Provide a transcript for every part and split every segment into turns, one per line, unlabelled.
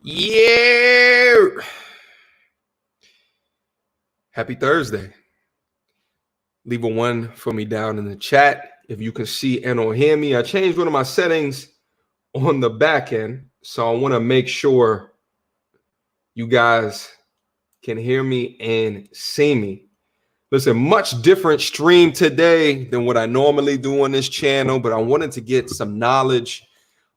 Yeah. Happy Thursday. Leave a 1 for me down in the chat if you can see and or hear me. I changed one of my settings on the back end, so I want to make sure you guys can hear me and see me. Listen, much different stream today than what I normally do on this channel, but I wanted to get some knowledge.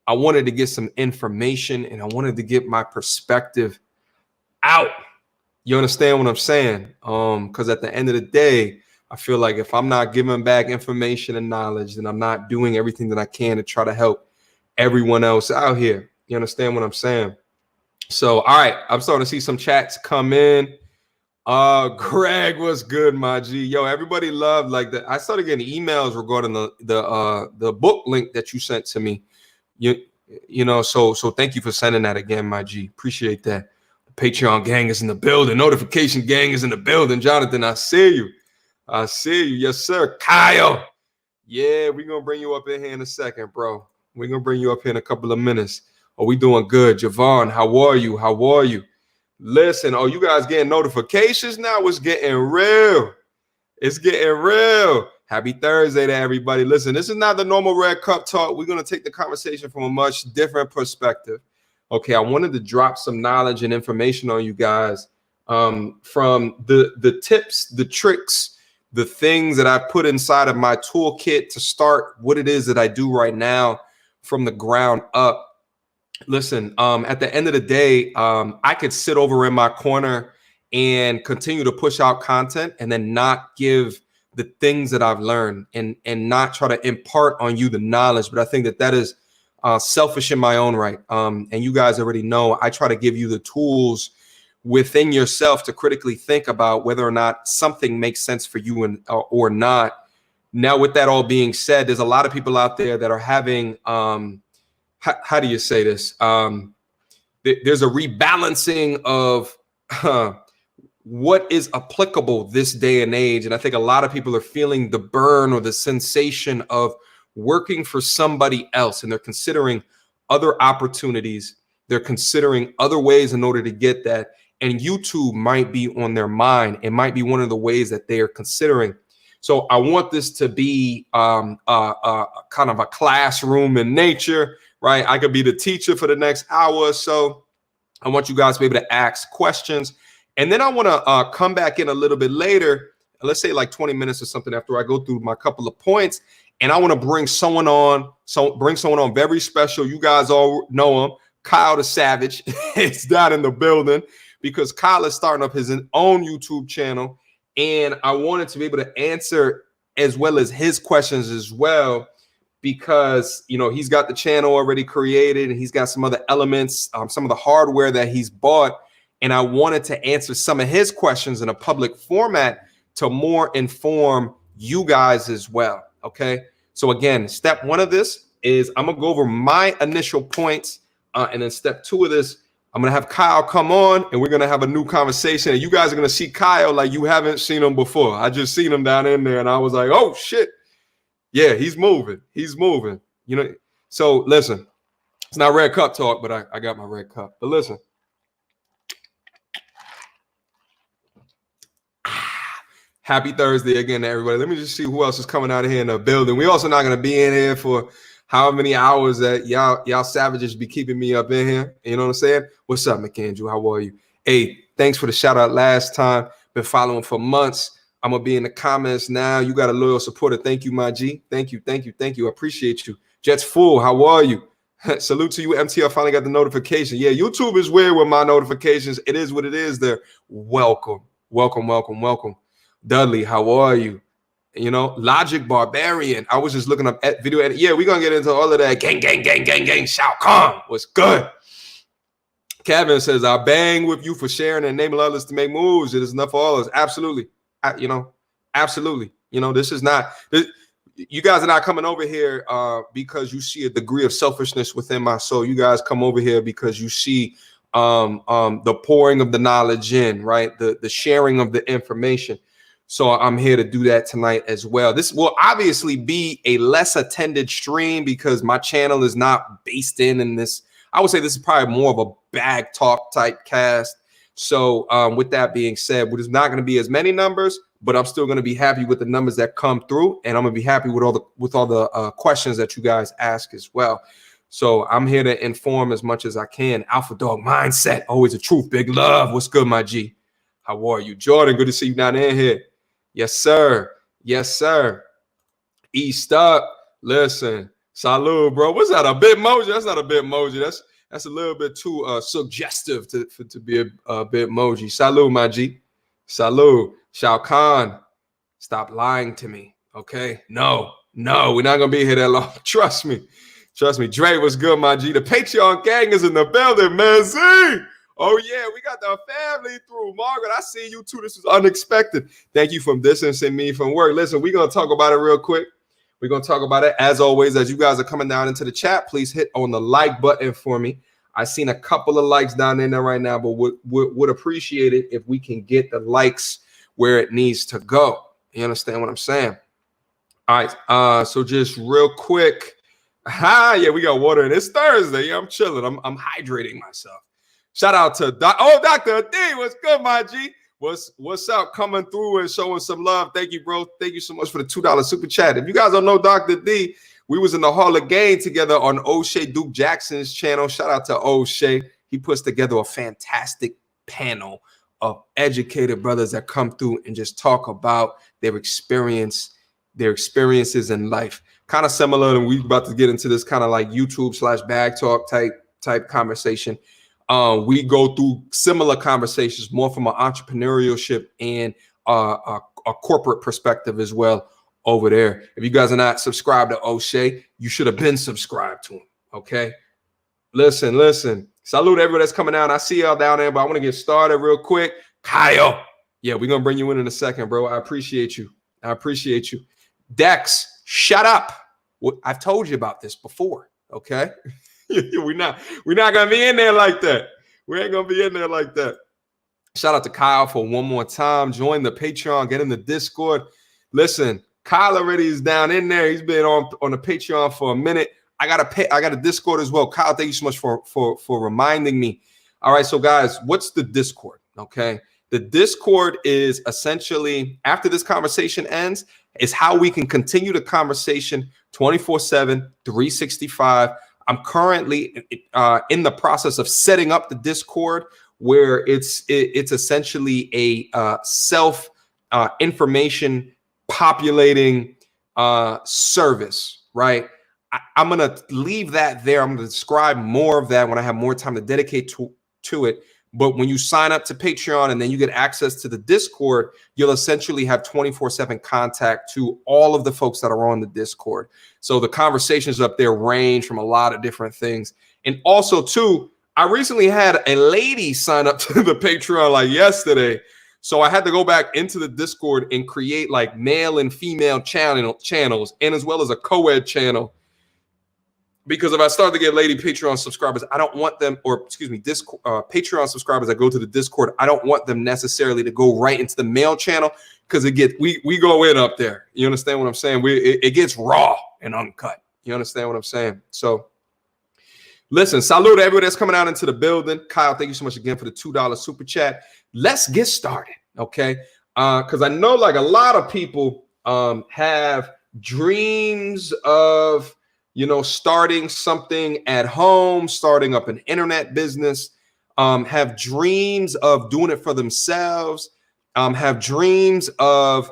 I wanted to get some information, and I wanted to get my perspective out. You understand what I'm saying? Because at the end of the day, I feel like if I'm not giving back information and knowledge, then I'm not doing everything that I can to try to help everyone else out here. You understand what I'm saying? So, all right, I'm starting to see some chats come in. Greg, what's good, my G? Yo, everybody loved like that. I started getting emails regarding the book link that you sent to me. You know, so thank you for sending that again, my G. Appreciate that. Patreon gang is in the building. Notification gang is in the building. Jonathan, I see you. I see you. Yes, sir. Kyle. Yeah, we're going to bring you up in here in a second, bro. We're going to bring you up here in a couple of minutes. Are we doing good? Javon, how are you? How are you? Listen, you guys getting notifications now? It's getting real. It's getting real. Happy Thursday to everybody. Listen, this is not the normal Red Cup talk. We're going to take the conversation from a much different perspective. Okay, I wanted to drop some knowledge and information on you guys from the tips, the tricks, the things that I put inside of my toolkit to start what it is that I do right now from the ground up. Listen, at the end of the day, I could sit over in my corner and continue to push out content and then not give the things that I've learned and not try to impart on you the knowledge. But I think that is selfish in my own right. And you guys already know I try to give you the tools within yourself to critically think about whether or not something makes sense for you or not. Now, with that all being said, there's a lot of people out there that are having how do you say this? There's a rebalancing of what is applicable this day and age. And I think a lot of people are feeling the burn or the sensation of working for somebody else. And they're considering other opportunities. They're considering other ways in order to get that. And YouTube might be on their mind. It might be one of the ways that they are considering. So I want this to be kind of a classroom in nature. Right, I could be the teacher for the next hour or so. I want you guys to be able to ask questions. And then I want to come back in a little bit later, let's say like 20 minutes or something after I go through my couple of points. And I want to bring someone on, very special. You guys all know him, Kyle the Savage. It's not in the building because Kyle is starting up his own YouTube channel. And I wanted to be able to answer as well as his questions as well, because, you know, he's got the channel already created and he's got some other elements, some of the hardware that he's bought. And I wanted to answer some of his questions in a public format to more inform you guys as well. Okay. So again, step 1 of this is I'm going to go over my initial points. And then step 2 of this, I'm going to have Kyle come on and we're going to have a new conversation. And you guys are going to see Kyle like you haven't seen him before. I just seen him down in there and I was like, oh, shit. Yeah, he's moving. He's moving. You know, so listen, it's not Red Cup talk, but I got my Red Cup. But listen. Happy Thursday again to everybody. Let me just see who else is coming out of here in the building. We also not going to be in here for how many hours that y'all savages be keeping me up in here. You know what I'm saying? What's up, McAndrew? How are you? Hey, thanks for the shout out last time. Been following for months. I'm going to be in the comments now. You got a loyal supporter. Thank you, my G. Thank you. Thank you. Thank you. I appreciate you. Jets Full, how are you? Salute to you, MTL. Finally got the notification. Yeah, YouTube is weird with my notifications. It is what it is there. Welcome. Welcome, welcome, welcome. Dudley, how are you? You know, Logic Barbarian. I was just looking up at video edit. Yeah, we're going to get into all of that. Gang, gang, gang, gang, gang. Shout, come. What's good? Kevin says, I bang with you for sharing and enable others to make moves. It is enough for all of us. Absolutely. You know, absolutely. You know, this is not, you guys are not coming over here because you see a degree of selfishness within my soul. You guys come over here because you see the pouring of the knowledge in, right? The sharing of the information. So I'm here to do that tonight as well. This will obviously be a less attended stream because my channel is not based in this I would say this is probably more of a bag talk type cast. So with that being said, there's not going to be as many numbers, but I'm still going to be happy with the numbers that come through, and I'm going to be happy with all the questions that you guys ask as well. So I'm here to inform as much as I can. Alpha Dog Mindset, always the truth. Big love. What's good, my G? How are you? Jordan, good to see you down in here. Yes, sir. Yes, sir. East up. Listen. Salud, bro. What's that? A Bitmoji? That's not a Bitmoji. That's a little bit too suggestive to be a Bitmoji. Salud, my G. Salud. Shao Kahn, stop lying to me. Okay? No, we're not going to be here that long. Trust me. Dre, what's good, my G? The Patreon gang is in the building, man. Z! Oh, yeah, we got the family through. Margaret, I see you too. This was unexpected. Thank you for distancing me from work. Listen, we're going to talk about it real quick. We're going to talk about it. As always, as you guys are coming down into the chat, please hit on the like button for me. I've seen a couple of likes down in there right now, but would appreciate it if we can get the likes where it needs to go. You understand what I'm saying? All right. So just real quick. Yeah, we got water, and it's Thursday. Yeah, I'm chilling. I'm hydrating myself. Shout out to Dr. D. What's good, my G? What's up? Coming through and showing some love. Thank you, bro. Thank you so much for the $2 super chat. If you guys don't know Dr. D, we was in the Hall of Game together on O'Shea Duke Jackson's channel. Shout out to O'Shea. He puts together a fantastic panel of educated brothers that come through and just talk about their experiences in life. Kind of similar, and we're about to get into this kind of like YouTube/bag talk type conversation. We go through similar conversations, more from an entrepreneurship and a corporate perspective as well over there. If you guys are not subscribed to O'Shea, you should have been subscribed to him. Okay. Listen. Salute everybody that's coming out. I see y'all down there, but I want to get started real quick. Kyle. Yeah, we're going to bring you in a second, bro. I appreciate you. Dex, shut up. I've told you about this before. Okay. We're not going to be in there like that. We ain't going to be in there like that. Shout out to Kyle for one more time. Join the Patreon, get in the Discord. Listen, Kyle already is down in there. He's been on the Patreon for a minute. I got a Discord as well. Kyle, thank you so much for reminding me. All right, so guys, what's the Discord? Okay. The Discord is essentially, after this conversation ends, is how we can continue the conversation 24/7, 365. I'm currently in the process of setting up the Discord, where it's essentially a self information populating service, right? I'm going to leave that there. I'm going to describe more of that when I have more time to dedicate to it. But when you sign up to Patreon and then you get access to the Discord, you'll essentially have 24/7 contact to all of the folks that are on the Discord. So the conversations up there range from a lot of different things. And also, too, I recently had a lady sign up to the Patreon like yesterday. So I had to go back into the Discord and create like male and female channels, and as well as a co-ed channel. Because if I start to get lady Patreon subscribers, I don't want them, or excuse me, Patreon subscribers that go to the Discord, I don't want them necessarily to go right into the male channel, because we go in up there. You understand what I'm saying? It gets raw and uncut. You understand what I'm saying? So listen, salute to everybody that's coming out into the building. Kyle, thank you so much again for the $2 super chat. Let's get started, okay? Because I know like a lot of people have dreams of, starting something at home, starting up an internet business, have dreams of doing it for themselves, have dreams of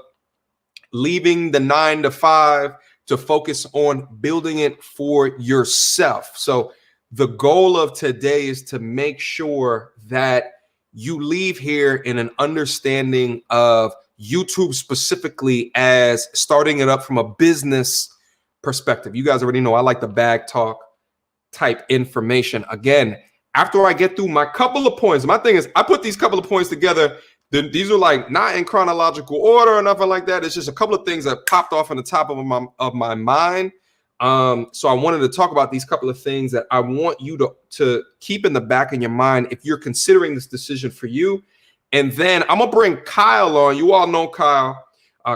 leaving the 9-to-5 to focus on building it for yourself. So the goal of today is to make sure that you leave here in an understanding of YouTube specifically as starting it up from a business perspective. You guys already know I like the bag talk type information. Again, after I get through my couple of points, my thing is I put these couple of points together. These are like not in chronological order or nothing like that. It's just a couple of things that popped off on the top of my mind. So I wanted to talk about these couple of things that I want you to keep in the back of your mind if you're considering this decision for you. And then I'm gonna bring Kyle on. You all know Kyle.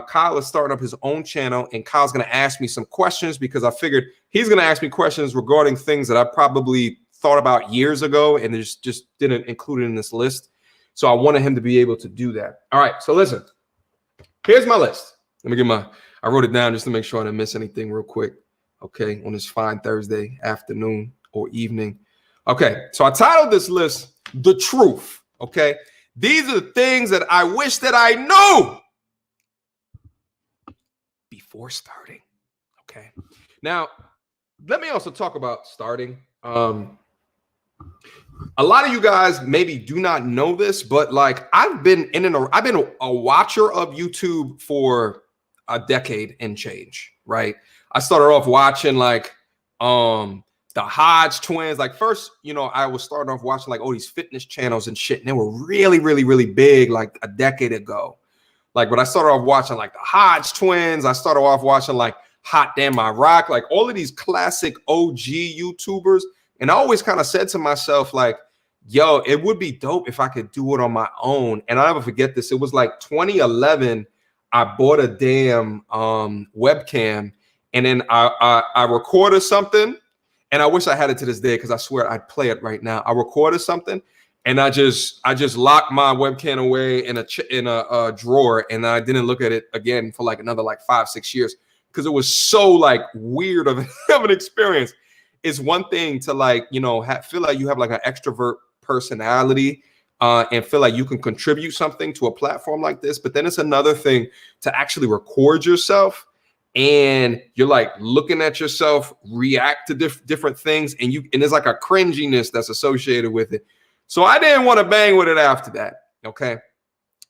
Kyle is starting up his own channel, and Kyle's going to ask me some questions because I figured he's going to ask me questions regarding things that I probably thought about years ago and just didn't include it in this list. So I wanted him to be able to do that. All right, so listen, here's my list. Let me get I wrote it down just to make sure I didn't miss anything real quick. Okay, on this fine Thursday afternoon or evening. Okay, so I titled this list The Truth. Okay, these are the things that I wish that I knew before starting. Okay, now let me also talk about starting. A lot of you guys maybe do not know this, but like I've been a watcher of YouTube for a decade and change, right? I started off watching like the Hodge twins. Like first, I was starting off watching like all these fitness channels and shit, and they were really, really, really big like a decade ago. Like, but I started off watching like the Hodge twins. I started off watching like Hot Damn My Rock, like all of these classic OG YouTubers. And I always kind of said to myself, like, yo, it would be dope if I could do it on my own. And I'll never forget this. It was like 2011. I bought a damn webcam, and then I recorded something, and I wish I had it to this day because I swear I'd play it right now. I recorded something, and I just locked my webcam away in a drawer, and I didn't look at it again for like another like 5-6 years because it was so like weird of an experience. It's one thing to like feel like you have like an extrovert personality. And feel like you can contribute something to a platform like this. But then it's another thing to actually record yourself and you're like looking at yourself react to different things. And there's like a cringiness that's associated with it. So I didn't want to bang with it after that. Okay.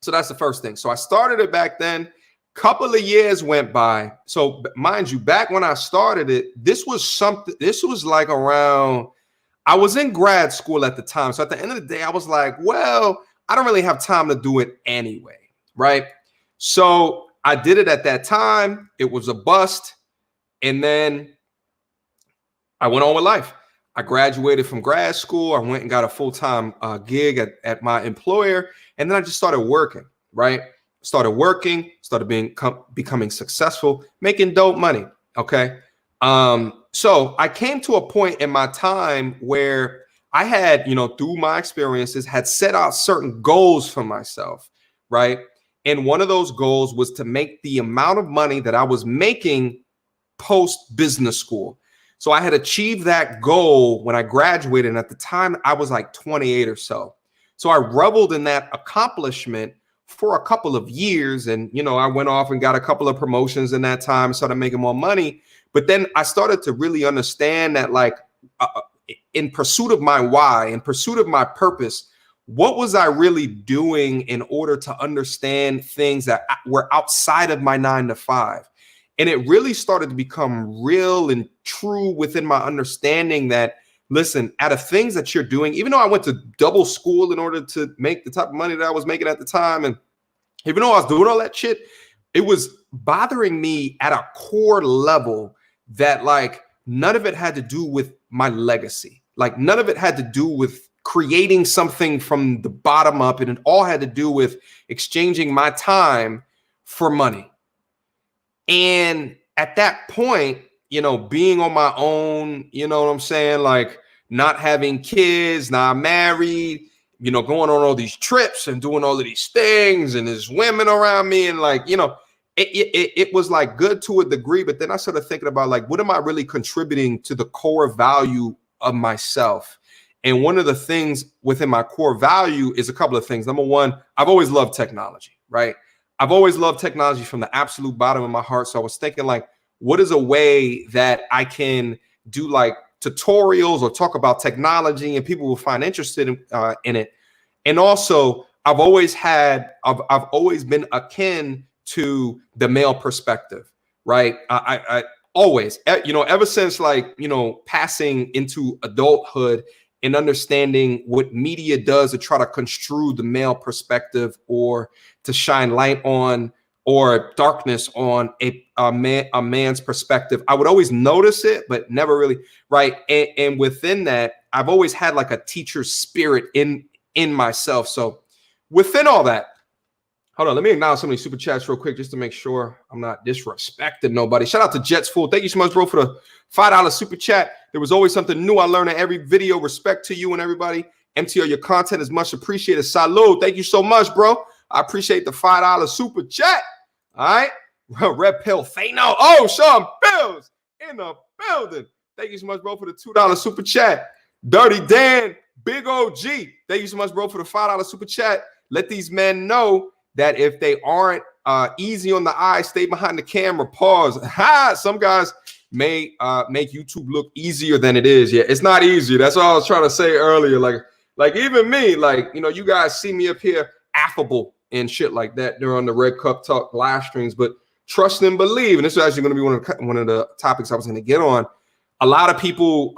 So that's the first thing. So I started it back then. Couple of years went by. So mind you, back when I started it, this was like around, I was in grad school at the time. So at the end of the day, I was like, well, I don't really have time to do it anyway, right? So I did it at that time. It was a bust. And then I went on with life. I graduated from grad school. I went and got a full-time gig at my employer. And then I just started working, right? Started working, started becoming successful, making dope money, okay? So I came to a point in my time where I had, through my experiences, had set out certain goals for myself, right? And one of those goals was to make the amount of money that I was making post business school. So I had achieved that goal when I graduated. And at the time I was like 28 or so. So I reveled in that accomplishment for a couple of years. And, I went off and got a couple of promotions in that time, started making more money. But then I started to really understand that, like, in pursuit of my why, in pursuit of my purpose, what was I really doing in order to understand things that were outside of my 9-to-5? And it really started to become real and true within my understanding that, listen, out of things that you're doing, even though I went to double school in order to make the type of money that I was making at the time, and even though I was doing all that shit, it was bothering me at a core level that like none of it had to do with my legacy. Like none of it had to do with creating something from the bottom up. And it all had to do with exchanging my time for money. And at that point, being on my own, you know what I'm saying? Like not having kids, not married, going on all these trips and doing all of these things. And there's women around me and like, it was like good to a degree, but then I started thinking about like, what am I really contributing to the core value of myself? And one of the things within my core value is a couple of things. Number one, I've always loved technology, right? I've always loved technology from the absolute bottom of my heart. So I was thinking like, what is a way that I can do like tutorials or talk about technology and people will find interested in it? And also I've always been akin to the male perspective, right? I always, ever since like, passing into adulthood and understanding what media does to try to construe the male perspective or to shine light on or darkness on a man's perspective. I would always notice it, but never really, right? And within that, I've always had like a teacher spirit in myself. So within all that, Hold on, let me acknowledge some of these super chats real quick just to make sure I'm not disrespecting nobody. Shout out to Jets Fool. Thank you so much, bro, for the $5 super chat. There was always something new I learned in every video. Respect to you and everybody. MTO, your content is much appreciated. Salud. Thank you so much, bro. I appreciate the $5 super chat. All right. Red Pill Fano. Oh, Sean Bills in the building. Thank you so much, bro, for the $2 super chat. Dirty Dan, Big OG. Thank you so much, bro, for the $5 super chat. Let these men know that if they aren't easy on the eye, stay behind the camera, pause. Some guys may make YouTube look easier than it is. Yeah, it's not easy. That's all I was trying to say earlier. Like even me, you guys see me up here affable and shit like that during the Red Cup Talk live streams, but trust and believe, and this is actually going to be one of the topics I was going to get on. A lot of people,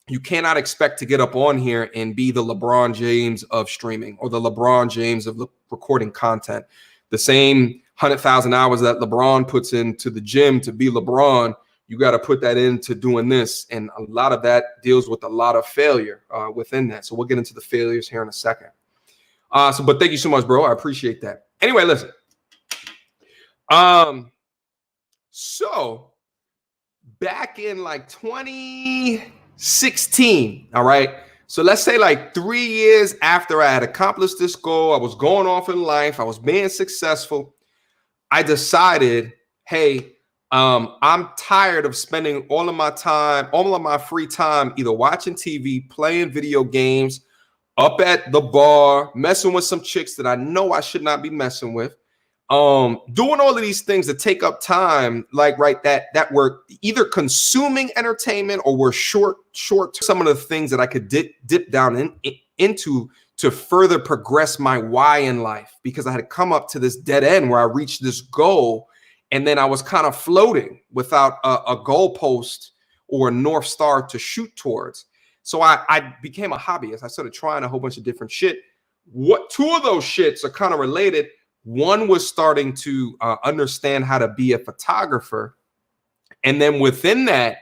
you cannot expect to get up on here and be the LeBron James of streaming or the LeBron James of recording content. The same 100,000 hours that LeBron puts into the gym to be LeBron, you got to put that into doing this. And a lot of that deals with a lot of failure within that. So we'll get into the failures here in a second. But thank you so much, bro. I appreciate that. Anyway, listen. So back in like 2016, all right. So let's say like 3 years after I had accomplished this goal, I was going off in life, I was being successful. I decided, hey, I'm tired of spending all of my time, all of my free time, either watching TV, playing video games, up at the bar, messing with some chicks that I know I should not be messing with. Doing all of these things that take up time, that were either consuming entertainment or were short. Some of the things that I could dip down into to further progress my why in life, because I had come up to this dead end where I reached this goal, and then I was kind of floating without a goalpost or a North Star to shoot towards. So I became a hobbyist. I started trying a whole bunch of different shit. Two of those shits are kind of related. One was starting to understand how to be a photographer. And then within that,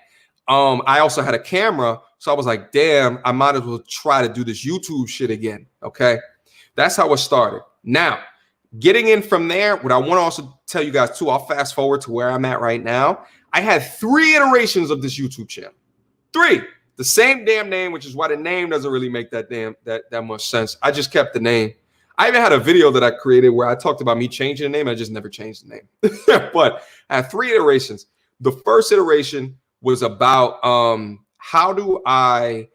I also had a camera. So I was like, damn, I might as well try to do this YouTube shit again. Okay. That's how it started. Now, getting in from there, what I want to also tell you guys too, I'll fast forward to where I'm at right now. I had 3 iterations of this YouTube channel. 3. The same damn name, which is why the name doesn't really make that much sense. I just kept the name. I even had a video that I created where I talked about me changing the name. I just never changed the name. But I had 3 iterations. The first iteration was about how do I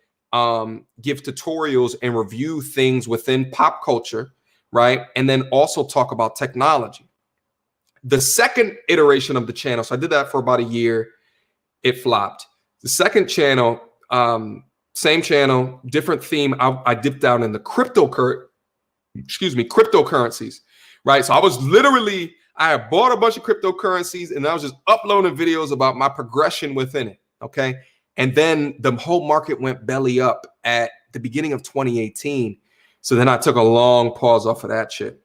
give tutorials and review things within pop culture, right? And then also talk about technology. The second iteration of the channel, so I did that for about a year. It flopped. The second channel, same channel, different theme. I dipped down in the cryptocurrencies, right? So I was literally, I had bought a bunch of cryptocurrencies and I was just uploading videos about my progression within it, okay? And then the whole market went belly up at the beginning of 2018. So then I took a long pause off of that shit.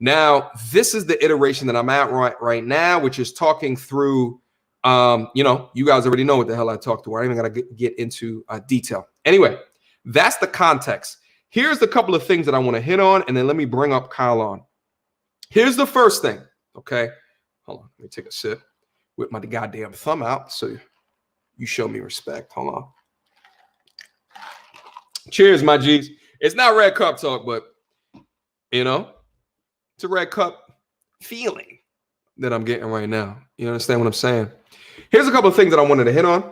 Now, this is the iteration that I'm at right now, which is talking through, you guys already know what the hell I talked to. I ain't even got to get into detail. Anyway, that's the context. Here's a couple of things that I want to hit on, and then let me bring up Kyle on. Here's the first thing, okay? Hold on, let me take a sip with my goddamn thumb out so you show me respect. Hold on. Cheers, my G's. It's not Red Cup talk, but, it's a Red Cup feeling that I'm getting right now. You understand what I'm saying? Here's a couple of things that I wanted to hit on.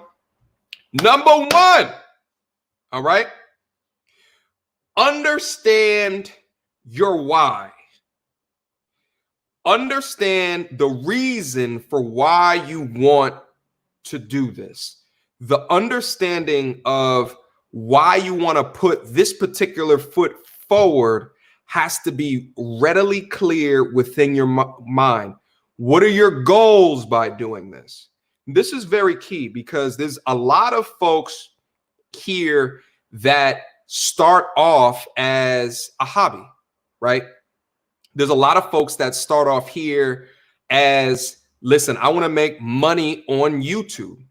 Number 1, all right? Understand your why. Understand the reason for why you want to do this. The understanding of why you want to put this particular foot forward has to be readily clear within your mind. What are your goals by doing this? This is very key because there's a lot of folks here that start off as a hobby, right? There's a lot of folks that start off here as, listen, I want to make money on YouTube.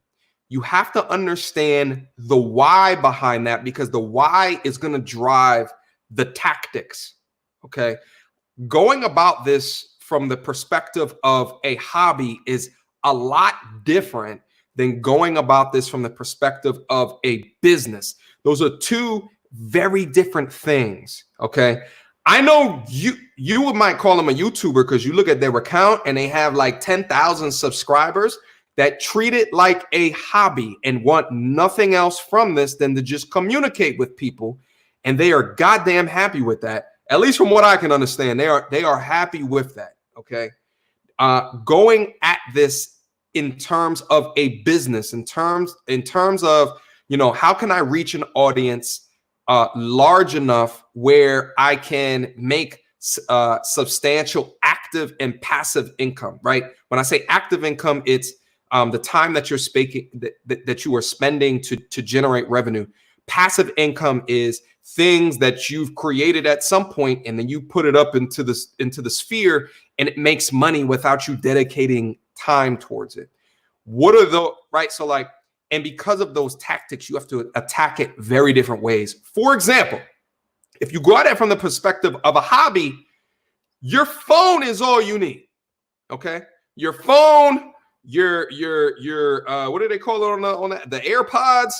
You have to understand the why behind that, because the why is going to drive the tactics, okay? going about this from the perspective of a hobby is a lot different than going about this from the perspective of a business. Those are two very different things. Okay. I know you might call them a YouTuber because you look at their account and they have like 10,000 subscribers that treat it like a hobby and want nothing else from this than to just communicate with people. And they are goddamn happy with that. At least from what I can understand, they are happy with that. Okay. Going at this in terms of a business, in terms of, how can I reach an audience large enough where I can make substantial active and passive income, right? When I say active income, it's the time that you're that you are spending to generate revenue. Passive income is things that you've created at some point, and then you put it up into the sphere, and it makes money without you dedicating time towards it. What are the right? So like, and because of those tactics, you have to attack it very different ways. For example, if you go at it from the perspective of a hobby, your phone is all you need. Okay, your phone, your what do they call it on the AirPods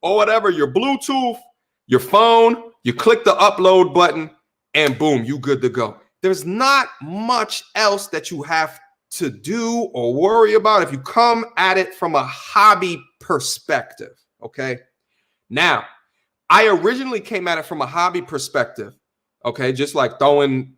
or whatever, your Bluetooth, your phone, you click the upload button and boom, you good to go. There's not much else that you have to do or worry about if you come at it from a hobby perspective. Okay. Now, I originally came at it from a hobby perspective. Okay. Just like throwing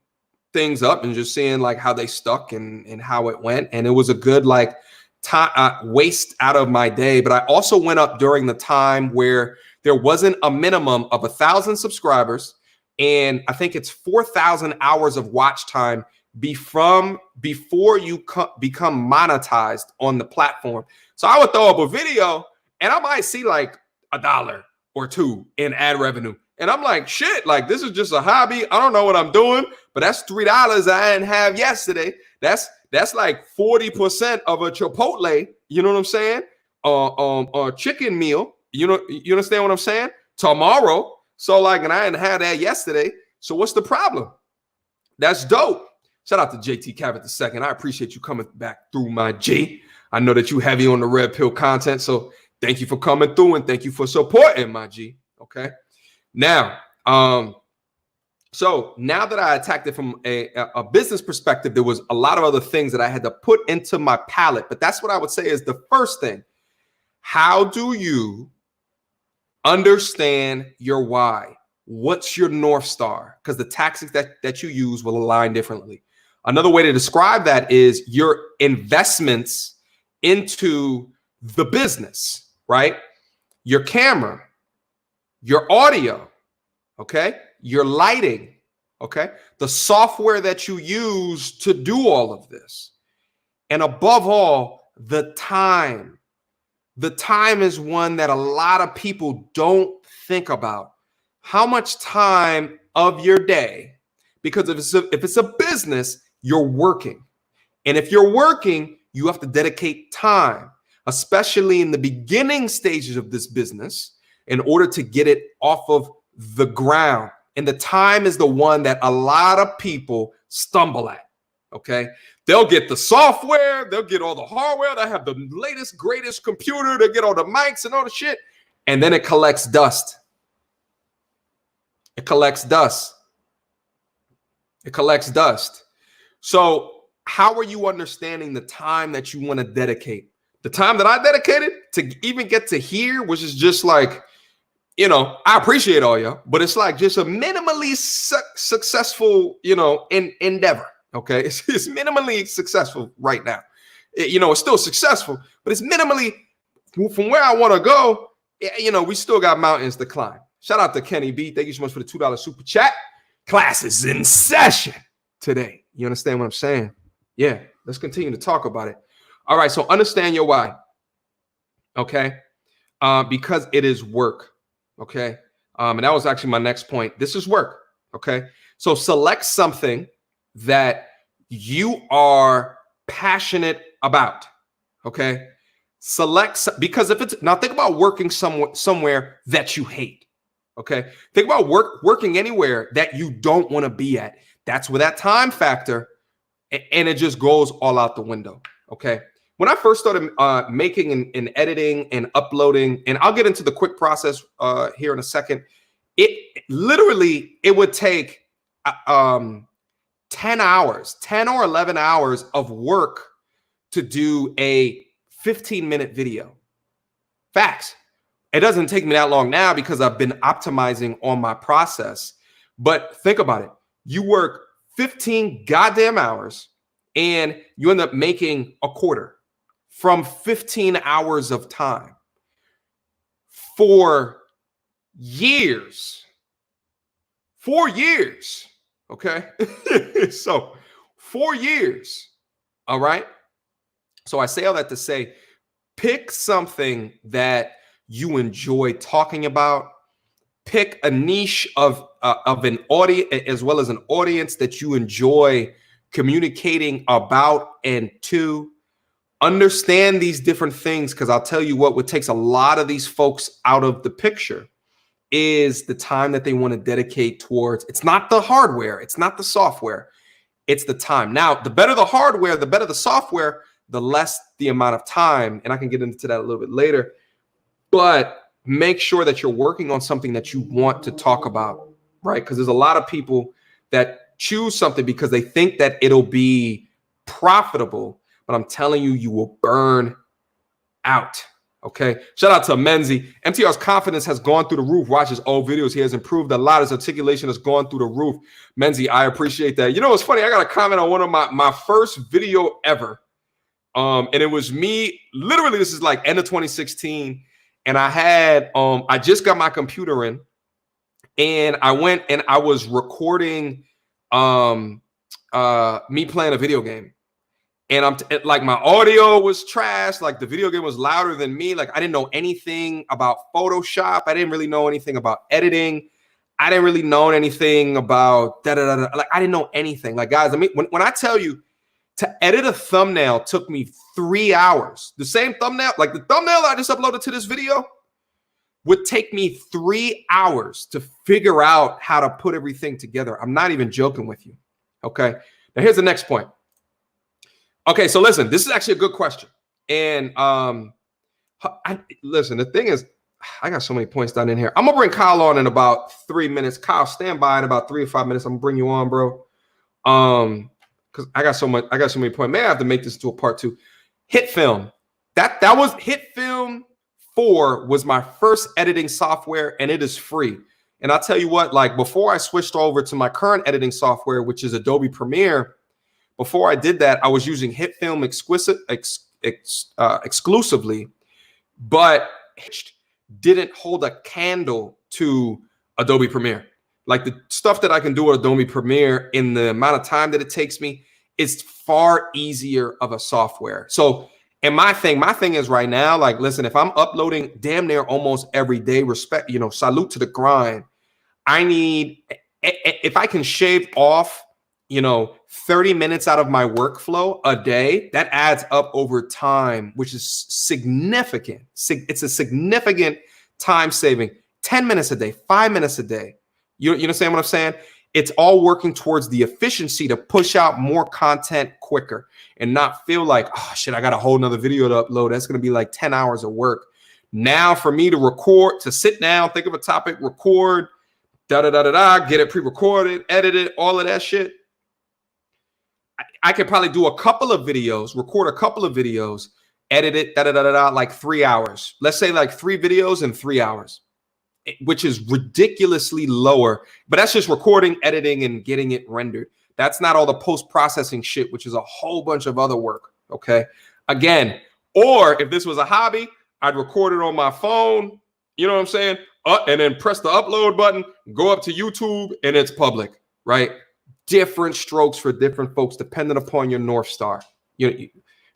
things up and just seeing like how they stuck and how it went. And it was a good like time waste out of my day. But I also went up during the time where there wasn't a minimum of 1,000 subscribers. And I think it's 4,000 hours of watch time before you become monetized on the platform. So I would throw up a video and I might see like $1 or $2 in ad revenue. And I'm like, shit, like this is just a hobby. I don't know what I'm doing, but that's $3 I didn't have yesterday. That's like 40% of a Chipotle. You know what I'm saying? A chicken meal. You understand what I'm saying? Tomorrow. So like, and I didn't have that yesterday. So what's the problem? That's dope. Shout out to JT Cavett II. I appreciate you coming back through, my G. I know that you heavy on the red pill content. So thank you for coming through and thank you for supporting, my G. Okay. Now, so now that I attacked it from a business perspective, there was a lot of other things that I had to put into my palette. But that's what I would say is the first thing. How do you understand your why? What's your North Star? Because the tactics that you use will align differently. Another way to describe that is your investments into the business, right? Your camera, your audio, okay? Your lighting, okay? The software that you use to do all of this. And above all, the time. The time is one that a lot of people don't think about. How much time of your day, because if it's a business, you're working. And if you're working, you have to dedicate time, especially in the beginning stages of this business, in order to get it off of the ground. And the time is the one that a lot of people stumble at. Okay. They'll get the software, they'll get all the hardware, they have the latest, greatest computer, they get all the mics and all the shit. And then it collects dust. It collects dust. It collects dust. So how are you understanding the time that you want to dedicate? The time that I dedicated to even get to here, which is just like, I appreciate all y'all, but it's like just a minimally successful, endeavor. Okay. It's minimally successful right now. It's still successful, but it's minimally from where I want to go. We still got mountains to climb. Shout out to Kenny B. Thank you so much for the $2 super chat. Class is in session today. You understand what I'm saying? Yeah. Let's continue to talk about it. All right. So understand your why. Okay. Because it is work. Okay. And that was actually my next point. This is work. Okay. So select something that you are passionate about. Okay. Because if it's now, think about working somewhere that you hate. Okay. Think about working anywhere that you don't want to be at. That's where that time factor, and it just goes all out the window. Okay. When I first started making and editing and uploading, and I'll get into the quick process here in a second, it would take 10 hours, 10 or 11 hours of work to do a 15-minute video. Facts. It doesn't take me that long now because I've been optimizing on my process. But think about it. You work 15 goddamn hours and you end up making a quarter from 15 hours of time for years. 4 years. Okay. So 4 years. All right. So I say all that to say, pick something that you enjoy talking about. Pick a niche of an audience, as well as an audience that you enjoy communicating about and to. Understand these different things, because I'll tell you what takes a lot of these folks out of the picture is the time that they want to dedicate towards. It's not the hardware, it's not the software, it's the time. Now, the better the hardware, the better the software, the less the amount of time. And I can get into that a little bit later. But make sure that you're working on something that you want to talk about, right? Because there's a lot of people that choose something because they think that it'll be profitable. But I'm telling you, you will burn out. Okay. Shout out to Menzi. MTR's confidence has gone through the roof. Watch his old videos. He has improved a lot. His articulation has gone through the roof. Menzi, I appreciate that. You know what's funny? I got a comment on one of my first video ever. And it was me. Literally, this is like end of 2016. And I had I just got my computer in, and I went and I was recording me playing a video game. And like my audio was trash. Like the video game was louder than me. Like I didn't know anything about Photoshop. I didn't really know anything about editing. I didn't really know anything about da-da-da-da. Like I didn't know anything. Like guys, I mean, when I tell you to edit a thumbnail took me 3 hours. The same thumbnail, like the thumbnail I just uploaded to this video would take me 3 hours to figure out how to put everything together. I'm not even joking with you. Okay. Now here's the next point. Okay, so listen, this is actually a good question. And listen, the thing is, I got so many points down in here. I'm gonna bring Kyle on in about 3 minutes. Kyle, stand by in about 3 or 5 minutes. I'm gonna bring you on, bro. Because I got so many points. May I have to make this to a part 2. HitFilm. That was HitFilm 4 was my first editing software, and it is free. And I'll tell you what, like before I switched over to my current editing software, which is Adobe Premiere. Before I did that, I was using HitFilm exclusively, but didn't hold a candle to Adobe Premiere. Like the stuff that I can do with Adobe Premiere in the amount of time that it takes me, it's far easier of a software. So, and my thing is right now, like, listen, if I'm uploading damn near almost every day, salute to the grind. I need, if I can shave off, 30 minutes out of my workflow a day, that adds up over time, which is significant. It's a significant time saving. 10 minutes a day, 5 minutes a day. You understand what I'm saying? It's all working towards the efficiency to push out more content quicker and not feel like, oh shit, I got a whole nother video to upload. That's going to be like 10 hours of work. Now for me to record, to sit down, think of a topic, record, get it pre-recorded, edit it, all of that shit. I could probably do a couple of videos, record a couple of videos, edit it, like 3 hours. Let's say like 3 videos in 3 hours, which is ridiculously lower. But that's just recording, editing, and getting it rendered. That's not all the post-processing shit, which is a whole bunch of other work, okay? Again, or if this was a hobby, I'd record it on my phone, you know what I'm saying? And then press the upload button, go up to YouTube, and it's public, right? Different strokes for different folks, depending upon your North Star. You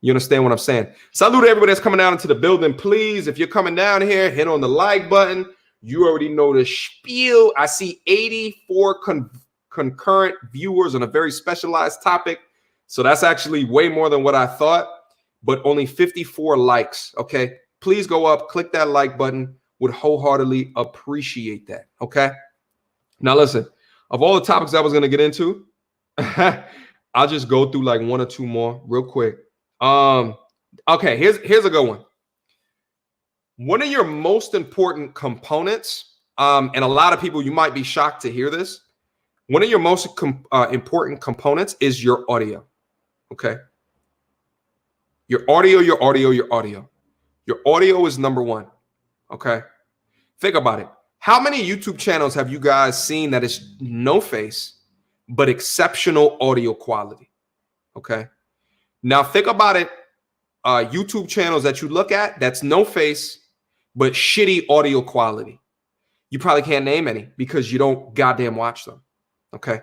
understand what I'm saying? Salute to everybody that's coming down into the building. Please, if you're coming down here, hit on the like button. You already know the spiel. I see 84 concurrent viewers on a very specialized topic. So that's actually way more than what I thought, but only 54 likes. Okay. Please go up, click that like button. Would wholeheartedly appreciate that. Okay. Now listen, of all the topics I was going to get into, I'll just go through like one or two more real quick. Okay, here's a good one. One of your most important components, and a lot of people, you might be shocked to hear this. One of your most important components is your audio. Okay. Your audio. Your audio is number one. Okay. Think about it. How many YouTube channels have you guys seen that is no face, but exceptional audio quality? Okay. Now think about it. YouTube channels that you look at, that's no face, but shitty audio quality. You probably can't name any because you don't goddamn watch them. Okay.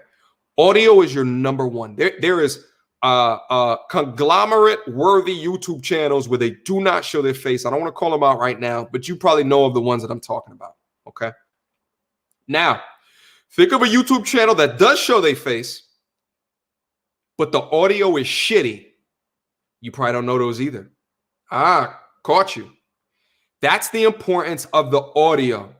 Audio is your number one. There is conglomerate worthy YouTube channels where they do not show their face. I don't want to call them out right now, but you probably know of the ones that I'm talking about. Okay. Now, think of a YouTube channel that does show their face, but the audio is shitty. You probably don't know those either. Caught you. That's the importance of the audio.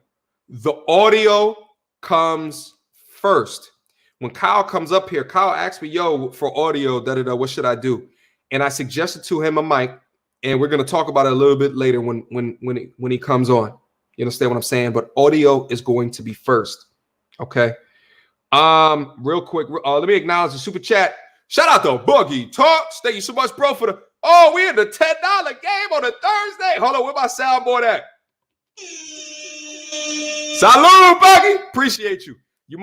The audio comes first. When Kyle comes up here, Kyle asked me, yo, for audio, what should I do? And I suggested to him a mic, and we're going to talk about it a little bit later when he comes on. You understand what I'm saying? But audio is going to be first. Okay. Real quick, let me acknowledge the super chat. Shout out to Boogie Talks. Thank you so much, bro, for we in the $10 game on a Thursday. Hold on, where my soundboard at? Salud, Boogie. Appreciate you. You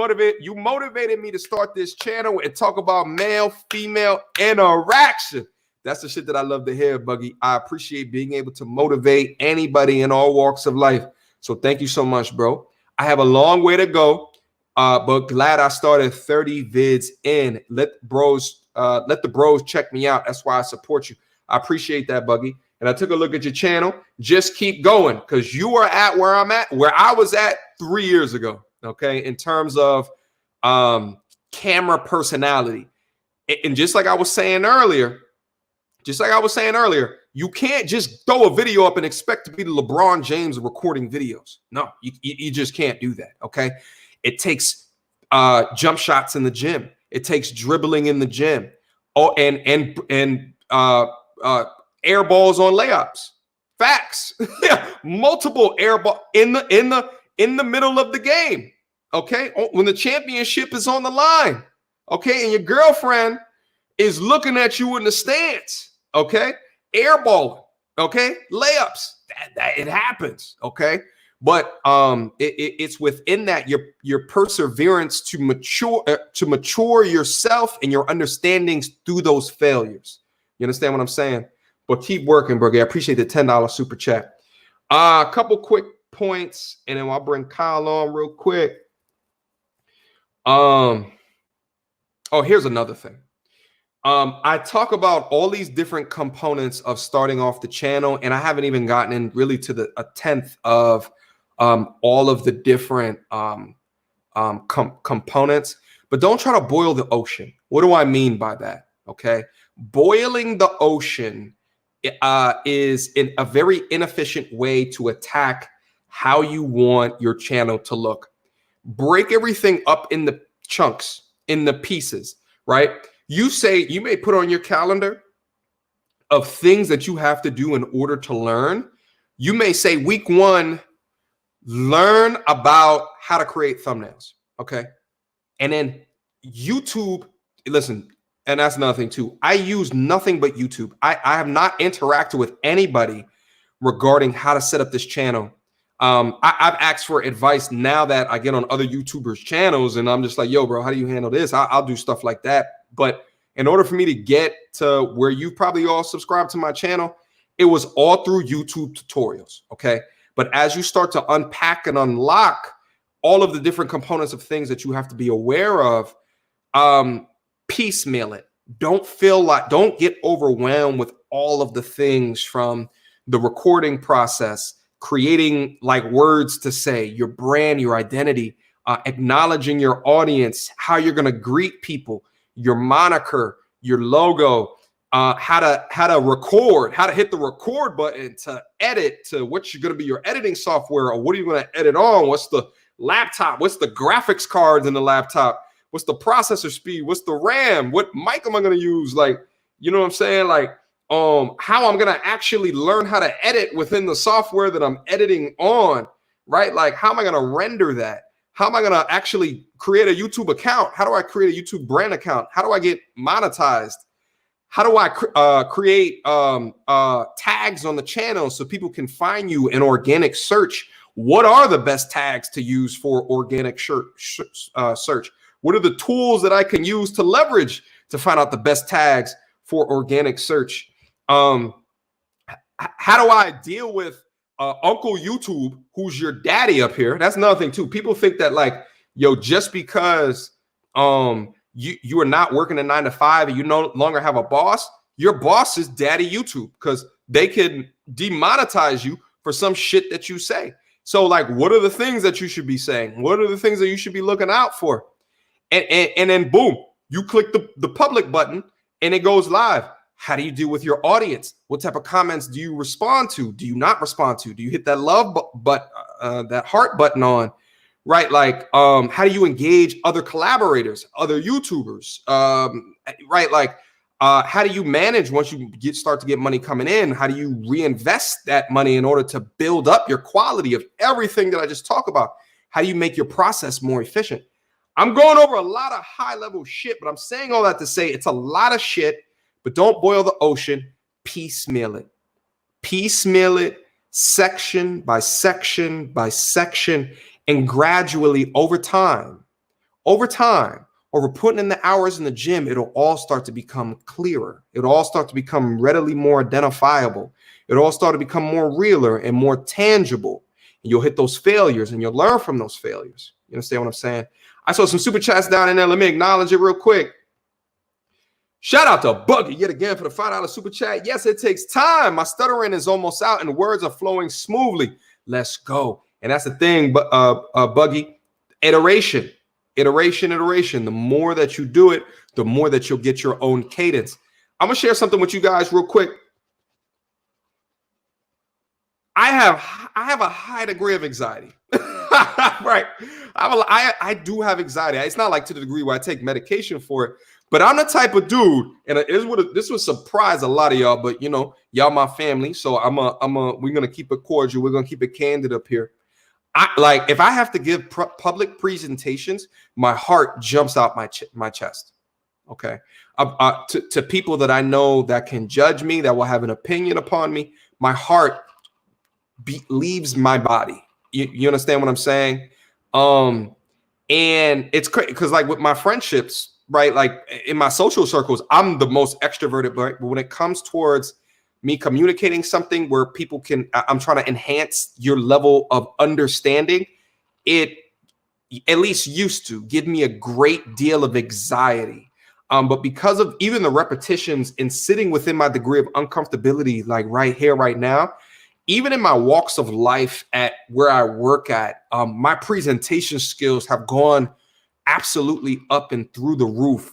motivated me to start this channel and talk about male-female interaction. That's the shit that I love to hear, Buggy. I appreciate being able to motivate anybody in all walks of life. So thank you so much, bro. I have a long way to go, but glad I started 30 vids in. Let the bros check me out. That's why I support you. I appreciate that, Buggy. And I took a look at your channel. Just keep going because you are at where I'm at, where I was at 3 years ago. Okay, in terms of camera personality. And just like I was saying earlier, you can't just throw a video up and expect to be the LeBron James of recording videos. No, you just can't do that. Okay, it takes jump shots in the gym. It takes dribbling in the gym. Oh, and air balls on layups. Facts. Yeah, multiple air ball in the middle of the game. Okay, when the championship is on the line. Okay, and your girlfriend is looking at you in the stands. Okay, airballing. Okay, layups. That it happens. Okay, but it's within that your perseverance to mature yourself and your understandings through those failures. You understand what I'm saying? But keep working, Berger. I appreciate the $10 super chat. A couple quick points, and then I'll bring Kyle on real quick. Here's another thing. I talk about all these different components of starting off the channel, and I haven't even gotten in really to a tenth of all of the different components. But don't try to boil the ocean. What do I mean by that? Okay, boiling the ocean is a very inefficient way to attack how you want your channel to look. Break everything up in the chunks, in the pieces, right? You may put on your calendar of things that you have to do in order to learn. You may say week 1, learn about how to create thumbnails. Okay. And then YouTube, listen, and that's another thing too. I use nothing but YouTube. I have not interacted with anybody regarding how to set up this channel. I've asked for advice now that I get on other YouTubers' channels, and I'm just like, yo, bro, how do you handle this? I'll do stuff like that. But in order for me to get to where you probably all subscribe to my channel, it was all through YouTube tutorials. Okay. But as you start to unpack and unlock all of the different components of things that you have to be aware of, piecemeal it. Don't get overwhelmed with all of the things from the recording process, creating like words to say, your brand, your identity, acknowledging your audience, how you're going to greet people, your moniker, your logo, how to record, how to hit the record button to edit, to what's going to be your editing software, or what are you going to edit on? What's the laptop? What's the graphics cards in the laptop? What's the processor speed? What's the RAM? What mic am I going to use? Like, you know what I'm saying? Like, how I'm going to actually learn how to edit within the software that I'm editing on, right? Like, how am I going to render that? How am I going to actually create a YouTube account? How do I create a YouTube brand account? How do I get monetized? How do I create tags on the channel so people can find you in organic search? What are the best tags to use for organic search? What are the tools that I can use to leverage to find out the best tags for organic search? How do I deal with Uncle YouTube, who's your daddy up here? That's another thing too. People think that like, yo, just because you are not working a 9 to 5 and you no longer have a boss, your boss is daddy YouTube, because they can demonetize you for some shit that you say. So like, what are the things that you should be saying? What are the things that you should be looking out for? And then boom, you click the public button and it goes live. How do you deal with your audience? What type of comments do you respond to? Do you not respond to? Do you hit that love that heart button on? Right? Like, how do you engage other collaborators, other YouTubers? Right? Like, how do you manage once you start to get money coming in? How do you reinvest that money in order to build up your quality of everything that I just talked about? How do you make your process more efficient? I'm going over a lot of high level shit, but I'm saying all that to say it's a lot of shit, but don't boil the ocean. Piecemeal it. Piecemeal it section by section by section. And gradually over time, over putting in the hours in the gym, it'll all start to become clearer. It'll all start to become readily more identifiable. It'll all start to become more realer and more tangible. And you'll hit those failures and you'll learn from those failures. You understand what I'm saying? I saw some super chats down in there. Let me acknowledge it real quick. Shout out to Buggy yet again for the $5 super chat. Yes, it takes time. My stuttering is almost out and words are flowing smoothly. Let's go. And that's the thing, but Buggy, iteration. The more that you do it, the more that you'll get your own cadence. I'm gonna share something with you guys real quick. I have a high degree of anxiety. Right. I do have anxiety. It's not like to the degree where I take medication for it, but I'm the type of dude, and this would surprise a lot of y'all, but you know, y'all my family, so we're gonna keep it cordial. We're gonna keep it candid up here. If I have to give public presentations, my heart jumps out my chest. Okay. To people that I know that can judge me, that will have an opinion upon me, my heart leaves my body. You understand what I'm saying? And it's crazy because like with my friendships, right? Like in my social circles, I'm the most extroverted, but when it comes towards me communicating something where people I'm trying to enhance your level of understanding, it at least used to give me a great deal of anxiety. But because of even the repetitions and sitting within my degree of uncomfortability, like right here, right now, even in my walks of life at where I work at, my presentation skills have gone absolutely up and through the roof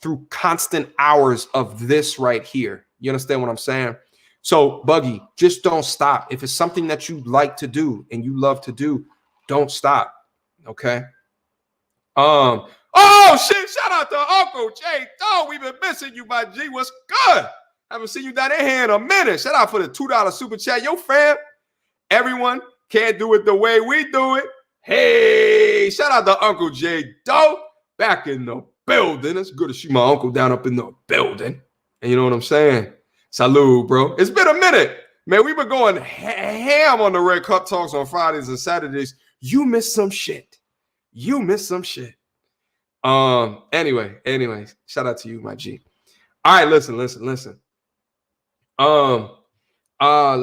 through constant hours of this right here. You understand what I'm saying? So, Buggy, just don't stop. If it's something that you like to do and you love to do, don't stop. Okay. Oh shit! Shout out to Uncle J. Oh, we've been missing you, my G. What's good? Haven't seen you down in here in a minute. Shout out for the $2 super chat. Yo, fam. Everyone can't do it the way we do it. Hey, shout out to Uncle J. Doe back in the building. It's good to see my uncle down up in the building. And you know what I'm saying? Salute, bro. It's been a minute. Man, we've been going ham on the Red Cup Talks on Fridays and Saturdays. You missed some shit. Anyway, shout out to you, my G. All right, listen. Let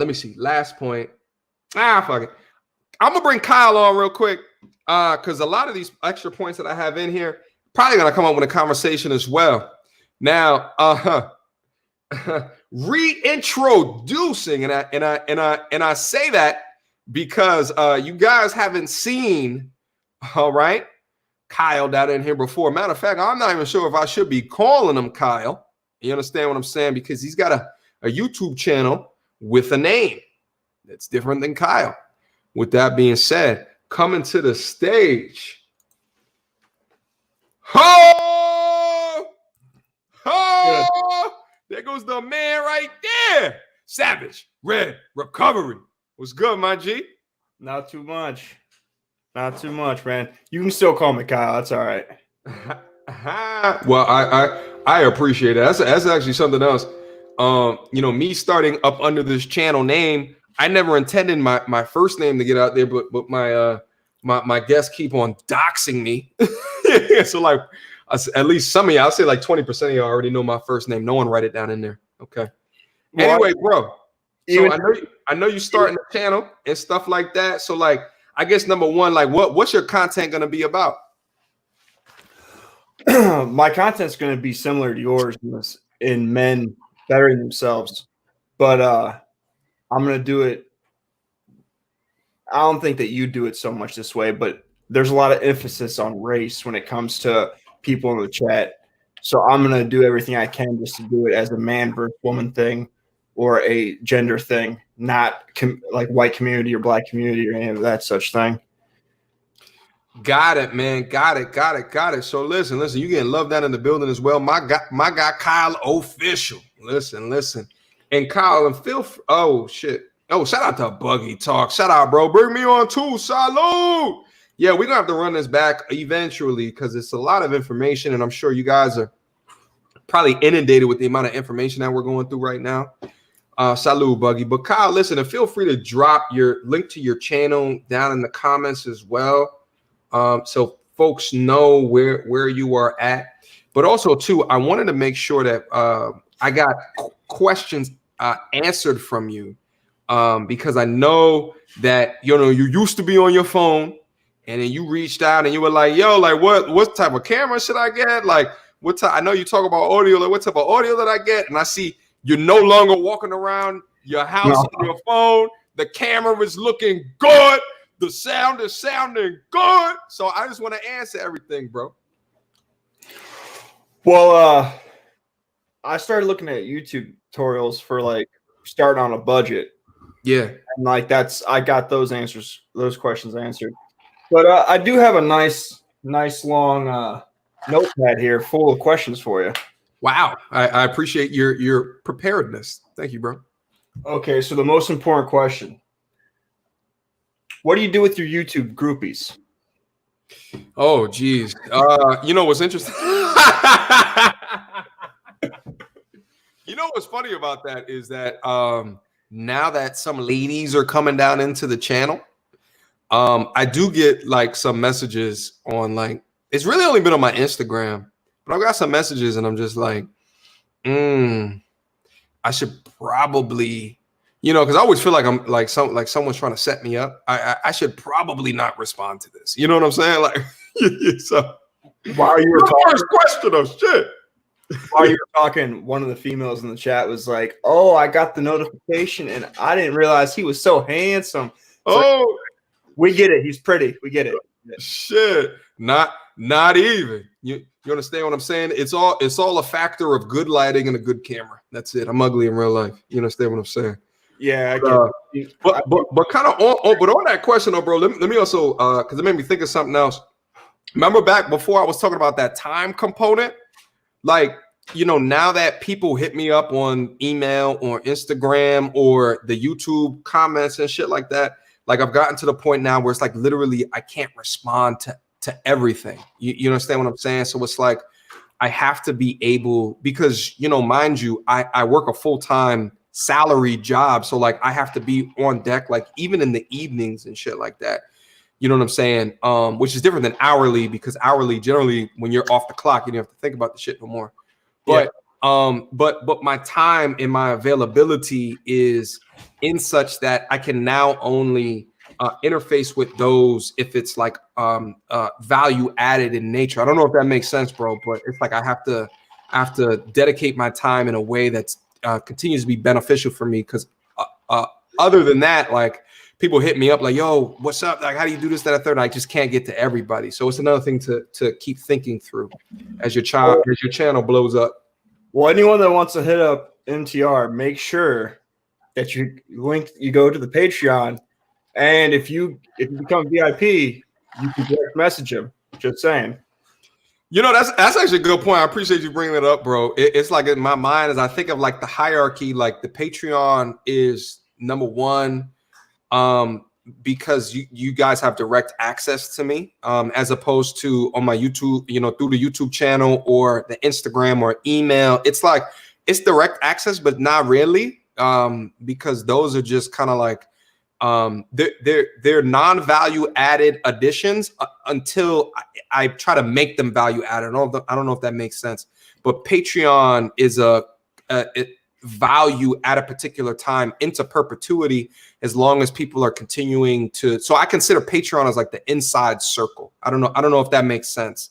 me see. Last point. Fuck it. I'm gonna bring Kyle on real quick. Because a lot of these extra points that I have in here probably gonna come up with a conversation as well. Now, reintroducing, and I say that because you guys haven't seen, all right, Kyle down in here before. Matter of fact, I'm not even sure if I should be calling him Kyle. You understand what I'm saying? Because he's got a YouTube channel with a name that's different than Kyle. With that being said, coming to the stage. Oh! Oh! There goes the man right there. Savage Red Recovery. What's good, my G?
Not too much. Not too much, man. You can still call me Kyle. That's all right.
Well, I appreciate it. That's actually something else. Me starting up under this channel name, I never intended my first name to get out there, but my guests keep on doxing me. So like, at least some of y'all, I'll say like 20% of y'all already know my first name. No one write it down in there. Okay. Well, anyway, bro. So I know you starting the channel and stuff like that. So like, I guess number one, like what's your content gonna be about?
My content's going to be similar to yours in men bettering themselves, but I'm going to do it. I don't think that you do it so much this way, but there's a lot of emphasis on race when it comes to people in the chat. So I'm going to do everything I can just to do it as a man versus woman thing or a gender thing, not like white community or black community or any of that such thing.
Got it, man. Got it. So listen. You getting love down in the building as well. My guy Kyle Official. Listen. And Kyle, and Phil. Oh shit. Oh, shout out to Buggy Talk. Shout out, bro. Bring me on too. Salute. Yeah, we're gonna have to run this back eventually because it's a lot of information, and I'm sure you guys are probably inundated with the amount of information that we're going through right now. Salute, Buggy. But Kyle, listen, and feel free to drop your link to your channel down in the comments as well. So folks know where you are at, but also too, I wanted to make sure that I got questions answered from you because I know that you used to be on your phone and then you reached out and you were like, yo, like what type of camera should I get? Like what type? I know you talk about audio, like what type of audio that I get? And I see you're no longer walking around your house on your phone. The camera is looking good. The sound is sounding good. So I just want to answer everything, bro.
Well, I started looking at YouTube tutorials for like starting on a budget.
Yeah.
And like I got those questions answered. But I do have a nice long notepad here full of questions for you.
Wow. I appreciate your preparedness. Thank you, bro.
Okay, so the most important question. What do you do with your YouTube groupies?
Oh, geez. You know what's interesting? You know what's funny about that is that now that some ladies are coming down into the channel, I do get like some messages on like, it's really only been on my Instagram, but I've got some messages and I'm just like, I should probably, because I always feel like I'm like someone's trying to set me up. I should probably not respond to this. You know what I'm saying? Like, so
while you were talking,
first question of shit.
While you were talking, one of the females in the chat was like, "Oh, I got the notification, and I didn't realize he was so handsome." So we get it. He's pretty. We get it.
Shit, not even. You understand what I'm saying? It's all a factor of good lighting and a good camera. That's it. I'm ugly in real life. You understand what I'm saying?
Yeah, I get it.
But kind of on that question, though, bro. Let me also because it made me think of something else. Remember back before I was talking about that time component, like now that people hit me up on email or Instagram or the YouTube comments and shit like that, like I've gotten to the point now where it's like literally I can't respond to everything. You understand what I'm saying? So it's like I have to be able because mind you, I work a full-time salary job, so like I have to be on deck like even in the evenings and shit like that. You know what I'm saying? Which is different than hourly because hourly generally when you're off the clock you don't have to think about the shit no more. But but my time and my availability is in such that I can now only interface with those if it's like value added in nature. I don't know if that makes sense, bro, but it's like I have to dedicate my time in a way that's continues to be beneficial for me because other than that, like people hit me up like, yo, what's up? Like, how do you do this, that, or third? I just can't get to everybody. So it's another thing to keep thinking through as your channel blows up.
Well, anyone that wants to hit up MTR, make sure that you go to the Patreon, and if you become VIP, you can direct message him. Just saying.
You know, that's actually a good point. I appreciate you bringing it up, bro. It's like in my mind as I think of like the hierarchy, like the Patreon is number one, because you guys have direct access to me, as opposed to on my YouTube, you know, through the YouTube channel or the Instagram or email. It's like it's direct access, but not really, because those are just kind of like they're non-value added additions until I try to make them value added. I don't know if that makes sense, but Patreon is a value at a particular time into perpetuity as long as people are continuing to. So I consider Patreon as like the inside circle. I don't know if that makes sense,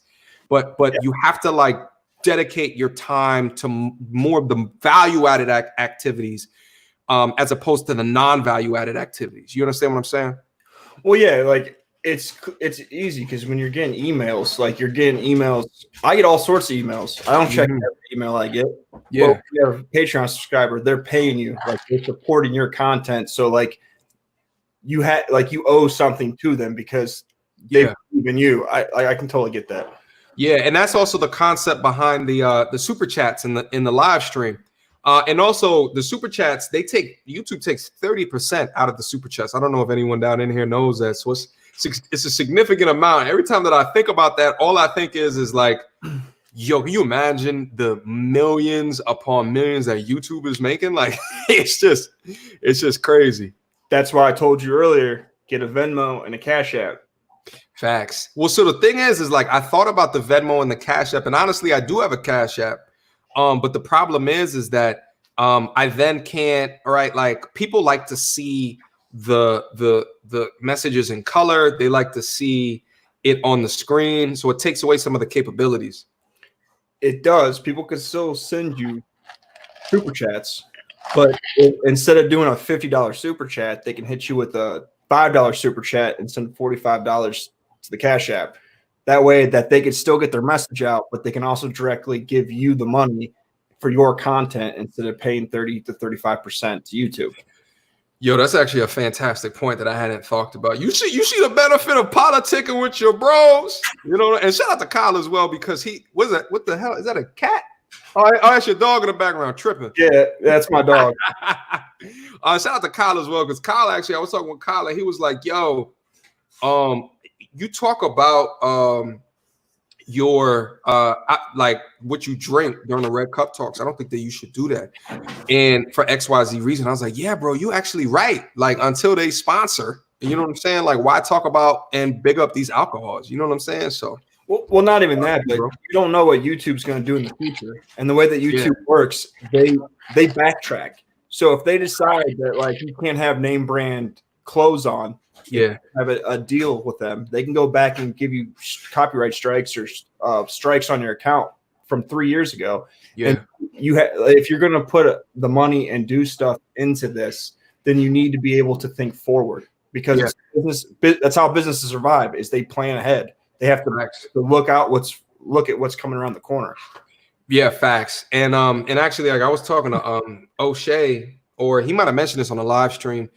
but yeah. You have to like dedicate your time to more of the value added activities, as opposed to the non-value added activities. You understand what I'm saying?
Well, yeah, like it's easy because when you're getting emails, like you're getting emails, I get all sorts of emails. I don't check every email I get. Yeah. But if you have a Patreon subscriber, they're paying you, like they're supporting your content. So like you owe something to them because they believe in you. I can totally get that.
Yeah, and that's also the concept behind the super chats in the live stream. And also the super chats, YouTube takes 30% out of the super chats. I don't know if anyone down in here knows that. So it's a significant amount. Every time that I think about that, all I think is like, yo, can you imagine the millions upon millions that YouTube is making? Like, it's just crazy.
That's why I told you earlier, get a Venmo and a Cash App.
Facts. Well, so the thing is like, I thought about the Venmo and the Cash App, and honestly, I do have a Cash App. But the problem is that I then can't, right? Like people like to see the messages in color. They like to see it on the screen. So it takes away some of the capabilities.
It does. People can still send you super chats, but instead of doing a $50 super chat, they can hit you with a $5 super chat and send $45 to the Cash App. That way that they can still get their message out, but they can also directly give you the money for your content instead of paying 30 to 35% to YouTube.
Yo, that's actually a fantastic point that I hadn't thought about. You see the benefit of politicking with your bros, you know. And shout out to Kyle as well, because what the hell is that, a cat? Oh, that's your dog in the background tripping.
Yeah, that's my dog.
Shout out to Kyle as well, because Kyle actually, I was talking with Kyle and he was like, yo, you talk about your like what you drink during the Red Cup talks. I don't think that you should do that. And for XYZ reason, I was like, yeah, bro, you actually right. Like until they sponsor, you know what I'm saying? Like why talk about and big up these alcohols? You know what I'm saying? So
well, not even that, but you don't know what YouTube's going to do in the future. And the way that YouTube works, they backtrack. So if they decide that like you can't have name brand clothes on, have a deal with them, they can go back and give you copyright strikes or strikes on your account from 3 years ago. And if you're going to put the money and do stuff into this, then you need to be able to think forward, because that's how businesses survive, is they plan ahead. They have to look at what's coming around the corner.
Yeah, facts. And actually, like I was talking to O'Shea, or he might have mentioned this on a live stream,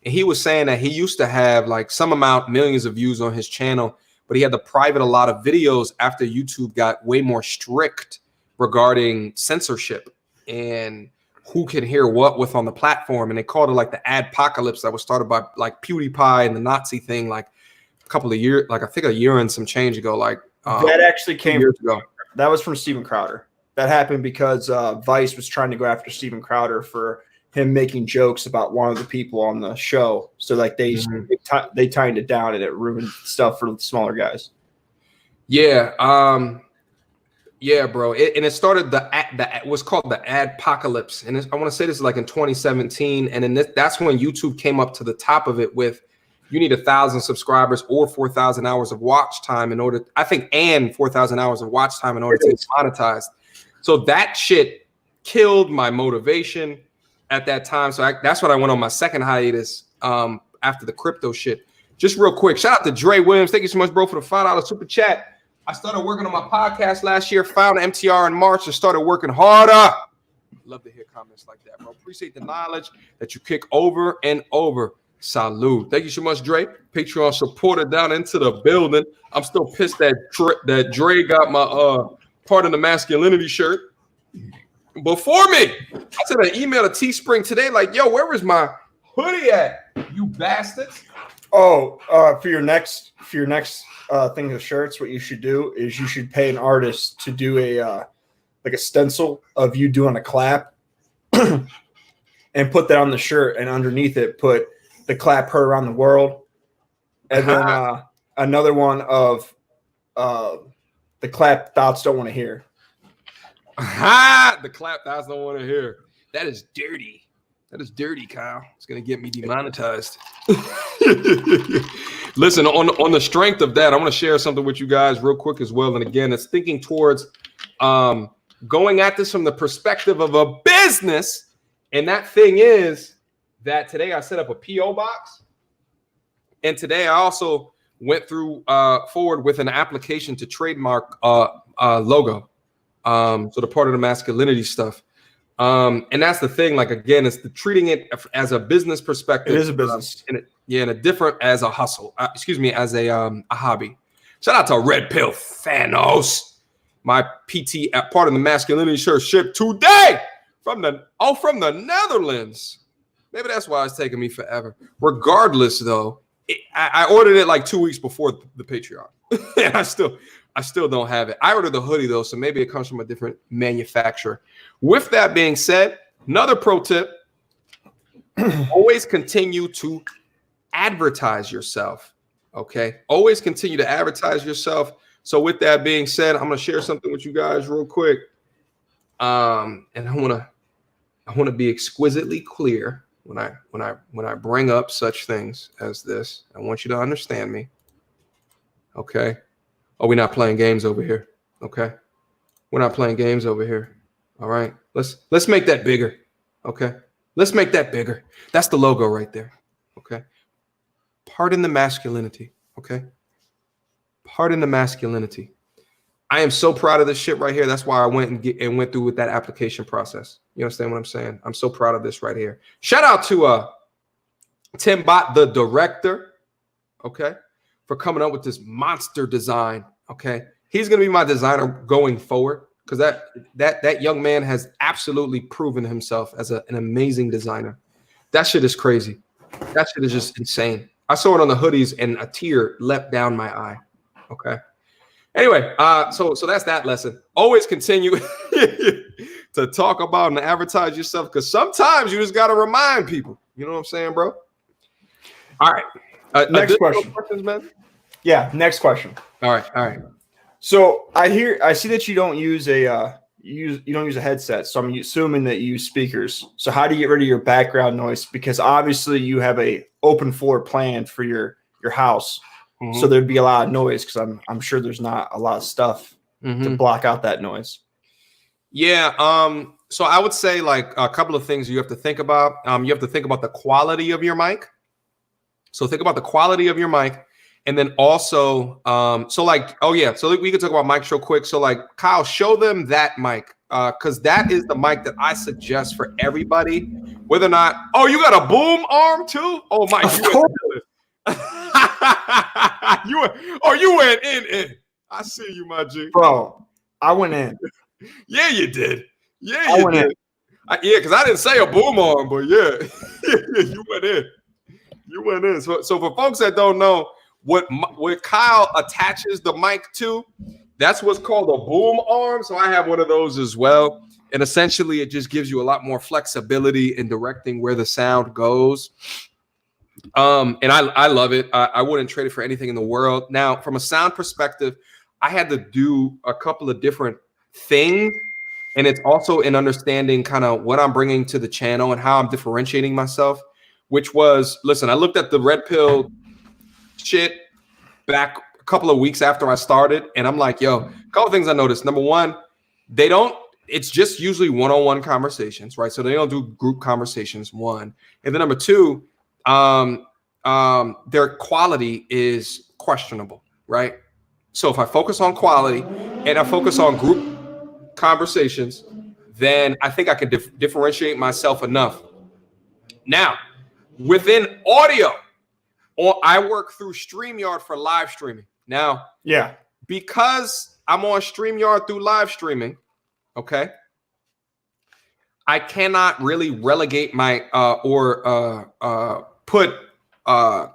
and he was saying that he used to have like some amount, millions of views on his channel, but he had to private a lot of videos after YouTube got way more strict regarding censorship and who can hear what with on the platform. And they called it like the adpocalypse that was started by like PewDiePie and the Nazi thing like a couple of years, like I think a year and some change ago. Like
that actually came years ago. That was from Steven Crowder. That happened because Vice was trying to go after Steven Crowder for him making jokes about one of the people on the show. So like they tightened it down, and it ruined stuff for the smaller guys.
Yeah. Yeah, bro. And it started what's called the adpocalypse. And I want to say this is like in 2017. And then that's when YouTube came up to the top of it with, you need 1,000 subscribers or 4,000 hours of watch time in order, I think, and 4,000 hours of watch time in order to get monetized. So that shit killed my motivation at that time. So that's when I went on my second hiatus after the crypto shit. Just real quick, shout out to Dre Williams. Thank you so much, bro, for the $5 super chat. I started working on my podcast last year, found MTR in March, and started working harder. Love to hear comments like that, bro. Appreciate the knowledge that you kick over and over. Salute. Thank you so much, Dre. Patreon supporter down into the building. I'm still pissed that Dre got my part of the masculinity shirt before me. I sent an email to Teespring today, like, yo, where is my hoodie at? You bastards.
Oh, for your next thing of shirts, what you should do is you should pay an artist to do a like a stencil of you doing a clap and put that on the shirt, and underneath it put the clap heard around the world, and then another one of the clap thoughts don't want to hear.
The clap thoughts don't want to hear. That is dirty. That is dirty, Kyle. It's gonna get me demonetized. Listen, on the strength of that, I want to share something with you guys real quick as well. And again, it's thinking towards going at this from the perspective of a business. And that thing is that today I set up a PO box, and today I also went forward with an application to trademark logo. So the part of the masculinity stuff. And that's the thing. Like, again, it's treating it as a business perspective.
It is a business,
and a different as a hustle. As a hobby. Shout out to Red Pill Thanos. My PT part of the masculinity shirt shipped today from the Netherlands. Maybe that's why it's taking me forever. Regardless, though, I ordered it like 2 weeks before the Patreon, and I still don't have it. I ordered the hoodie though, so maybe it comes from a different manufacturer. With that being said, another pro tip: always continue to advertise yourself. Okay, always continue to advertise yourself. So with that being said, I'm gonna share something with you guys real quick, and I wanna be exquisitely clear when I bring up such things as this. I want you to understand me. Okay. Oh, we're not playing games over here. Okay. We're not playing games over here. All right. Let's make that bigger. Okay. Let's make that bigger. That's the logo right there. Okay. Pardon the masculinity. Okay. Pardon the masculinity. I am so proud of this shit right here. That's why I went through with that application process. You understand what I'm saying? I'm so proud of this right here. Shout out to Tim Bott, the director, okay, for coming up with this monster design. Okay, he's gonna be my designer going forward, because that young man has absolutely proven himself as an amazing designer. That shit is crazy. That shit is just insane. I saw it on the hoodies and a tear leapt down my eye. Okay. Anyway, so that's that lesson. Always continue to talk about and advertise yourself, because sometimes you just got to remind people. You know what I'm saying, bro? All right.
Next question.
Questions, man?
Yeah, next question.
All right.
So I see that you don't use a headset, so I'm assuming that you use speakers. So how do you get rid of your background noise? Because obviously you have a open floor planned for your house. Mm-hmm. So there'd be a lot of noise, because I'm sure there's not a lot of stuff to block out that noise.
Yeah. So I would say like a couple of things you have to think about. You have to think about the quality of your mic. So think about the quality of your mic. And then also, so we can talk about mics real quick. So like, Kyle, show them that mic, because that is the mic that I suggest for everybody, whether or not, oh, you got a boom arm too? Oh, Mike, you went in. I see you, my G.
Bro, I went in.
Yeah, you did. Yeah, you did. Because I didn't say a boom arm, but yeah, you went in. You went in. So for folks that don't know, what Kyle attaches the mic to, that's what's called a boom arm. So I have one of those as well. And essentially, it just gives you a lot more flexibility in directing where the sound goes. And I love it. I wouldn't trade it for anything in the world. Now, from a sound perspective, I had to do a couple of different things. And it's also in understanding kind of what I'm bringing to the channel and how I'm differentiating myself, which was, listen, I looked at the Red Pill shit back a couple of weeks after I started, and I'm like, yo, a couple of things I noticed. Number one, it's just usually one-on-one conversations, right? So they don't do group conversations, one. And then number two, their quality is questionable, right? So if I focus on quality and I focus on group conversations, then I think I can differentiate myself enough. Now, within audio, I work through StreamYard for live streaming. Now,
yeah,
because I'm on StreamYard through live streaming, okay, I cannot really relegate my put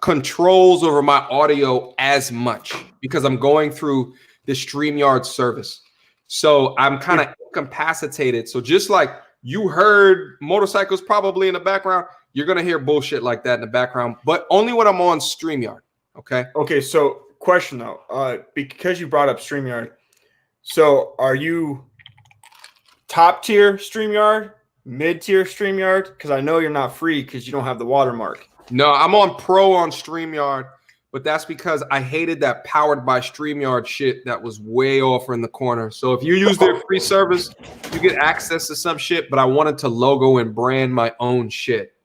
controls over my audio as much because I'm going through the StreamYard service. So I'm kind of incapacitated. So just like you heard motorcycles probably in the background, you're going to hear bullshit like that in the background, but only when I'm on StreamYard. Okay.
Okay. So question though, because you brought up StreamYard, so are you top tier StreamYard, mid tier StreamYard? Because I know you're not free because you don't have the watermark.
No, I'm on pro on StreamYard, but that's because I hated that powered by StreamYard shit that was way off in the corner. So if you use their free service, you get access to some shit, but I wanted to logo and brand my own shit.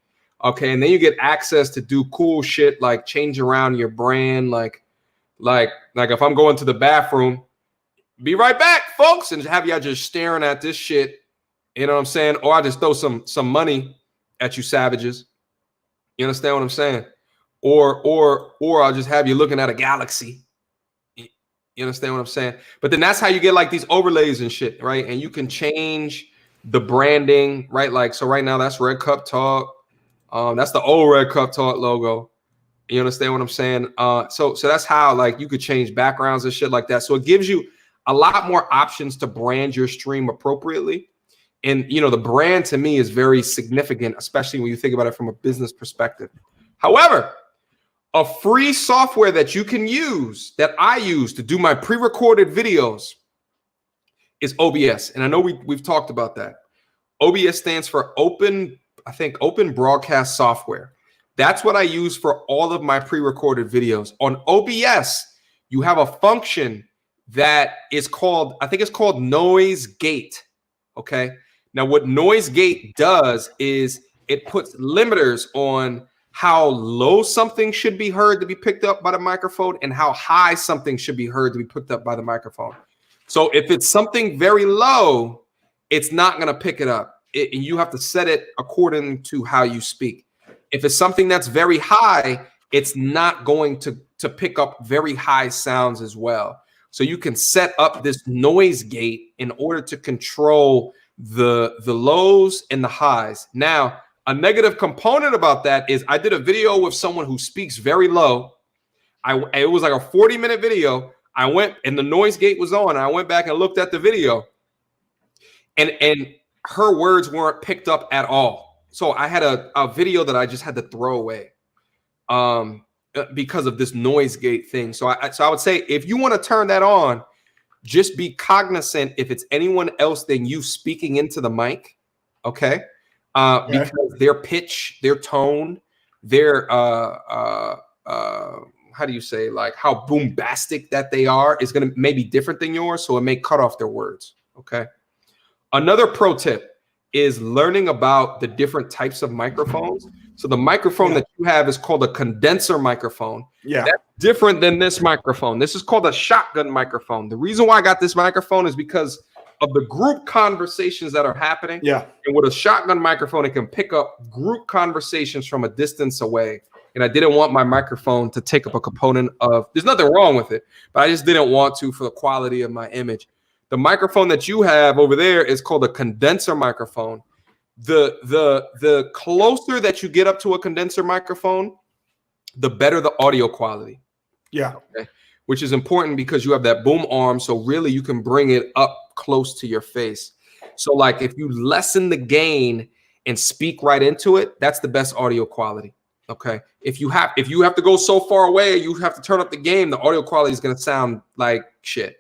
Okay, and then you get access to do cool shit like change around your brand, like if I'm going to the bathroom, be right back, folks, and have y'all just staring at this shit. You know what I'm saying? Or I just throw some money at you savages. You understand what I'm saying? Or I'll just have you looking at a galaxy. You understand what I'm saying? But then that's how you get like these overlays and shit, right? And you can change the branding, right? Like, so right now that's Red Cup Talk. That's the old Red Cup Talk logo. You understand what I'm saying? So that's how like you could change backgrounds and shit like that. So it gives you a lot more options to brand your stream appropriately. And, you know, the brand to me is very significant, especially when you think about it from a business perspective. However, a free software that you can use, that I use to do my pre-recorded videos, is OBS. And I know we've talked about that. OBS stands for Open Broadcast Software. That's what I use for all of my pre-recorded videos. On OBS, you have a function that is called, I think it's called Noise Gate. Okay. Now, what Noise Gate does is it puts limiters on how low something should be heard to be picked up by the microphone and how high something should be heard to be picked up by the microphone. So if it's something very low, it's not going to pick it up. You have to set it according to how you speak. If it's something that's very high, it's not going to pick up very high sounds as well. So you can set up this noise gate in order to control the lows and the highs. Now, a negative component about that is I did a video with someone who speaks very low. It was like a 40-minute video. I went and the noise gate was on. And I went back and looked at the video, and her words weren't picked up at all. So I had a video that I just had to throw away because of this noise gate thing. So I would say if you want to turn that on, just be cognizant if it's anyone else than you speaking into the mic, okay? Because their pitch, their tone, their how do you say, like how bombastic that they are is going to maybe different than yours, so it may cut off their words, okay? Another pro tip is learning about the different types of microphones. So the microphone that you have is called a condenser microphone. Yeah. That's different than this microphone. This is called a shotgun microphone. The reason why I got this microphone is because of the group conversations that are happening. Yeah. And with a shotgun microphone, it can pick up group conversations from a distance away. And I didn't want my microphone to take up a component of, there's nothing wrong with it, but I just didn't want to for the quality of my image. The microphone that you have over there is called a condenser microphone. The closer that you get up to a condenser microphone, the better the audio quality. Yeah. Okay? Which is important because you have that boom arm. So really you can bring it up close to your face. So like if you lessen the gain and speak right into it, that's the best audio quality. Okay. If you have to go so far away, you have to turn up the gain, the audio quality is going to sound like shit.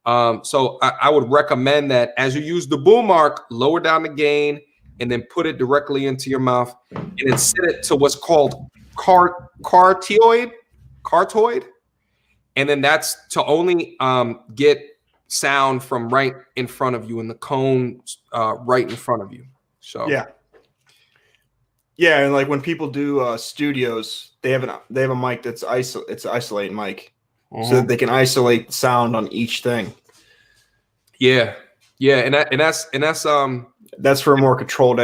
So I would recommend that as you use the boom arc, lower down the gain and then put it directly into your mouth and then set it to what's called cartoid. And then that's to only get sound from right in front of you in the cone right in front of you. So
yeah, and like when people do studios, they have a mic that's it's an isolating mic, so that they can isolate sound on each thing.
Yeah, Yeah, and that's
for a more controlled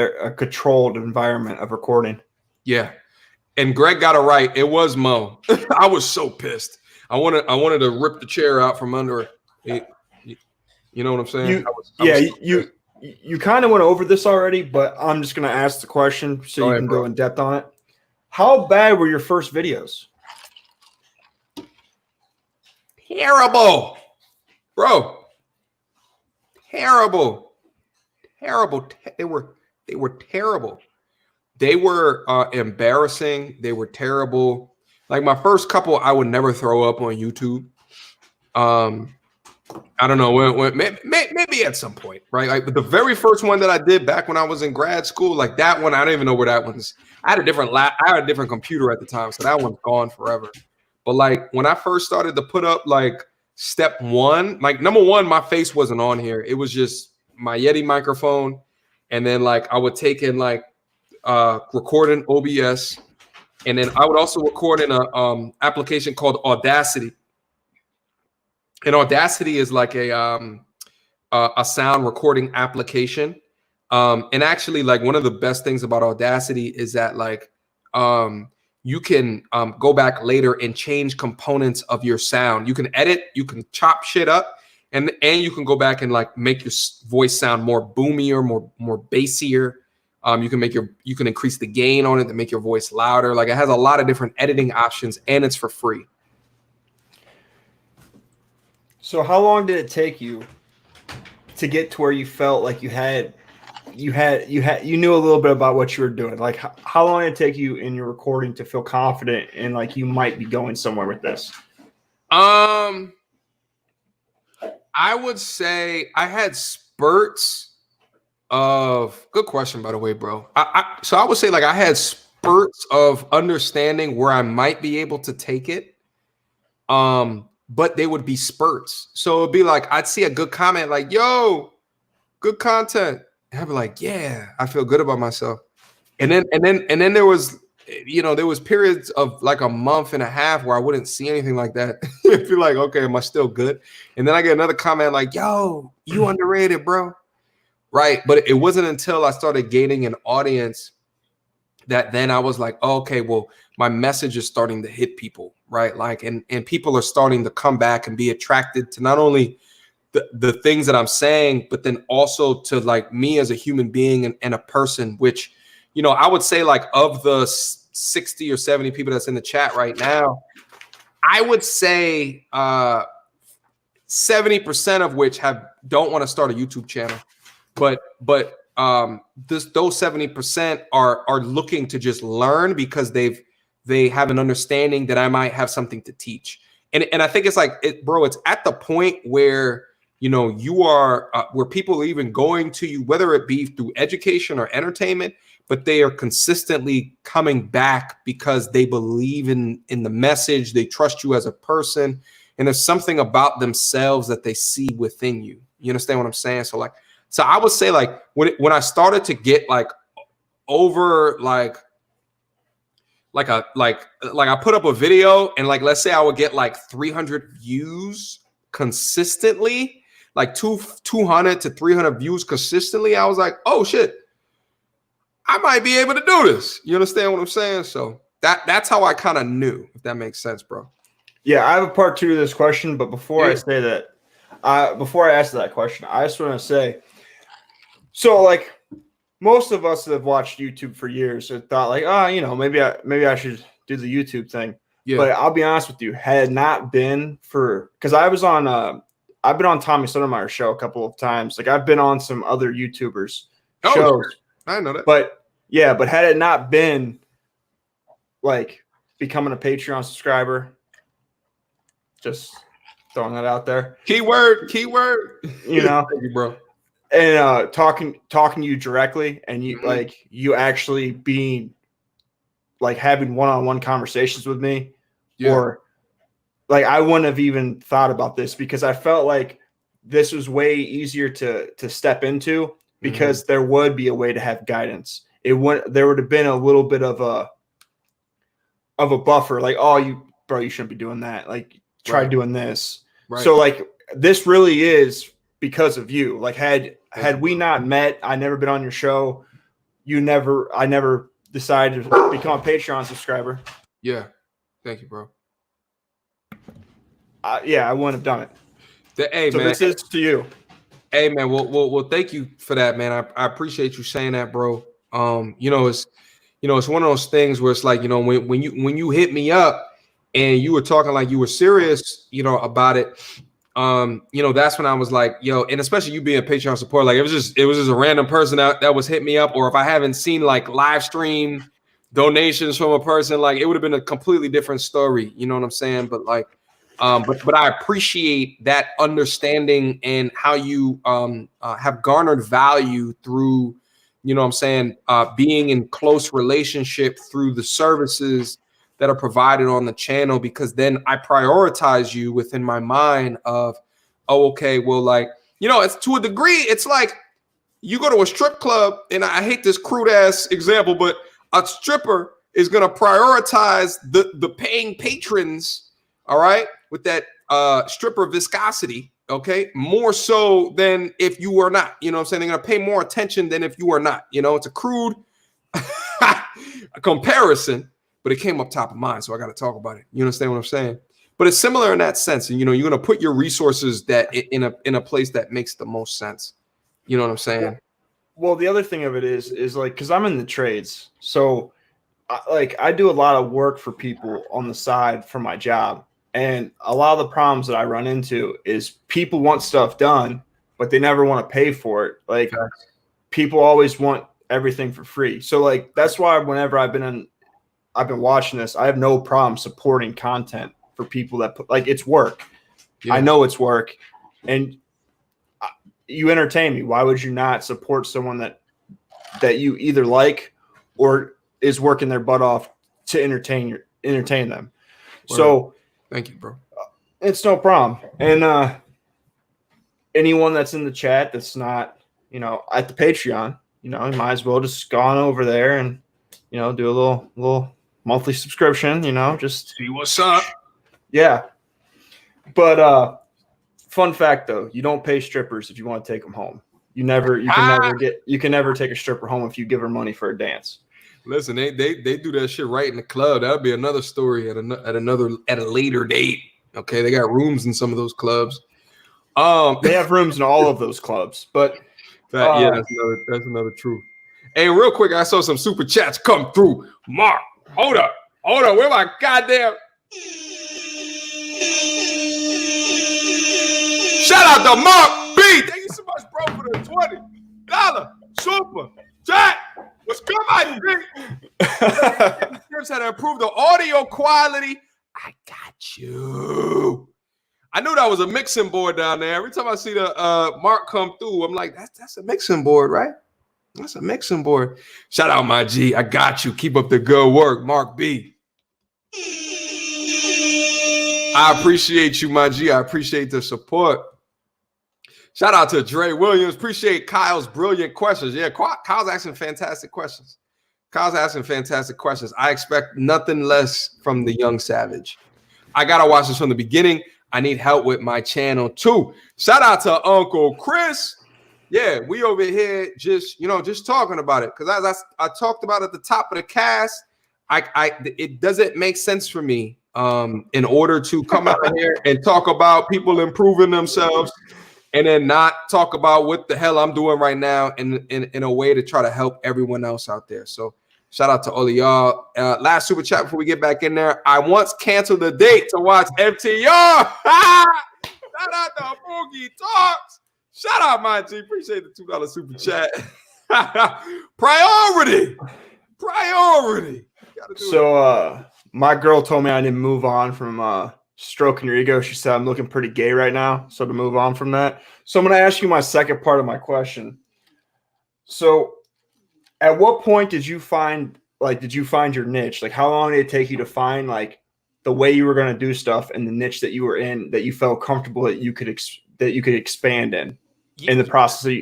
environment of recording.
yeah. And Greg got it right. It was Mo. I was so pissed. I wanted to rip the chair out from under it. You know what I'm saying?
You kind of went over this already, but I'm just going to ask the question so you can go in depth on it. How bad were your first videos?
Terrible, bro. Terrible. They were terrible. They were embarrassing. They were terrible. Like my first couple, I would never throw up on YouTube. I don't know when maybe at some point, right? Like the very first one that I did back when I was in grad school, like that one, I don't even know where that one's. I had a different computer at the time, so that one's gone forever. But like when I first started to put up like step one, like number one, my face wasn't on here. It was just my Yeti microphone, and then like I would take in like record in OBS, and then I would also record in a application called Audacity. And Audacity is like a sound recording application. And actually, like one of the best things about Audacity is that like you can go back later and change components of your sound. You can edit, you can chop shit up, and you can go back and like make your voice sound more boomier, more bassier. You can increase the gain on it to make your voice louder. Like it has a lot of different editing options, and it's for free.
So how long did it take you to get to where you felt like you knew a little bit about what you were doing? Like how long did it take you in your recording to feel confident and like you might be going somewhere with this?
I would say I had spurts of good question, by the way, bro. So I would say like I had spurts of understanding where I might be able to take it. But they would be spurts. So it'd be like, I'd see a good comment like, yo, good content. And I'd be like, yeah, I feel good about myself. And then there was, there was periods of like a month and a half where I wouldn't see anything like that. I'd feel like, okay, am I still good? And then I get another comment like, yo, you underrated, bro. Right. But it wasn't until I started gaining an audience that then I was like, oh, okay, well, my message is starting to hit people, right? Like, and people are starting to come back and be attracted to not only the things that I'm saying, but then also to like me as a human being and a person, which, I would say like of the 60 or 70 people that's in the chat right now, I would say 70% of which don't want to start a YouTube channel, but those 70% are looking to just learn because they have an understanding that I might have something to teach. And I think it's like, bro, it's at the point where, you are where people are even going to you, whether it be through education or entertainment, but they are consistently coming back because they believe in the message. They trust you as a person. And there's something about themselves that they see within you. You understand what I'm saying? So I would say like when I started to get like over like I put up a video and like, let's say I would get like 300 views consistently, like 200 to 300 views consistently. I was like, oh shit, I might be able to do this. You understand what I'm saying? So that's how I kind of knew, if that makes sense, bro.
Yeah, I have a part two to this question, but before I say that, before I ask that question, I just want to say, so like most of us that have watched YouTube for years have thought like, oh, maybe I should do the YouTube thing. Yeah. But I'll be honest with you, had it not been for, because I've been on Tommy Sotomayor's show a couple of times. Like I've been on some other YouTubers shows. Sure.
I know that.
But had it not been like becoming a Patreon subscriber, just throwing that out there.
Keyword.
Thank you, bro. And talking to you directly, and you like you actually being like having one-on-one conversations with me, or like I wouldn't have even thought about this because I felt like this was way easier to step into because there would be a way to have guidance. There would have been a little bit of a buffer, like, oh, you shouldn't be doing that. Like, try doing this. Right. So like this really is because of you. Like had we not met, I never been on your show. I never decided to become a Patreon subscriber.
Yeah. Thank you, bro.
I wouldn't have done it.
Hey,
so
man.
This is to you.
Hey, man. Well, thank you for that, man. I appreciate you saying that, bro. It's one of those things where it's like, when you hit me up and you were talking like you were serious, about it. That's when I was like, yo, and especially you being a Patreon supporter, like it was just a random person that was hitting me up, or if I haven't seen like live stream donations from a person, like it would have been a completely different story. You know what I'm saying? But like, but I appreciate that understanding and how you have garnered value through, being in close relationship through the services that are provided on the channel, because then I prioritize you within my mind of, oh, okay, well, like, it's to a degree, it's like you go to a strip club, and I hate this crude ass example, but a stripper is going to prioritize the paying patrons, all right, with that stripper viscosity, okay, more so than if you were not, you know what I'm saying? They're going to pay more attention than if you were not, it's a crude comparison, but it came up top of mind, so I got to talk about it. You understand what I'm saying? But it's similar in that sense. And, you're going to put your resources that in a place that makes the most sense. You know what I'm saying?
Well, the other thing of it is like, because I'm in the trades, so I do a lot of work for people on the side for my job. And a lot of the problems that I run into is people want stuff done, but they never want to pay for it. Like people always want everything for free. So like, that's why whenever I've been watching this, I have no problem supporting content for people that put, like, it's work. Yeah. I know it's work, and you entertain me. Why would you not support someone that you either like or is working their butt off to entertain them? Word. So
thank you, bro.
It's no problem. And anyone that's in the chat that's not, at the Patreon, you might as well just go on over there and, do a little monthly subscription, just
see what's up.
Yeah. But fun fact though, you don't pay strippers if you want to take them home. You can never take a stripper home if you give her money for a dance.
Listen, they do that shit right in the club. That'll be another story at a later date. Okay, they got rooms in some of those clubs.
They have rooms in all of those clubs, but
that's another truth. Hey, real quick, I saw some super chats come through. Mark, hold up, where my goddamn? Shout out to Mark B. Thank you so much, bro, for the $20 super chat. What's good, my G? Tips how to improve the audio quality. I got you. I knew that was a mixing board down there. Every time I see the Mark come through, I'm like, that's a mixing board, right? That's a mixing board. Shout out, my G. I got you. Keep up the good work, Mark B. I appreciate you, my G. I appreciate the support. Shout out to Dre Williams. Appreciate Kyle's brilliant questions. Yeah, Kyle's asking fantastic questions. I expect nothing less from the young savage. I got to watch this from the beginning. I need help with my channel too. Shout out to Uncle Chris. Yeah, we over here just talking about it. Because as I talked about at the top of the cast, it doesn't make sense for me in order to come out here and talk about people improving themselves and then not talk about what the hell I'm doing right now in a way to try to help everyone else out there. So shout out to all of y'all. Last super chat before we get back in there. I once canceled the date to watch FTR. Shout out to Boogie Talks. Shout out, my G. Appreciate the $2 super chat. Priority.
So my girl told me I didn't move on from stroking your ego. She said I'm looking pretty gay right now. So to move on from that. So I'm going to ask you my second part of my question. So at what point did you find your niche? Like how long did it take you to find like the way you were going to do stuff and the niche that you were in that you felt comfortable that you could expand in the process of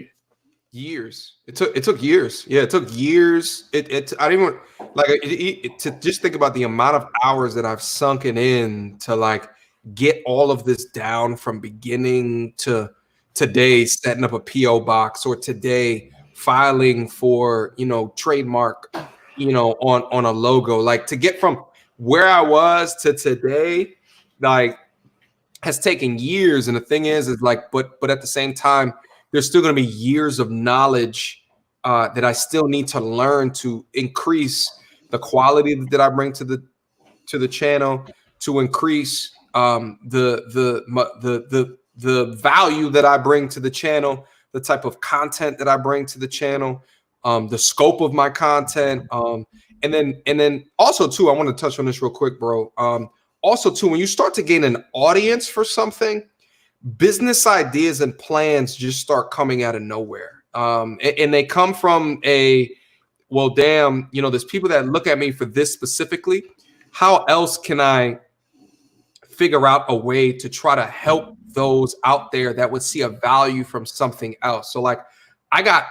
years. It took years. Yeah, it took years. I didn't even to just think about the amount of hours that I've sunken in to like get all of this down from beginning to today setting up a PO box, or today filing for, trademark, on a logo. Like, to get from where I was to today, like, has taken years. And the thing is like, but at the same time, there's still going to be years of knowledge that I still need to learn to increase the quality that I bring to the channel, to increase the value that I bring to the channel, the type of content that I bring to the channel, the scope of my content, and then also too, I want to touch on this real quick, bro. Also too, when you start to gain an audience for something, business ideas and plans just start coming out of nowhere, and they come from well, damn, there's people that look at me for this specifically. How else can I figure out a way to try to help those out there that would see a value from something else? So like, I got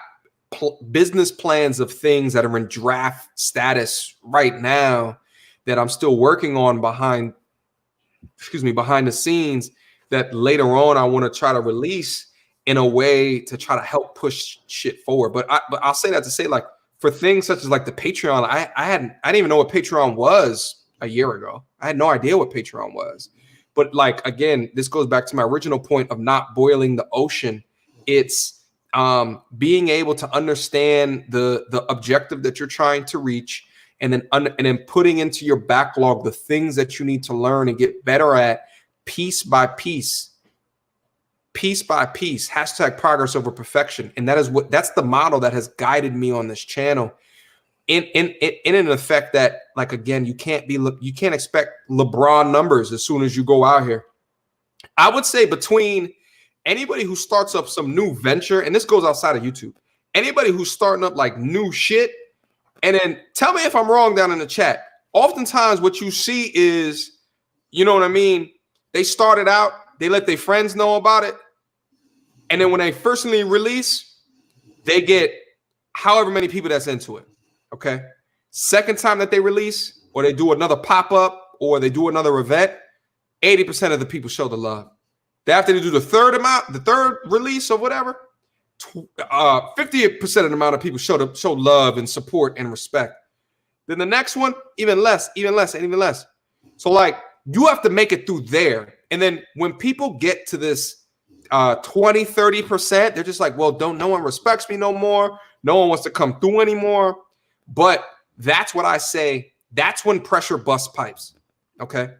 business plans of things that are in draft status right now that I'm still working on behind the scenes, that later on I want to try to release in a way to try to help push shit forward. But I'll say that to say, like, for things such as like the Patreon, I didn't even know what Patreon was a year ago. I had no idea what Patreon was. But like, again, this goes back to my original point of not boiling the ocean. It's being able to understand the objective that you're trying to reach, and then putting into your backlog the things that you need to learn and get better at, piece by piece. Hashtag progress over perfection. And that's the model that has guided me on this channel. In an effect that, like, again, you can't expect LeBron numbers as soon as you go out here. I would say between anybody who starts up some new venture, and this goes outside of YouTube, anybody who's starting up like new shit, and then tell me if I'm wrong down in the chat. Oftentimes what you see is, you know what I mean? They started out, they let their friends know about it. And then when they firstly release, they get however many people that's into it. Okay. Second time that they release, or they do another pop-up, or they do another event, 80% of the people show the love. After they do the third release or whatever, 50% of the amount of people show love and support and respect. Then the next one, even less, and even less. So like, you have to make it through there. And then when people get to this 20, 30%, they're just like, well, no one respects me no more. No one wants to come through anymore. But that's what I say. That's when pressure busts pipes. Okay.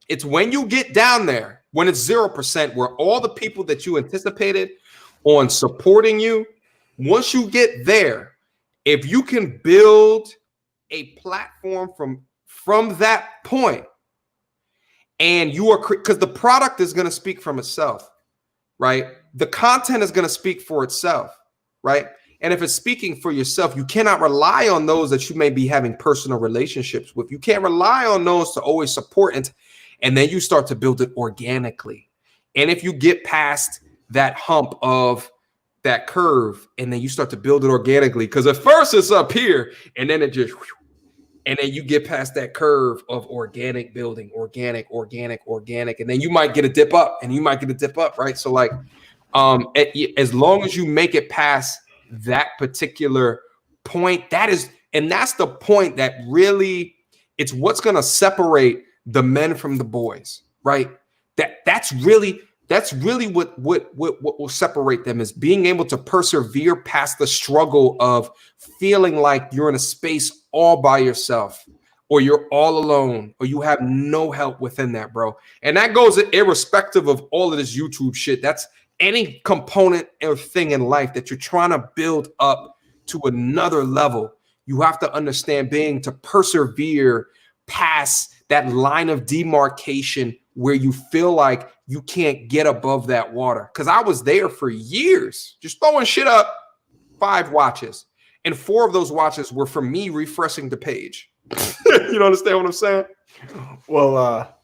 It's when you get down there, when it's 0%, where all the people that you anticipated on supporting you, once you get there, if you can build a platform from that point, and you are, because the product is going to speak from itself, right? The content is going to speak for itself, right? And if it's speaking for yourself, you cannot rely on those that you may be having personal relationships with. You can't rely on those to always support, and then you start to build it organically. And if you get past that hump of that curve, and then you start to build it organically, because at first it's up here, and then it just, and then you get past that curve of organic building, organic, and then you might get a dip up, right? So like, as long as you make it past that particular point, that's the point that really, it's what's going to separate the men from the boys, right? That's really what will separate them, is being able to persevere past the struggle of feeling like you're in a space all by yourself, or you're all alone, or you have no help within that, bro. And that goes irrespective of all of this YouTube shit. That's any component or thing in life that you're trying to build up to another level. You have to understand being to persevere past that line of demarcation where you feel like you can't get above that water. Because I was there for years, just throwing shit up, 5 watches. And 4 of those watches were for me refreshing the page. You understand what I'm saying?
Well,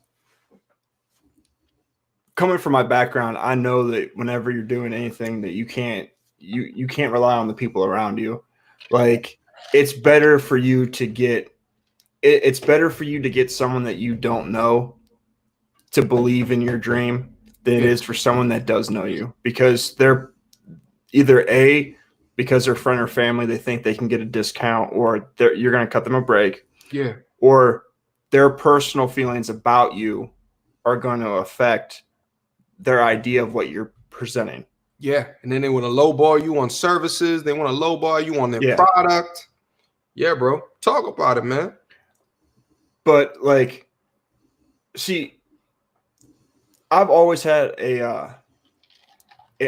coming from my background, I know that whenever you're doing anything, that you can't rely on the people around you. Like, it's better for you to get someone that you don't know to believe in your dream than it is for someone that does know you, because they're either because they're friend or family, they think they can get a discount, or you're going to cut them a break.
Yeah.
Or their personal feelings about you are going to affect their idea of what you're presenting.
Yeah. And then they want to lowball you on services. They want to lowball you on their product. Yeah, bro. Talk about it, man.
But like, see, I've always had an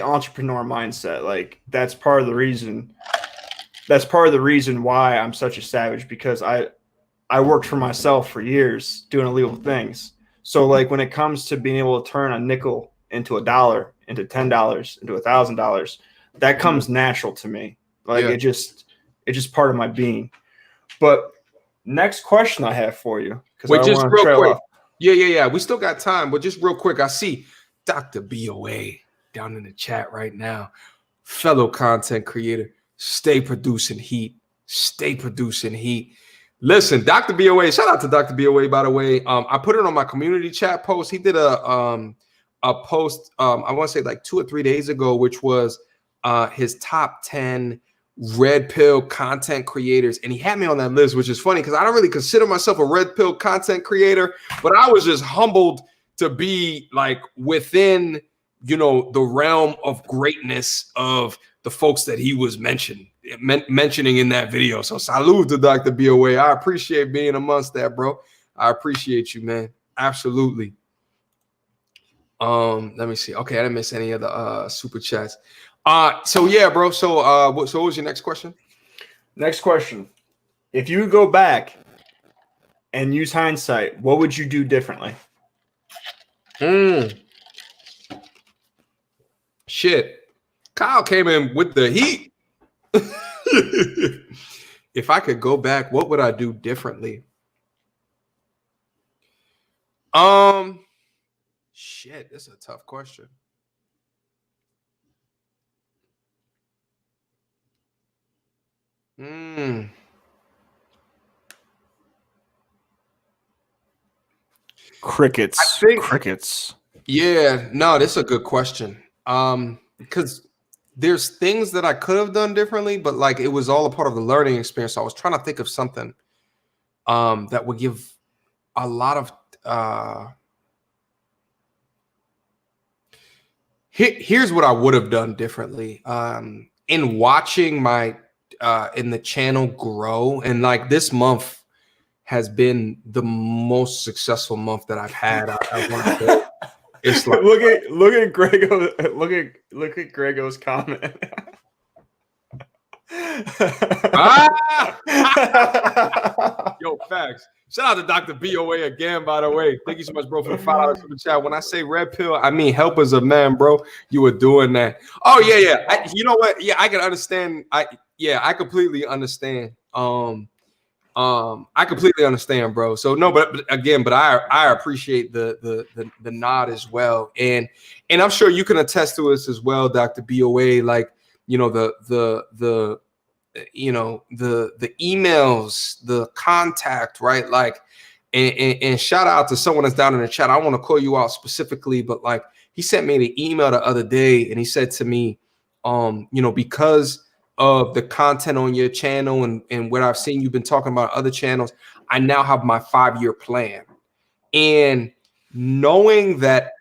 entrepreneur mindset. Like, that's part of the reason why I'm such a savage, because I worked for myself for years doing illegal things. So like, when it comes to being able to turn a nickel into $1, into $10, into $1,000, that comes natural to me. Like, it's just part of my being. But next question I have for you, because I
just
want
real
to
quick.
off.
Yeah. We still got time, but just real quick, I see Dr. BOA down in the chat right now. Fellow content creator, stay producing heat. Stay producing heat. Listen, Dr. BOA, shout out to Dr. BOA, by the way. I put it on my community chat post. He did a post, I want to say like 2 or 3 days ago, which was his top 10 red pill content creators. And he had me on that list, which is funny because I don't really consider myself a red pill content creator, but I was just humbled to be like within, the realm of greatness of the folks that he was mentioning in that video. So salute to Dr. BOA. I appreciate being amongst that, bro. I appreciate you, man. Absolutely. Let me see. Okay, I didn't miss any of the super chats. So yeah, bro. So what was your next question?
Next question. If you go back and use hindsight, what would you do differently?
Shit. Kyle came in with the heat. If I could go back, what would I do differently? Shit, this is a tough question.
Crickets. Crickets.
Yeah, no, this is a good question. Because there's things that I could have done differently, but like it was all a part of the learning experience. So I was trying to think of something that would give a lot of here's what I would have done differently. In watching my in the channel grow, and like this month has been the most successful month that I've had. I want to say. It's like,
look at Grego's comment.
Yo, facts. Shout out to Dr. BOA again, by the way. Thank you so much, bro, for the $5 for the chat. When I say red pill, I mean helpers of man, bro. You were doing that. Oh, yeah. You know what? Yeah, I can understand. I completely understand. I completely understand, bro. So no, but I appreciate the nod as well, and I'm sure you can attest to us as well, Dr. BOA. Like the emails, the contact, right? Like, and shout out to someone that's down in the chat. I want to call you out specifically, but like he sent me an email the other day, and he said to me, because of the content on your channel and what I've seen you've been talking about other channels, I now have my 5-year plan. And knowing that,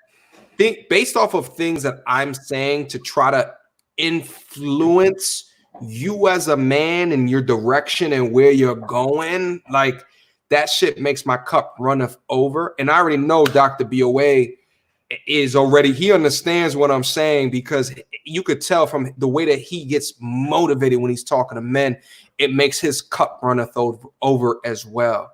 based off of things that I'm saying to try to influence you as a man and your direction and where you're going, like that shit makes my cup runneth over. And I already know Dr. BOA he understands what I'm saying, because you could tell from the way that he gets motivated when he's talking to men, it makes his cup runneth over as well.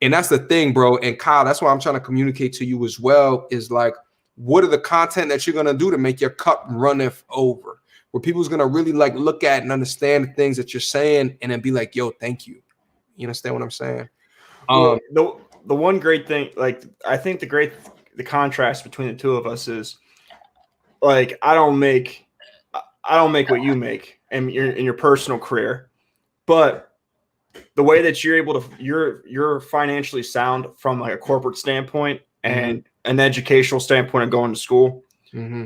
And that's the thing, bro. And Kyle, that's why I'm trying to communicate to you as well, is like, what are the content that you're going to do to make your cup runneth over, where people's going to really like look at and understand the things that you're saying and then be like, yo, thank you. You understand what I'm saying?
The one great thing, like, I think the contrast between the two of us is, like, I don't make what you make in your personal career, but the way that you're able to, you're financially sound from like a corporate standpoint and an educational standpoint of going to school.
Mm-hmm.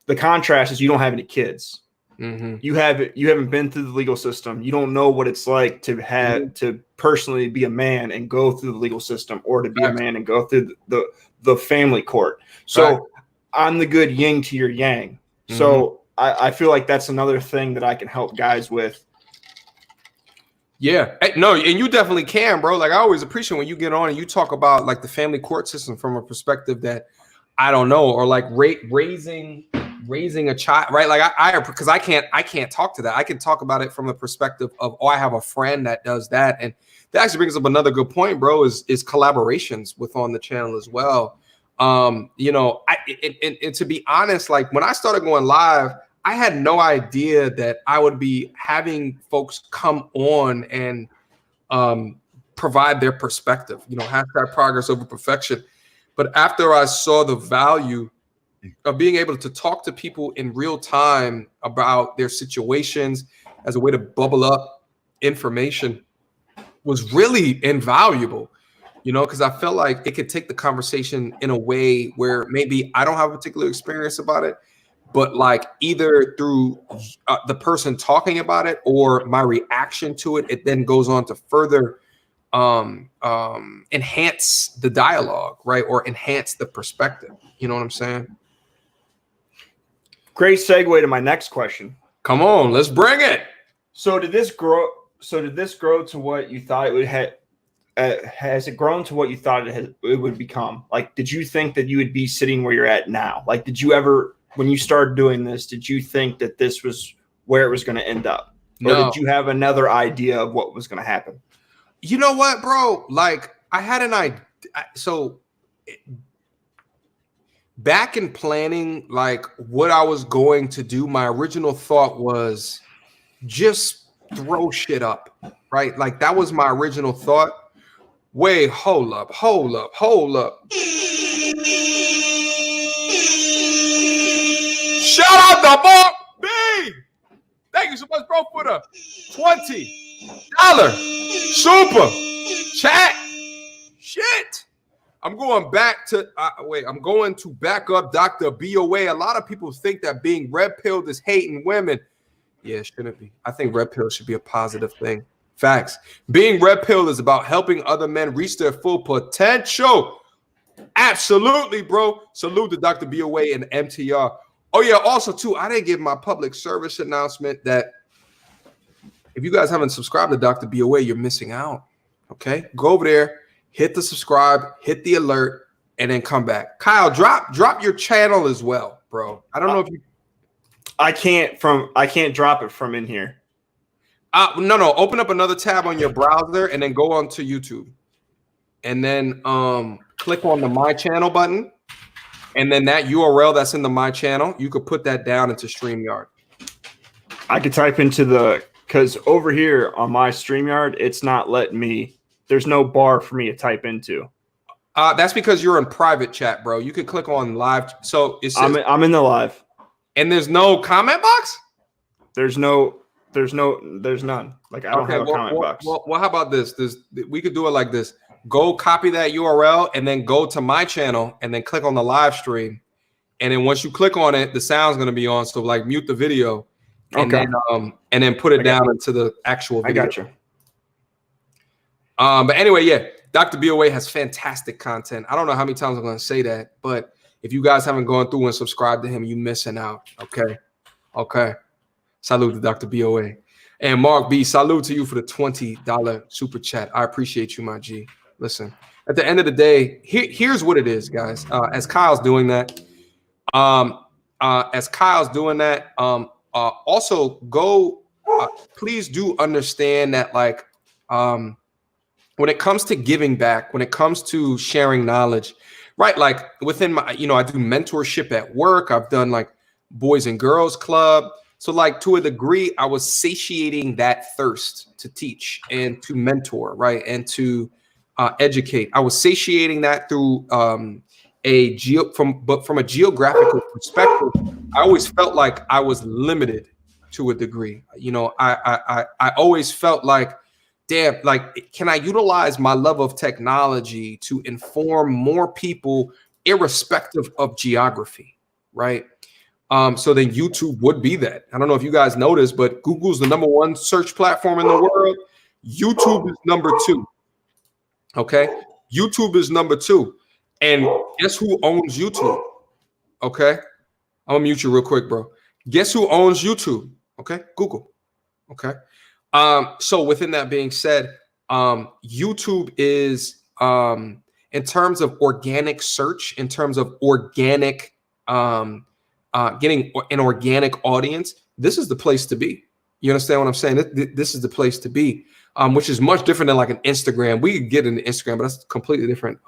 The contrast is you don't have any kids.
Mm-hmm.
You haven't been through the legal system. You don't know what it's like to have to personally be a man and go through the legal system, or to be a man and go through the family court. So I'm the good yin to your yang. So I feel like that's another thing that I can help guys with.
Yeah, no, and you definitely can, bro. Like I always appreciate when you get on and you talk about like the family court system from a perspective that I don't know, or like raising a child, right? Like I because I can't talk to that. I can talk about it from the perspective of, oh, I have a friend that does that, and that actually brings up another good point, bro. Is collaborations with on the channel as well. You know, and to be honest, like when I started going live, I had no idea that I would be having folks come on and provide their perspective. You know, hashtag progress over perfection. But after I saw the value of being able to talk to people in real time about their situations as a way to bubble up information was really invaluable, you know, because I felt like it could take the conversation in a way where maybe I don't have a particular experience about it, but like either through the person talking about it or my reaction to it, it then goes on to further enhance the dialogue, right? Or enhance the perspective. You know what I'm saying?
Great segue to my next question.
Come on, let's bring it.
So did this grow to what you thought it would have? Has it grown to what you thought it would become? Like, did you think that you would be sitting where you're at now? Like, did you ever, when you started doing this, did you think that this was where it was going to end up? Or did you have another idea of what was going to happen?
You know what, bro? Like, I had an idea. So back in planning, like what I was going to do, my original thought was just throw shit up, right? Like that was my original thought. Wait, hold up. Shout out to Mark B. Thank you so much, bro, for the $20 super chat. Shit. I'm going back to I'm going to back up Dr. BOA. A lot of people think that being red pilled is hating women. Yeah, it shouldn't be. I think red pill should be a positive thing. Facts. Being red pill is about helping other men reach their full potential. Absolutely, bro. Salute to Dr. BOA and MTR. Oh yeah, also too, I didn't give my public service announcement that if you guys haven't subscribed to Dr. BOA, you're missing out. Okay, go over there, hit the subscribe, hit the alert, and then come back. Kyle, drop your channel as well, bro. I don't know if you.
I can't drop it from in here.
No. Open up another tab on your browser and then go on to YouTube, and then click on the My Channel button, and then that URL that's in the My Channel, you could put that down into StreamYard.
I could type into because over here on my StreamYard, it's not letting me. There's no bar for me to type into.
That's because you're in private chat, bro. You could click on live. So it says,
I'm in the live.
And there's no comment box?
There's none. Like I don't have a comment box.
Well, how about this? We could do it like this. Go copy that URL and then go to my channel and then click on the live stream. And then once you click on it, the sound's gonna be on. So like mute the video and then put it down into the actual video.
I got you.
But anyway, yeah, Dr. BOA has fantastic content. I don't know how many times I'm gonna say that, but if you guys haven't gone through and subscribed to him, you missing out. Okay. Salute to Dr. BOA. And Mark B, salute to you for the $20 super chat. I appreciate you, my G. Listen, at the end of the day, here's what it is, guys. As Kyle's doing that, also go, please do understand that, like, when it comes to giving back, when it comes to sharing knowledge, right? Like within my, I do mentorship at work. I've done like Boys and Girls Club. So like to a degree, I was satiating that thirst to teach and to mentor, right? And to educate. I was satiating that through from a geographical perspective. I always felt like I was limited to a degree. I always felt like, damn, like, can I utilize my love of technology to inform more people irrespective of geography, right? So then YouTube would be that. I don't know if you guys noticed, but Google's the #1 search platform in the world. YouTube is #2. Okay, YouTube is #2, and guess who owns YouTube? Okay, I'm gonna mute you real quick, bro. Guess who owns YouTube? Okay, Google. Okay, so within that being said, YouTube is in terms of organic search, in terms of organic getting an organic audience, this is the place to be. You understand what I'm saying? This is the place to be, which is much different than like an Instagram. We could get into Instagram, but that's a completely different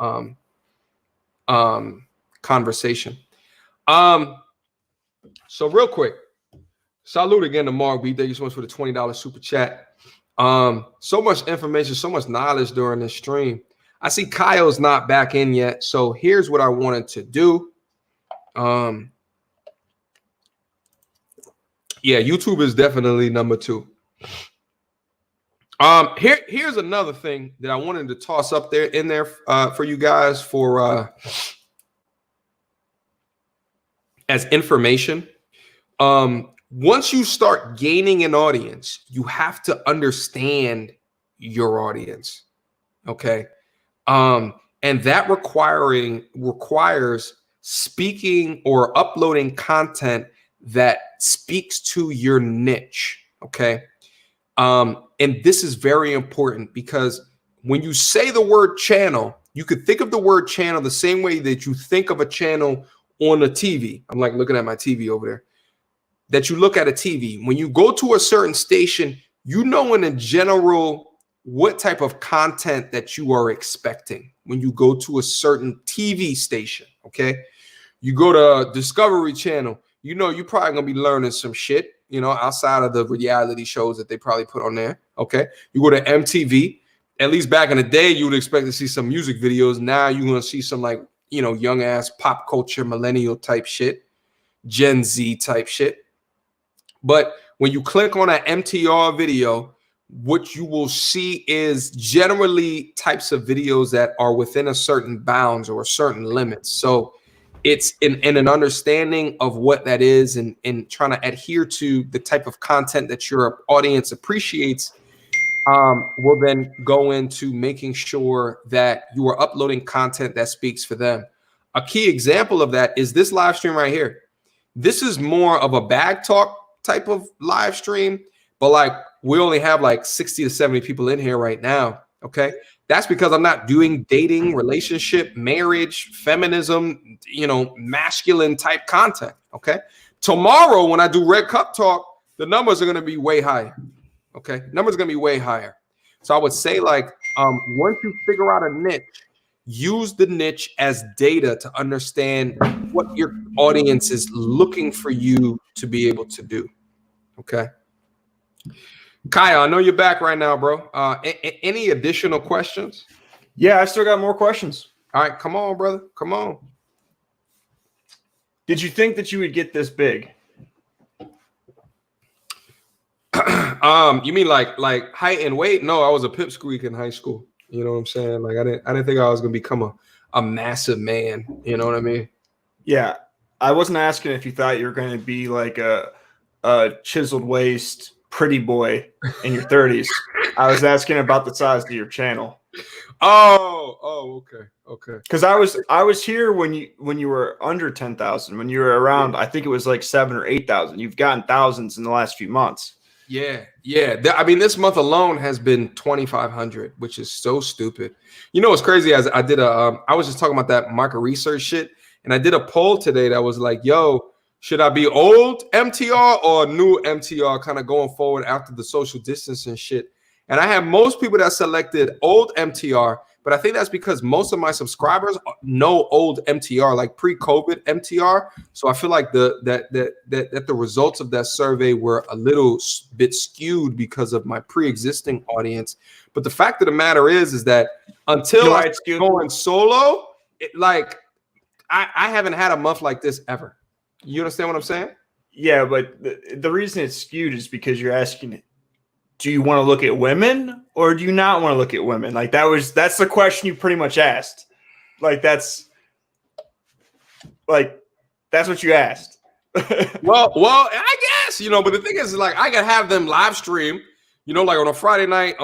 conversation. So real quick, salute again to Mark B. Thank you so much for the $20 super chat. So much information, so much knowledge during this stream. I see Kyle's not back in yet, so here's what I wanted to do. Yeah, YouTube is definitely #2. Here's another thing that I wanted to toss up in there for you guys for as information. Once you start gaining an audience, you have to understand your audience. Okay. And that requires speaking or uploading content that speaks to your niche. Okay. And this is very important because when you say the word channel, you could think of the word channel the same way that you think of a channel on a TV. I'm like looking at my TV over there. That you look at a TV. When you go to a certain station, you know in a general what type of content that you are expecting when you go to a certain TV station. Okay. You go to Discovery Channel, you know you're probably gonna be learning some shit, you know, outside of the reality shows that they probably put on there. Okay. You go to MTV, at least back in the day, you would expect to see some music videos. Now you're gonna see some like, you know, young ass pop culture, millennial type shit, Gen Z type shit. But when you click on an MTR video, what you will see is generally types of videos that are within a certain bounds or a certain limits. So it's in an understanding of what that is and trying to adhere to the type of content that your audience appreciates will then go into making sure that you are uploading content that speaks for them. A key example of that is this live stream right here. This is more of a bag talk type of live stream, but like we only have like 60 to 70 people in here right now. Okay. That's because I'm not doing dating, relationship, marriage, feminism, you know, masculine type content. Okay. Tomorrow, when I do Red Cup Talk, the numbers are going to be way higher. Okay. Numbers are going to be way higher. So I would say like, once you figure out a niche, use the niche as data to understand what your audience is looking for you to be able to do. Okay. Kyle, I know you're back right now, bro. Any additional questions?
Yeah, I still got more questions.
All right, come on, brother. Come on.
Did you think that you would get this big?
You mean like height and weight? No, I was a pipsqueak in high school. You know what I'm saying? Like I didn't think I was gonna become a massive man. You know what I mean?
Yeah, I wasn't asking if you thought you were going to be like a chiseled waist, pretty boy in your 30s. I was asking about the size of your channel.
Oh, okay.
Because I was here when you were under 10,000. When you were around, I think it was like 7,000 or 8,000. You've gotten thousands in the last few months.
Yeah. I mean, this month alone has been 2,500, which is so stupid. You know what's crazy? As I did I was just talking about that market research shit, and I did a poll today that was like, "Yo, should I be old MTR or new MTR?" Kind of going forward after the social distancing shit. And I have most people that selected old MTR, but I think that's because most of my subscribers know old MTR, like pre-COVID MTR. So I feel like that the results of that survey were a little bit skewed because of my pre-existing audience. But the fact of the matter is that until I start going solo, I haven't had a month like this ever. You understand what I'm saying?
Yeah, but the reason it's skewed is because you're asking, do you want to look at women or do you not want to look at women? Like that's the question you pretty much asked. Like that's That's what you asked.
Well, I guess, but the thing is, like, I can have them live stream, like on a Friday night,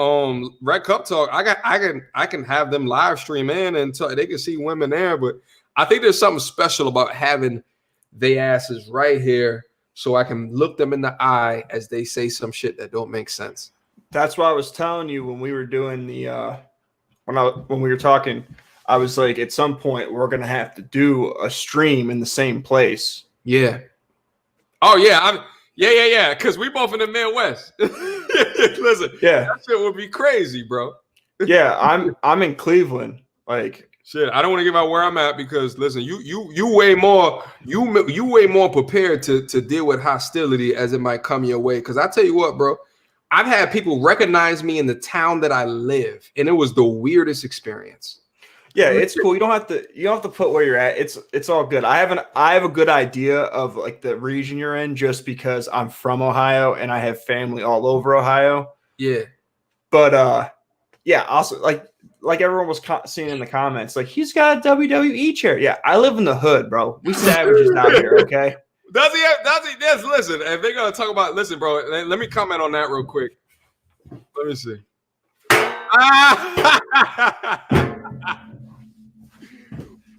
Red Cup Talk. I can have them live stream in and they can see women there. But I think there's something special about having they asses right here, so I can look them in the eye as they say some shit that don't make sense.
That's why I was telling you when we were doing the when we were talking, I was like, at some point we're gonna have to do a stream in the same place.
Yeah. Oh yeah, yeah. Because we both in the Midwest. Listen,
yeah,
that shit would be crazy, bro.
Yeah, I'm in Cleveland. Like,
shit, I don't want to give out where I'm at because listen, you way more you way more prepared to deal with hostility as it might come your way. Because I tell you what, bro, I've had people recognize me in the town that I live, and it was the weirdest experience.
Yeah, it's cool. You don't have to put where you're at. It's all good. I have a good idea of like the region you're in just because I'm from Ohio and I have family all over Ohio.
Yeah.
But yeah, also like everyone was seeing in the comments, like he's got a WWE chair. Yeah, I live in the hood, bro. We savages out here, okay?
Does he? Yes, listen, if they're gonna talk about bro, let me comment on that real quick. Let me see.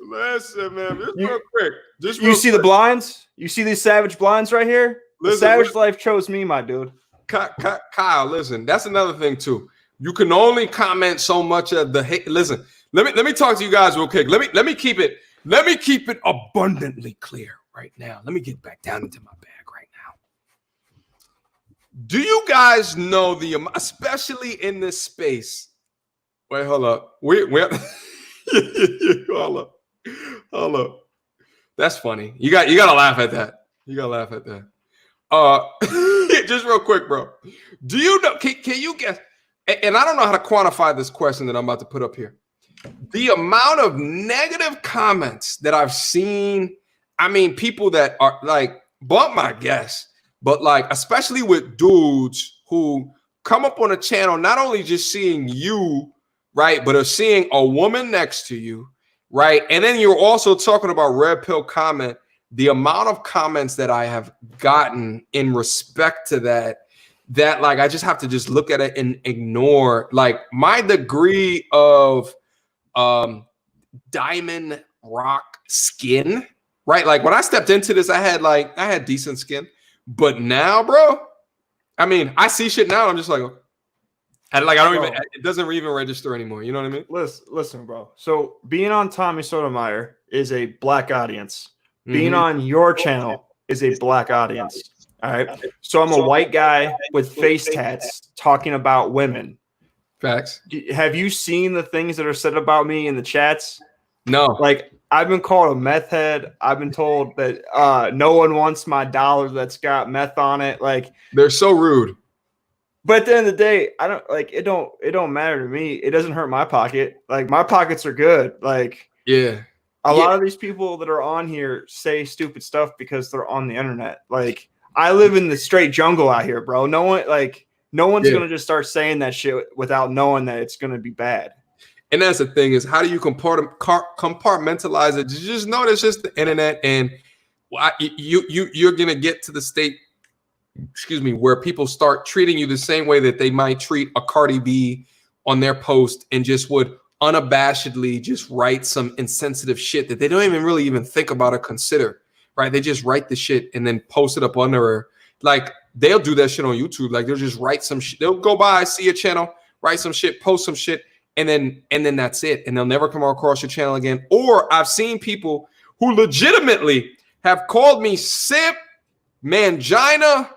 Listen, man, real quick.
You see the blinds? You see these savage blinds right here? The Savage Life chose me, my dude.
Kyle, listen, that's another thing too. You can only comment so much of the hate. Listen, let me talk to you guys real quick. Let me keep it abundantly clear right now. Let me get back down into my bag right now. Do you guys know especially in this space? Wait, hold up. Hold up. That's funny. You gotta laugh at that. Just real quick, bro. Do you know? Can you guess? And I don't know how to quantify this question that I'm about to put up here. The amount of negative comments that I've seen. I mean, people that are like, bump my guess, but like, especially with dudes who come up on a channel, not only just seeing you, right, but are seeing a woman next to you, right? And then you're also talking about Red Pill comment. The amount of comments that I have gotten in respect to that like I just have to just look at it and ignore like my degree of diamond rock skin, right? Like when I stepped into this, I had decent skin, but now, bro, I mean, I see shit now. I'm just like, it doesn't even register anymore. You know what I mean?
Listen, bro. So being on Tommy Sotomayor is a black audience. Being on your channel is a black audience. All right. So I'm a white guy with face tats talking about women.
Facts.
Have you seen the things that are said about me in the chats?
No.
Like I've been called a meth head. I've been told that no one wants my dollar that's got meth on it. Like
they're so rude.
But at the end of the day, I don't like it. Don't matter to me. It doesn't hurt my pocket. Like my pockets are good. Like
yeah.
A lot of these people that are on here say stupid stuff because they're on the internet. Like I live in the straight jungle out here, bro. No one's gonna just start saying that shit without knowing that it's gonna be bad.
And that's the thing is, how do you compartmentalize it? You just know it's just the internet, and you're gonna get to the state, where people start treating you the same way that they might treat a Cardi B on their post, and just would unabashedly just write some insensitive shit that they don't even think about or consider, right? They just write the shit and then post it up under her. Like they'll do that shit on YouTube. Like they'll just write some shit. They'll go by, see a channel, write some shit, post some shit, and then that's it. And they'll never come across your channel again. Or I've seen people who legitimately have called me simp, mangina,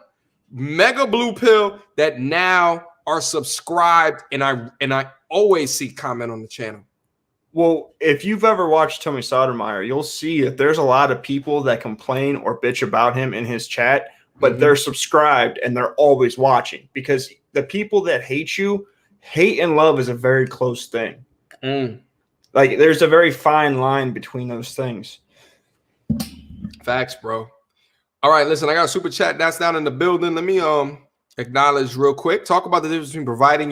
mega blue pill that now are subscribed, and I always see comment on the channel.
Well, if you've ever watched Tommy Sotomayor, you'll see that there's a lot of people that complain or bitch about him in his chat, but they're subscribed and they're always watching, because the people that hate you, hate and love is a very close thing. Like there's a very fine line between those things.
Facts, bro. All right, listen, I got a super chat that's down in the building. Let me acknowledge real quick. Talk about the difference between providing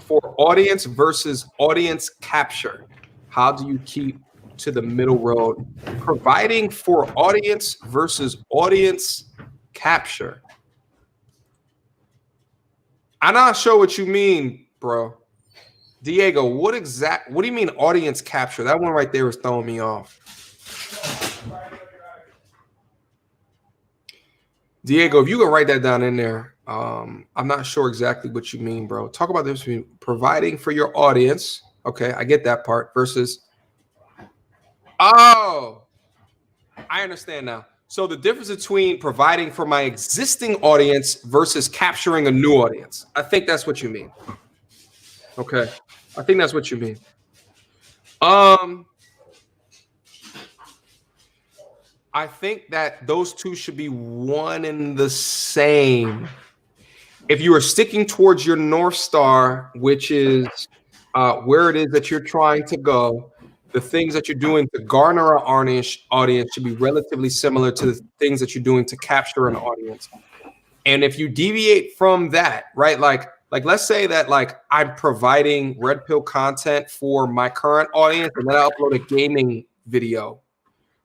for audience versus audience capture. How do you keep to the middle road. Providing for audience versus audience capture. I'm not sure what you mean, bro. Diego, what do you mean audience capture? That one right there is throwing me off. Diego, if you can write that down in there, I'm not sure exactly what you mean, bro. Talk about this between providing for your audience. Okay, I get that part. Versus, oh, I understand now. So the difference between providing for my existing audience versus capturing a new audience. I think that's what you mean. Okay, I think that's what you mean. I think that those two should be one and the same. If you are sticking towards your North Star, which is where it is that you're trying to go, the things that you're doing to garner an audience should be relatively similar to the things that you're doing to capture an audience. And if you deviate from that, right, like let's say that like I'm providing red pill content for my current audience, and then I upload a gaming video,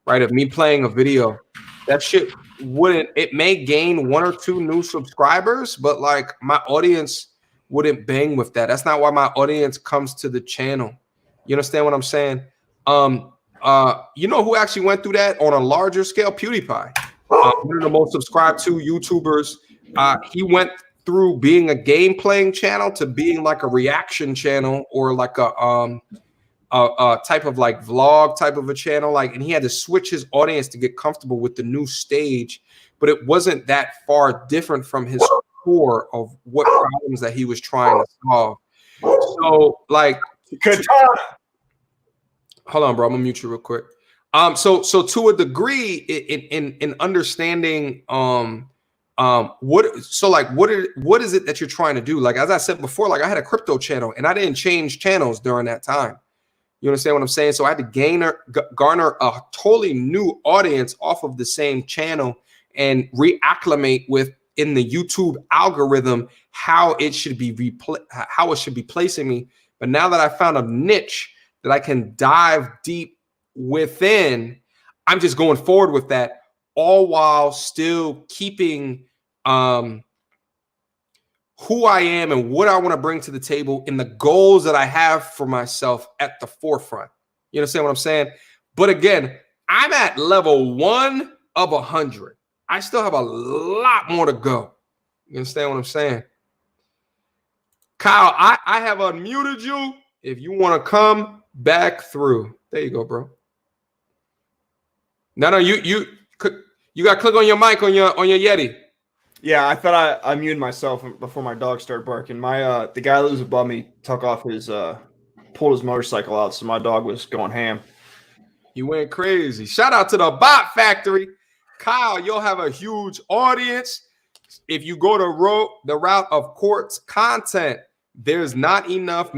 right, of me playing a video, that shit it may gain 1 or 2 new subscribers, but like my audience wouldn't bang with that. That's not why my audience comes to the channel. You understand what I'm saying? You know who actually went through that on a larger scale? PewDiePie, one of the most subscribed to YouTubers. He went through being a game playing channel to being like a reaction channel, or like a type of like vlog type of a channel, like, and he had to switch his audience to get comfortable with the new stage, but it wasn't that far different from his core of what problems that he was trying to solve. So like, hold on, bro, I'm gonna mute you real quick. So to a degree, in understanding what is it that you're trying to do? Like, as I said before, like I had a crypto channel and I didn't change channels during that time. You understand what I'm saying? So I had to garner a totally new audience off of the same channel and reacclimate within the YouTube algorithm how it should be placing me. But now that I found a niche that I can dive deep within, I'm just going forward with that, all while still keeping who I am and what I want to bring to the table and the goals that I have for myself at the forefront. You understand what I'm saying? But again, I'm at level 1 of 100. I still have a lot more to go. You understand what I'm saying? Kyle, I have unmuted you. If you want to come back through, there you go, bro. No, you got to click on your mic on your Yeti.
Yeah, I thought I muted myself before my dog started barking. The guy that was above me took off pulled his motorcycle out, so my dog was going ham.
He went crazy. Shout out to the Bot Factory. Kyle, you'll have a huge audience. If you go the route of Quartz content, there's not enough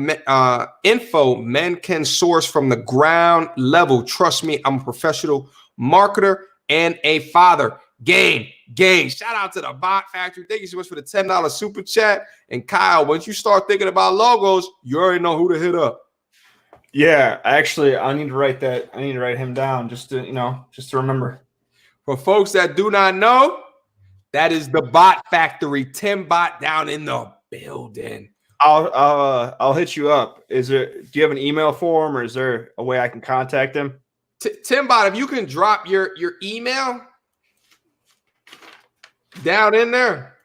info men can source from the ground level. Trust me, I'm a professional marketer and a father. Gang. Shout out to the Bot Factory. Thank you so much for the $10 super chat. And Kyle, once you start thinking about logos, you already know who to hit up.
Yeah, actually, I need to write that. I need to write him down just to remember.
For folks that do not know, that is the Bot Factory. Tim Bot down in the building.
I'll hit you up. Do you have an email for him, or is there a way I can contact him?
Tim Bot, if you can drop your email down in there,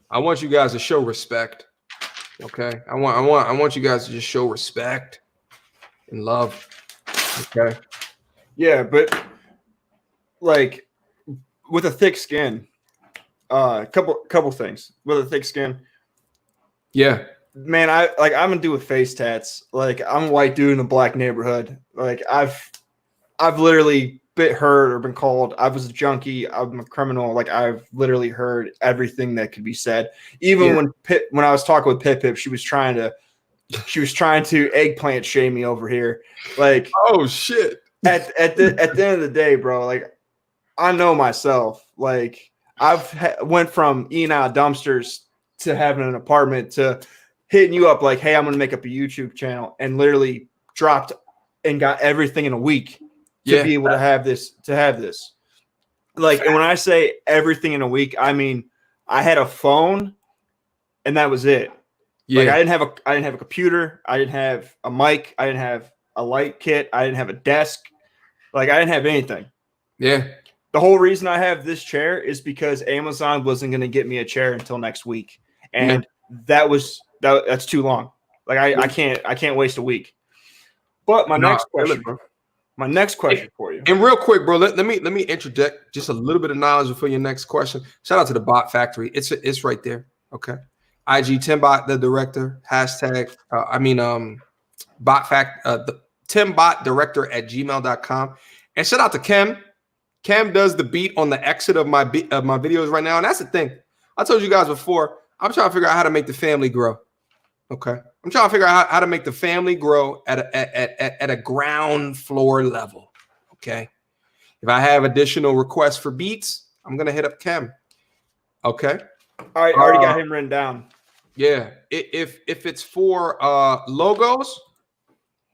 I want you guys to show respect. Okay, I want you guys to just show respect and love. Okay.
Yeah, but like with a thick skin, couple things with a thick skin.
Yeah,
man, I'm gonna do with face tats. Like, I'm a white dude in a black neighborhood. Like, I've literally been hurt or been called. I was a junkie. I'm a criminal. Like, I've literally heard everything that could be said. Even when I was talking with Pip, she was trying to eggplant shame me over here. Like,
oh shit.
At the end of the day, bro, like, I know myself. Like, I've went from eating out of dumpsters to having an apartment to hitting you up like, hey, I'm going to make up a YouTube channel, and literally dropped and got everything in a week to
Yeah.
be able to have this. Like, and when I say everything in a week, I mean I had a phone, and that was it.
Yeah.
Like I didn't have a computer, I didn't have a mic, I didn't have a light kit, I didn't have a desk. Like I didn't have anything.
Yeah.
The whole reason I have this chair is because Amazon wasn't going to get me a chair until next week, and that's too long. Like I can't waste a week. But my next question for you.
And real quick, bro, let me interject just a little bit of knowledge before your next question. Shout out to the Bot Factory. It's right there. Okay. IG Timbot, the director, hashtag, the Timbot director at gmail.com. And shout out to Cam. Cam does the beat on the exit of my videos right now. And that's the thing. I told you guys before, I'm trying to figure out how to make the family grow. Okay. I'm trying to figure out how to make the family grow at a ground floor level. Okay. If I have additional requests for beats, I'm going to hit up Cam. Okay.
All right. I already got him written down.
Yeah. If it's for logos,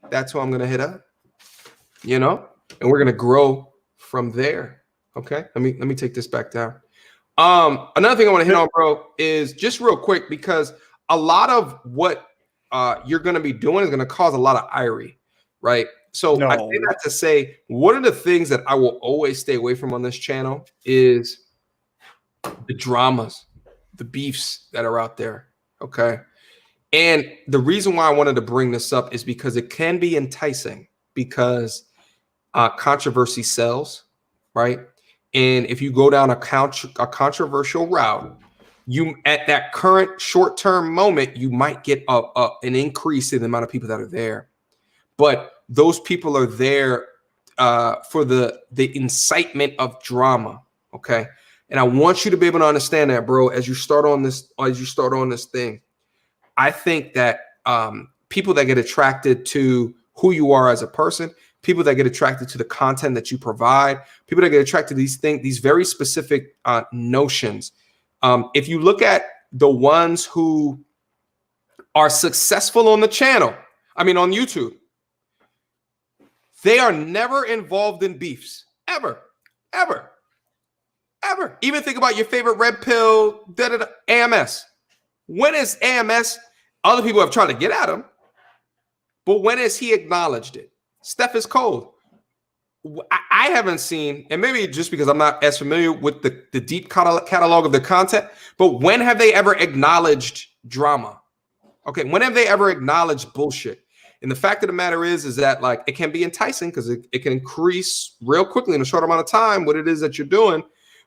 that's who I'm going to hit up, and we're going to grow from there. Okay. Let me take this back down. Another thing I want to hit on, bro, is just real quick, because a lot of what you're going to be doing is going to cause a lot of irony, right? So I say that to say, one of the things that I will always stay away from on this channel is the dramas, the beefs that are out there. Okay. And the reason why I wanted to bring this up is because it can be enticing, because controversy sells, right? And if you go down a controversial route, you at that current short-term moment, you might get an increase in the amount of people that are there. But those people are there for the incitement of drama. Okay. And I want you to be able to understand that, bro, as you start on this thing. I think that people that get attracted to who you are as a person, people that get attracted to the content that you provide, people that get attracted to these things, these very specific notions. If you look at the ones who are successful on the channel, on YouTube, they are never involved in beefs, ever. Even think about your favorite red pill, AMS. When is AMS? Other people have tried to get at him, but when has he acknowledged it? Steph is cold. I haven't seen, and maybe just because I'm not as familiar with the deep catalog of the content, but when have they ever acknowledged drama? Okay, when have they ever acknowledged bullshit? And the fact of the matter is that, like, it can be enticing because it can increase real quickly in a short amount of time what it is that you're doing.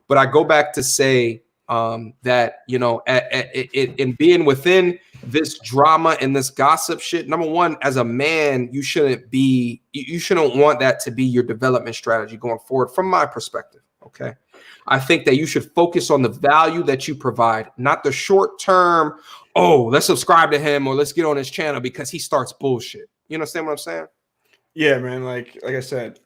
But I go back to say that, in being within this drama and this gossip shit, number one, as a man, you shouldn't want that to be your development strategy going forward, from my perspective. Okay. I think that you should focus on the value that you provide, not the short term, let's subscribe to him or let's get on his channel because he starts bullshit. You understand what I'm saying? Yeah,
man. Like I said,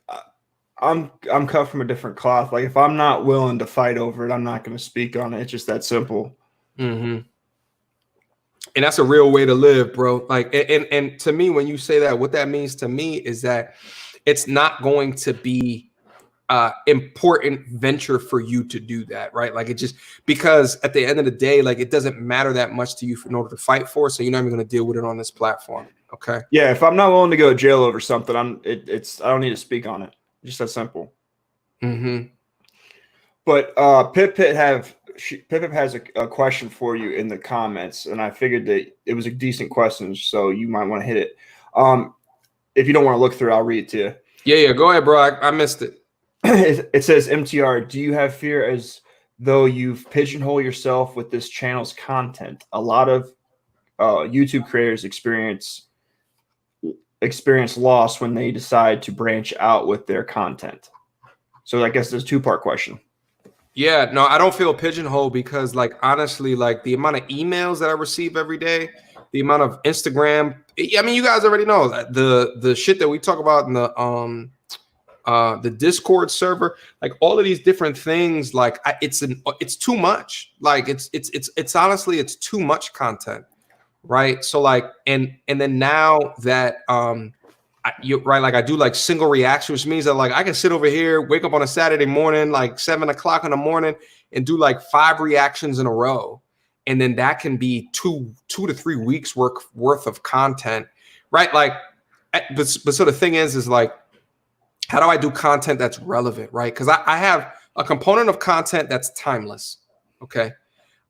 I'm cut from a different cloth. Like, if I'm not willing to fight over it, I'm not going to speak on it. It's just that simple.
Mm-hmm. And that's a real way to live, bro. Like, and to me, when you say that, what that means to me is that it's not going to be important venture for you to do that, right? Like, it just, because at the end of the day, like, it doesn't matter that much to you in order to fight for, so you're not even going to deal with it on this platform. Okay.
Yeah, if I'm not willing to go to jail over something, I don't need to speak on it. Just that simple.
Mm-hmm.
But Pip has a question for you in the comments, and I figured that it was a decent question, so you might want to hit it. If you don't want to look through, I'll read it to you.
Yeah, go ahead, bro. I missed it.
It says, MTR, do you have fear as though you've pigeonholed yourself with this channel's content? A lot of YouTube creators experience loss when they decide to branch out with their content. So I guess there's a two-part question.
Yeah, no, I don't feel pigeonholed because, like, honestly, like, the amount of emails that I receive every day, the amount of Instagram, you guys already know the shit that we talk about in the Discord server, like, all of these different things, like, it's too much. Like, it's honestly, it's too much content, right? So, like, and then now that you're right. Like I do like single reaction, which means that like I can sit over here, wake up on a Saturday morning, like 7 o'clock in the morning, and do like 5 reactions in a row. And then that can be two to 3 weeks worth of content, right? Like, but so the thing is like, how do I do content that's relevant, right? Because I have a component of content that's timeless. Okay.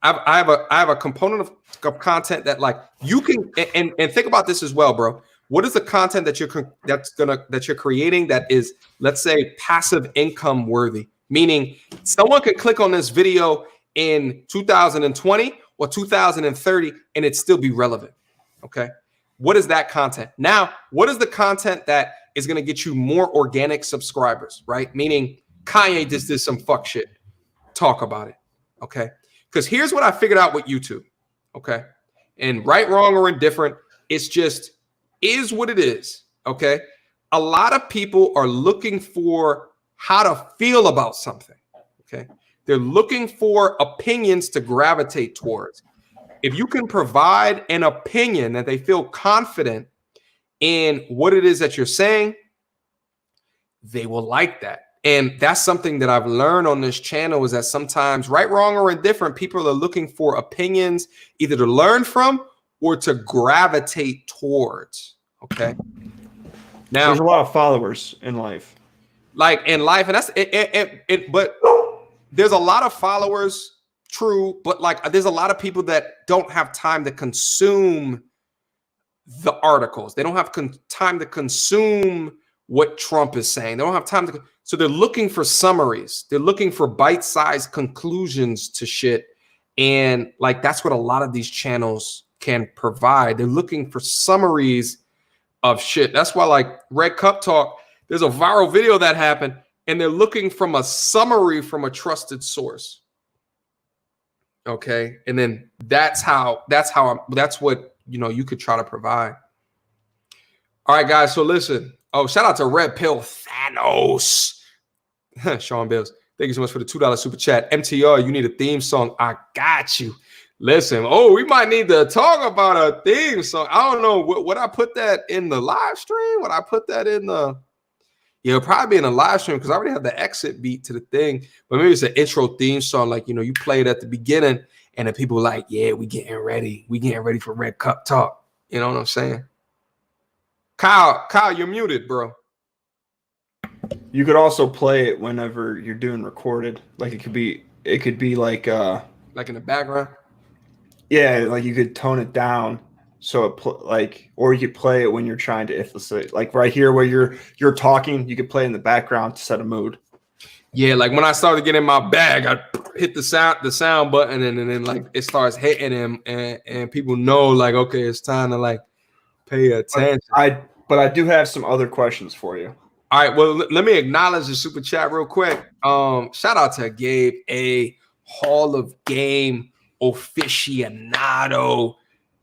I have a component of content that like you can and think about this as well, bro. What is the content that you're creating that is, let's say, passive income worthy? Meaning someone could click on this video in 2020 or 2030 and it still be relevant. Okay. What is that content? Now, what is the content that is going to get you more organic subscribers, right? Meaning Kanye just did some fuck shit. Talk about it. Okay. Because here's what I figured out with YouTube. Okay. And right, wrong, or indifferent, it's just is what it is. Okay. A lot of people are looking for how to feel about something. Okay. They're looking for opinions to gravitate towards. If you can provide an opinion that they feel confident in what it is that you're saying, they will like that. And that's something that I've learned on this channel is that sometimes, right, wrong, or indifferent, people are looking for opinions either to learn from or to gravitate towards. Okay. Now,
there's a lot of followers in life.
Like in life, and that's it. But there's a lot of followers, true, but like there's a lot of people that don't have time to consume the articles. They don't have time to consume what Trump is saying. They don't have time to. So they're looking for summaries. They're looking for bite-sized conclusions to shit. And like that's what a lot of these channels can provide. They're looking for summaries of shit. That's why like Red Cup Talk, there's a viral video that happened and they're looking from a summary from a trusted source. Okay. And then that's what, you know, you could try to provide. All right, guys. So listen. Oh, shout out to Red Pill Thanos. Sean Bills. Thank you so much for the $2 super chat. MTR, you need a theme song. I got you. Listen. Oh, we might need to talk about a theme song. I don't know. Would I put that in the live stream? Would I put that in the... Yeah, it'll probably be in a live stream because I already have the exit beat to the thing. But maybe it's an intro theme song. Like, you know, you play it at the beginning and then people are like, yeah, we getting ready. We getting ready for Red Cup Talk. You know what I'm saying? Kyle, you're muted, bro.
You could also play it whenever you're doing recorded. Like it could be like
in the background.
Yeah, like you could tone it down so it or you could play it when you're trying to illustrate. Like right here where you're talking, you could play in the background to set a mood.
Yeah, like when I started getting my bag, I hit the sound button and then like it starts hitting him and people know like okay, it's time to like pay attention.
But I do have some other questions for you.
All right, well, let me acknowledge the super chat real quick. Shout out to Gabe A, Hall of Game aficionado.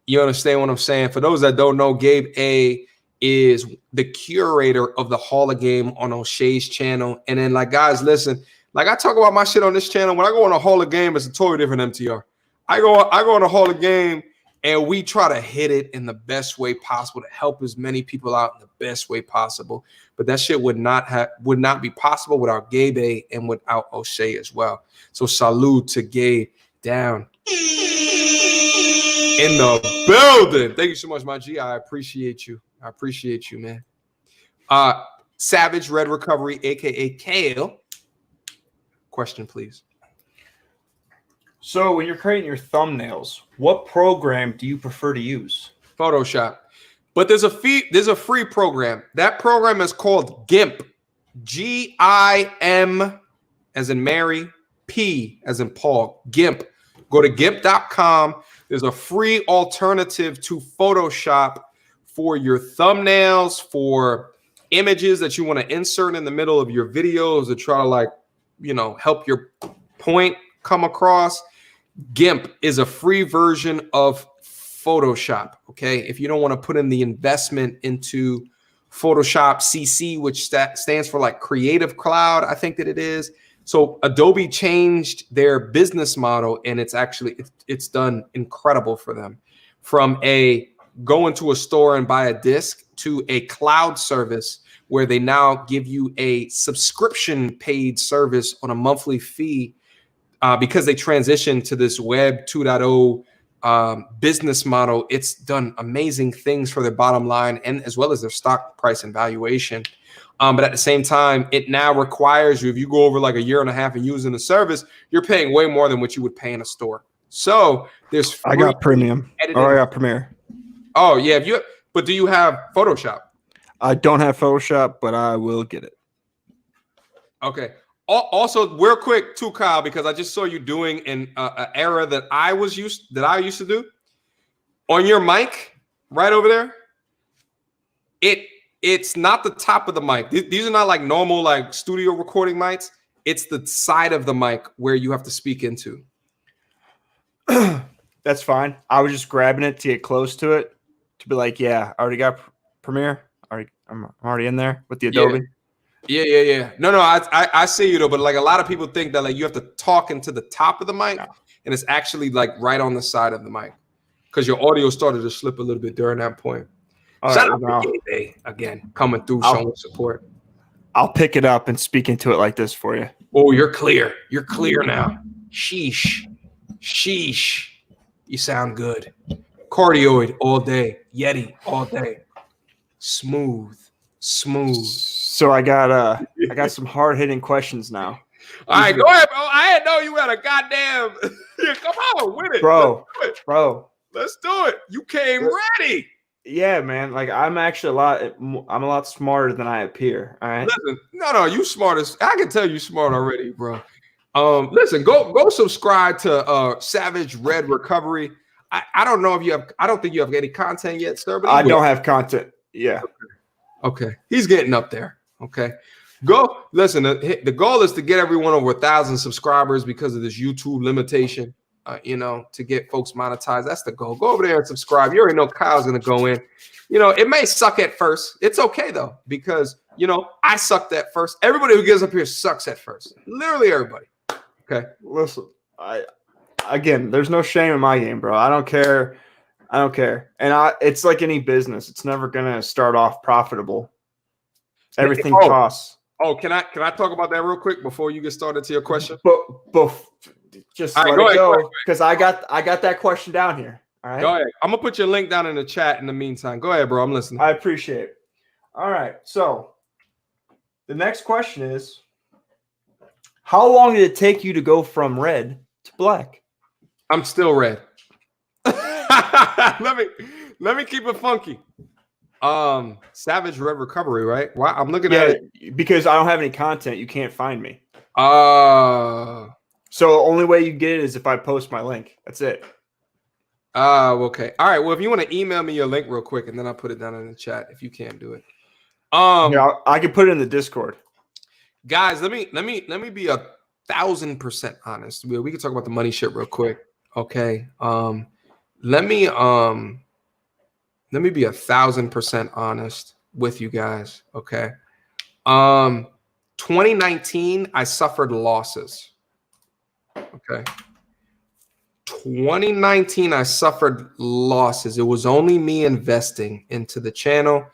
You understand what I'm saying? For those that don't know, Gabe A is the curator of the Hall of Game on O'Shea's channel. And then, like, guys, listen, like I talk about my shit on this channel. When I go on a Hall of Game, it's a totally different MTR. I go on a Hall of Game. And we try to hit it in the best way possible to help as many people out in the best way possible. But that shit would not be possible without Gabe A and without O'Shea as well. So salute to Gabe down in the building. Thank you so much, my G. I appreciate you. I appreciate you, man. Savage Red Recovery, aka Kale. Question, please.
So when you're creating your thumbnails, what program do you prefer to use?
Photoshop. But there's a free program. That program is called GIMP. GIM as in Mary, P as in Paul. GIMP. Go to GIMP.com. There's a free alternative to Photoshop for your thumbnails, for images that you want to insert in the middle of your videos to try to like, you know, help your point come across. GIMP is a free version of Photoshop. Okay. If you don't want to put in the investment into Photoshop CC, which stands for like Creative Cloud, I think that it is. So Adobe changed their business model and it's done incredible for them. From a go into a store and buy a disc to a cloud service where they now give you a subscription paid service on a monthly fee because they transitioned to this Web 2.0 business model. It's done amazing things for their bottom line and as well as their stock price and valuation. But at the same time, it now requires you, if you go over like a year and a half and using the service, you're paying way more than what you would pay in a store. So there's
I got premium or I got Premiere.
Oh yeah, but do you have Photoshop?
I don't have Photoshop, but I will get it.
Okay. Also, real quick too, Kyle, because I just saw you doing an era that I used to do on your mic right over there. It's not the top of the mic. These are not like normal like studio recording mics. It's the side of the mic where you have to speak into.
That's fine. I was just grabbing it to get close to it to be like, yeah, I already got Premiere. I'm already in there with the Adobe.
Yeah. No, I see you though, but like a lot of people think that like you have to talk into the top of the mic, and it's actually like right on the side of the mic because your audio started to slip a little bit during that point. Shout out to Gabe again, coming through, showing support.
I'll pick it up and speak into it like this for you.
Oh, you're clear. You're clear now. Sheesh. You sound good. Cardioid all day. Yeti all day. Smooth.
So I got some hard hitting questions now.
All right, go ahead, bro. I didn't know you had a goddamn. Come on, win it,
bro.
Let's do it. You came ready.
Yeah, man. Like I'm actually I'm a lot smarter than I appear. All right.
Listen, no, you smart as I can tell you smart already, bro. Listen, go subscribe to Savage Red Recovery. I don't know if you have. I don't think you have any content yet, sir. But
I don't have content. Yeah.
Okay. He's getting up there. Okay. Go listen. The goal is to get everyone over 1,000 subscribers because of this YouTube limitation. To get folks monetized. That's the goal. Go over there and subscribe. You already know Kyle's gonna go in. It may suck at first. It's okay though, because I sucked at first. Everybody who gets up here sucks at first. Literally everybody. Okay.
Listen, there's no shame in my game, bro. I don't care. And it's like any business. It's never gonna start off profitable. Everything costs.
Oh, can I talk about that real quick before you get started to your question?
But just let it go because I got that question down here. All right.
Go ahead. I'm gonna put your link down in the chat in the meantime. Go ahead, bro. I'm listening.
I appreciate it. All right. So the next question is, how long did it take you to go from red to black?
I'm still red. Let me keep it funky. Savage Red Recovery, right? Wow, I'm looking at it
because I don't have any content. You can't find me. So the only way you get it is if I post my link. That's it.
Okay. All right. Well, if you want to email me your link real quick, and then I'll put it down in the chat if you can't do it.
I can put it in the Discord.
Guys, let me be 1,000% honest. We can talk about the money shit real quick. Okay. Let me be 1,000% honest with you guys. Okay. 2019, I suffered losses. Okay. 2019, I suffered losses. It was only me investing into the channel.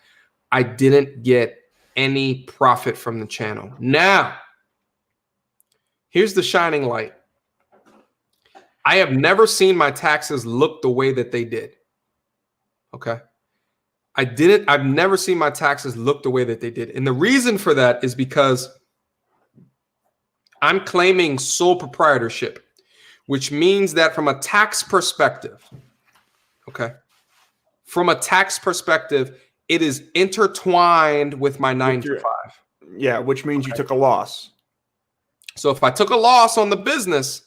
I didn't get any profit from the channel. Now, here's the shining light. I have never seen my taxes look the way that they did. Okay. I've never seen my taxes look the way that they did. And the reason for that is because I'm claiming sole proprietorship, which means that from a tax perspective, okay, it is intertwined with my 9 to 5.
Yeah, which means you took a loss.
So if I took a loss on the business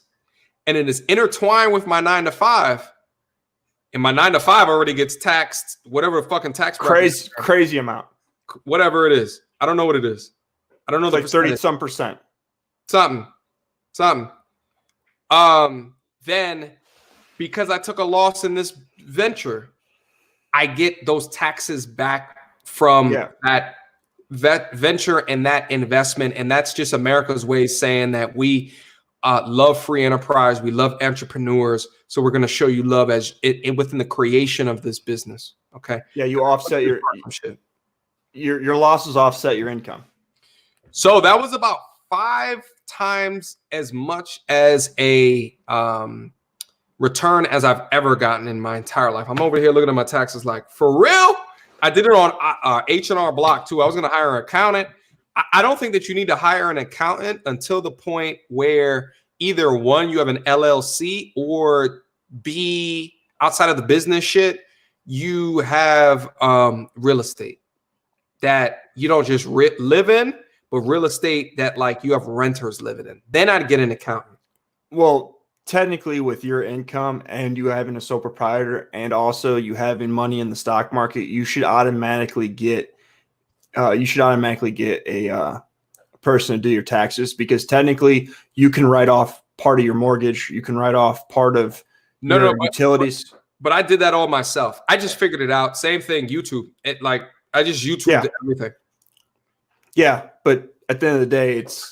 and it is intertwined with my 9 to 5, and my 9 to 5 already gets taxed, whatever the fucking tax
crazy amount.
Whatever it is. I don't know what it is. I don't know.
It's like 30-some percent.
Something. Then because I took a loss in this venture, I get those taxes back from that venture and that investment. And that's just America's way of saying that we love free enterprise. We love entrepreneurs. So we're going to show you love as within the creation of this business. Okay.
Yeah. You offset your losses offset your income.
So that was about 5 times as much as a return as I've ever gotten in my entire life. I'm over here looking at my taxes like, for real? I did it on H&R Block too. I was going to hire an accountant. I don't think that you need to hire an accountant until the point where either one, you have an LLC, or B, outside of the business shit, you have real estate that you don't just live in, but real estate that like you have renters living in. Then I'd get an accountant.
Well, technically with your income and you having a sole proprietor and also you having money in the stock market, you should automatically get a person to do your taxes, because technically you can write off part of your mortgage. You can write off part of your utilities.
But I did that all myself. I just figured it out. Same thing, YouTube. I just YouTubed everything.
Yeah, but at the end of the day, it's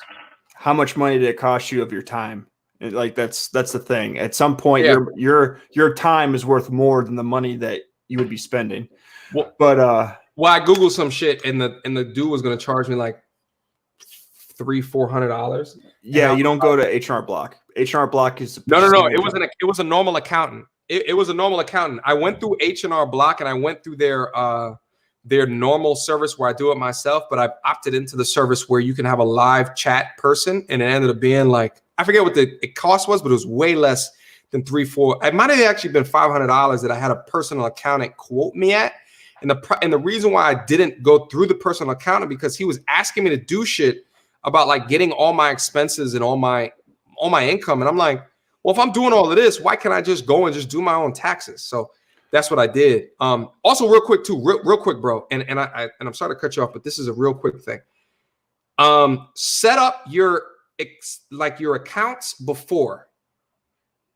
how much money did it cost you of your time? Like that's the thing. At some point, your time is worth more than the money that you would be spending.
Well,
but
I Googled some shit, and the dude was going to charge me like $300-400.
Yeah, you don't go to H&R Block. H&R Block is
no. It was a normal accountant. It was a normal accountant. I went through H&R Block and I went through their normal service where I do it myself, but I opted into the service where you can have a live chat person, and it ended up being like, I forget what the cost was, but it was way less than $300-400. It might have actually been $500 that I had a personal accountant quote me at. And the reason why I didn't go through the personal accountant, because he was asking me to do shit about like getting all my expenses and all my income. And I'm like, well, if I'm doing all of this, why can't I just go and just do my own taxes? So that's what I did. Also, real quick too, real quick, bro. And I'm sorry to cut you off, but this is a real quick thing. Set up your accounts before.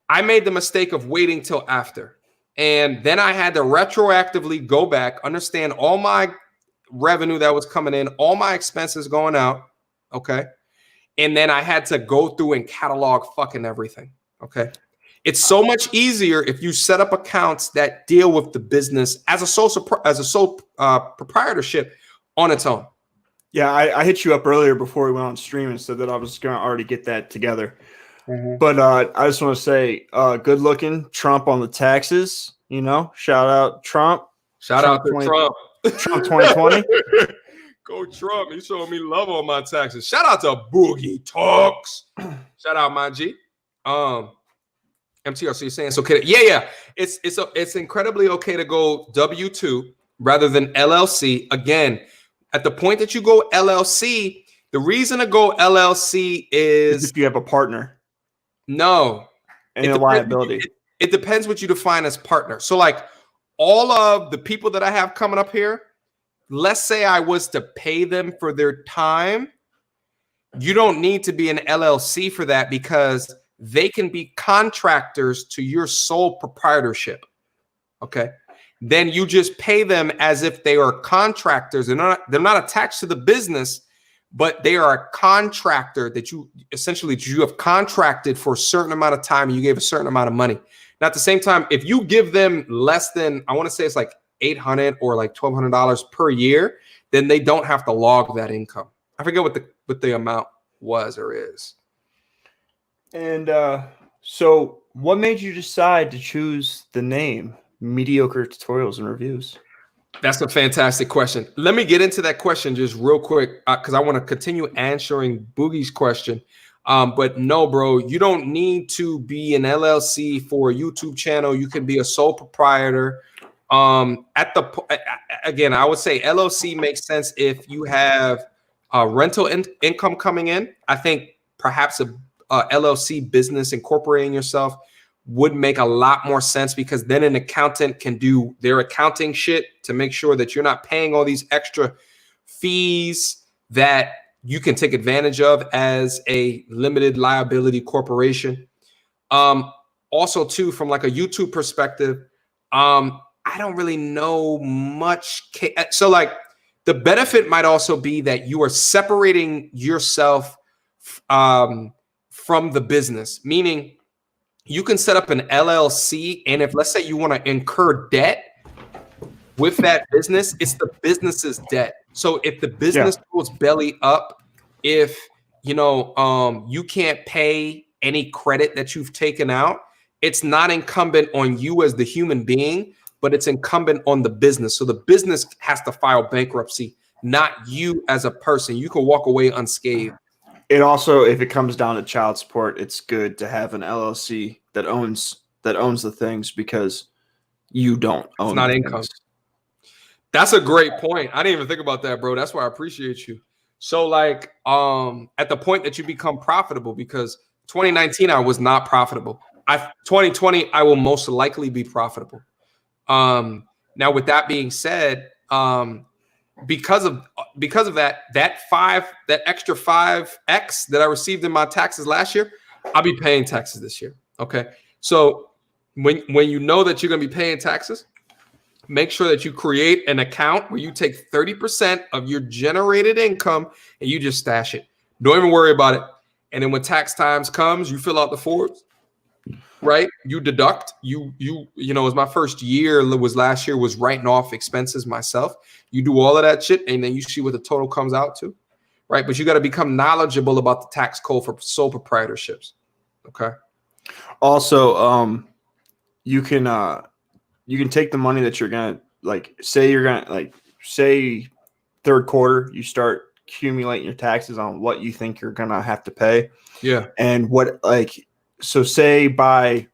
I made the mistake of waiting till after, and then I had to retroactively go back, understand all my revenue that was coming in, all my expenses going out. Okay, and then I had to go through and catalog fucking everything. Okay. It's so much easier if you set up accounts that deal with the business as a sole proprietorship on its own.
Yeah, I hit you up earlier before we went on stream and said that I was going to already get that together. Mm-hmm. But I just want to say, good looking Trump on the taxes. You know, shout out Trump.
Shout out to Trump.
Trump 2020.
Go Trump. He's showing me love on my taxes. Shout out to Boogie Talks. Shout out my G. MTR, so you're saying it's okay? Yeah. It's incredibly okay to go W-2 rather than LLC. Again, at the point that you go LLC, the reason to go LLC is
if you have a partner.
No.
And a liability.
It depends what you define as partner. So like all of the people that I have coming up here, let's say I was to pay them for their time. You don't need to be an LLC for that, because they can be contractors to your sole proprietorship. Okay. Then you just pay them as if they are contractors. They're not attached to the business, but they are a contractor that you have contracted for a certain amount of time, and you gave a certain amount of money. Now, at the same time, if you give them less than, I want to say it's like $800 or like $1,200 per year, then they don't have to log that income. I forget what the amount was or is.
And so what made you decide to choose the name Mediocre Tutorials and Reviews?
That's a fantastic question. Let me get into that question just real quick, because I want to continue answering Boogie's question. But no, bro, you don't need to be an LLC for a YouTube channel. You can be a sole proprietor. Again, I would say LLC makes sense if you have rental income coming in. I think perhaps a LLC business incorporating yourself would make a lot more sense, because then an accountant can do their accounting shit to make sure that you're not paying all these extra fees that you can take advantage of as a limited liability corporation. Also too, from like a YouTube perspective, I don't really know much. So like the benefit might also be that you are separating yourself from the business, meaning you can set up an LLC, and if let's say you want to incur debt with that business, it's the business's debt. So if the business goes belly up, if you can't pay any credit that you've taken out, it's not incumbent on you as the human being, but it's incumbent on the business. So the business has to file bankruptcy, not you as a person. You can walk away unscathed.
It also, if it comes down to child support, it's good to have an LLC that owns the things, because you don't own.
It's not income. That's a great point. I didn't even think about that, bro. That's why I appreciate you. So like at the point that you become profitable, because 2019 I was not profitable. 2020 I will most likely be profitable. Now with that being said, because of that extra 5x that I received in my taxes last year, I'll be paying taxes this year. Okay. So when you know that you're going to be paying taxes, make sure that you create an account where you take 30% of your generated income and you just stash it. Don't even worry about it. And then when tax times comes, you fill out the forms, right? You deduct. You as my first year was last year, was writing off expenses myself. You do all of that shit, and then you see what the total comes out to, right? But you got to become knowledgeable about the tax code for sole proprietorships. Okay.
Also, you can take the money that you're gonna say third quarter, you start accumulating your taxes on what you think you're gonna have to pay.
Yeah.
And so say by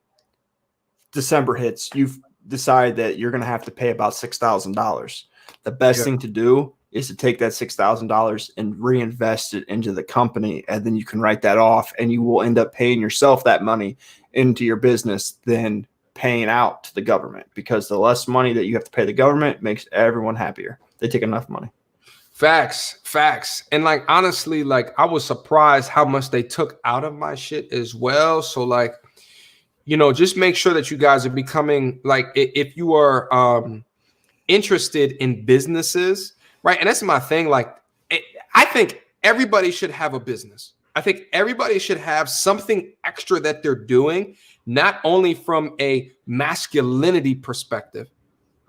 December hits, you've decided that you're gonna have to pay about $6,000. The best thing to do is to take that $6,000 and reinvest it into the company, and then you can write that off, and you will end up paying yourself that money into your business than paying out to the government, because the less money that you have to pay the government makes everyone happier. They take enough money.
Facts. And like, honestly, like I was surprised how much they took out of my shit as well. So like, just make sure that you guys are becoming like, if you are interested in businesses, right? And that's my thing. Like, I think everybody should have a business. I think everybody should have something extra that they're doing, not only from a masculinity perspective.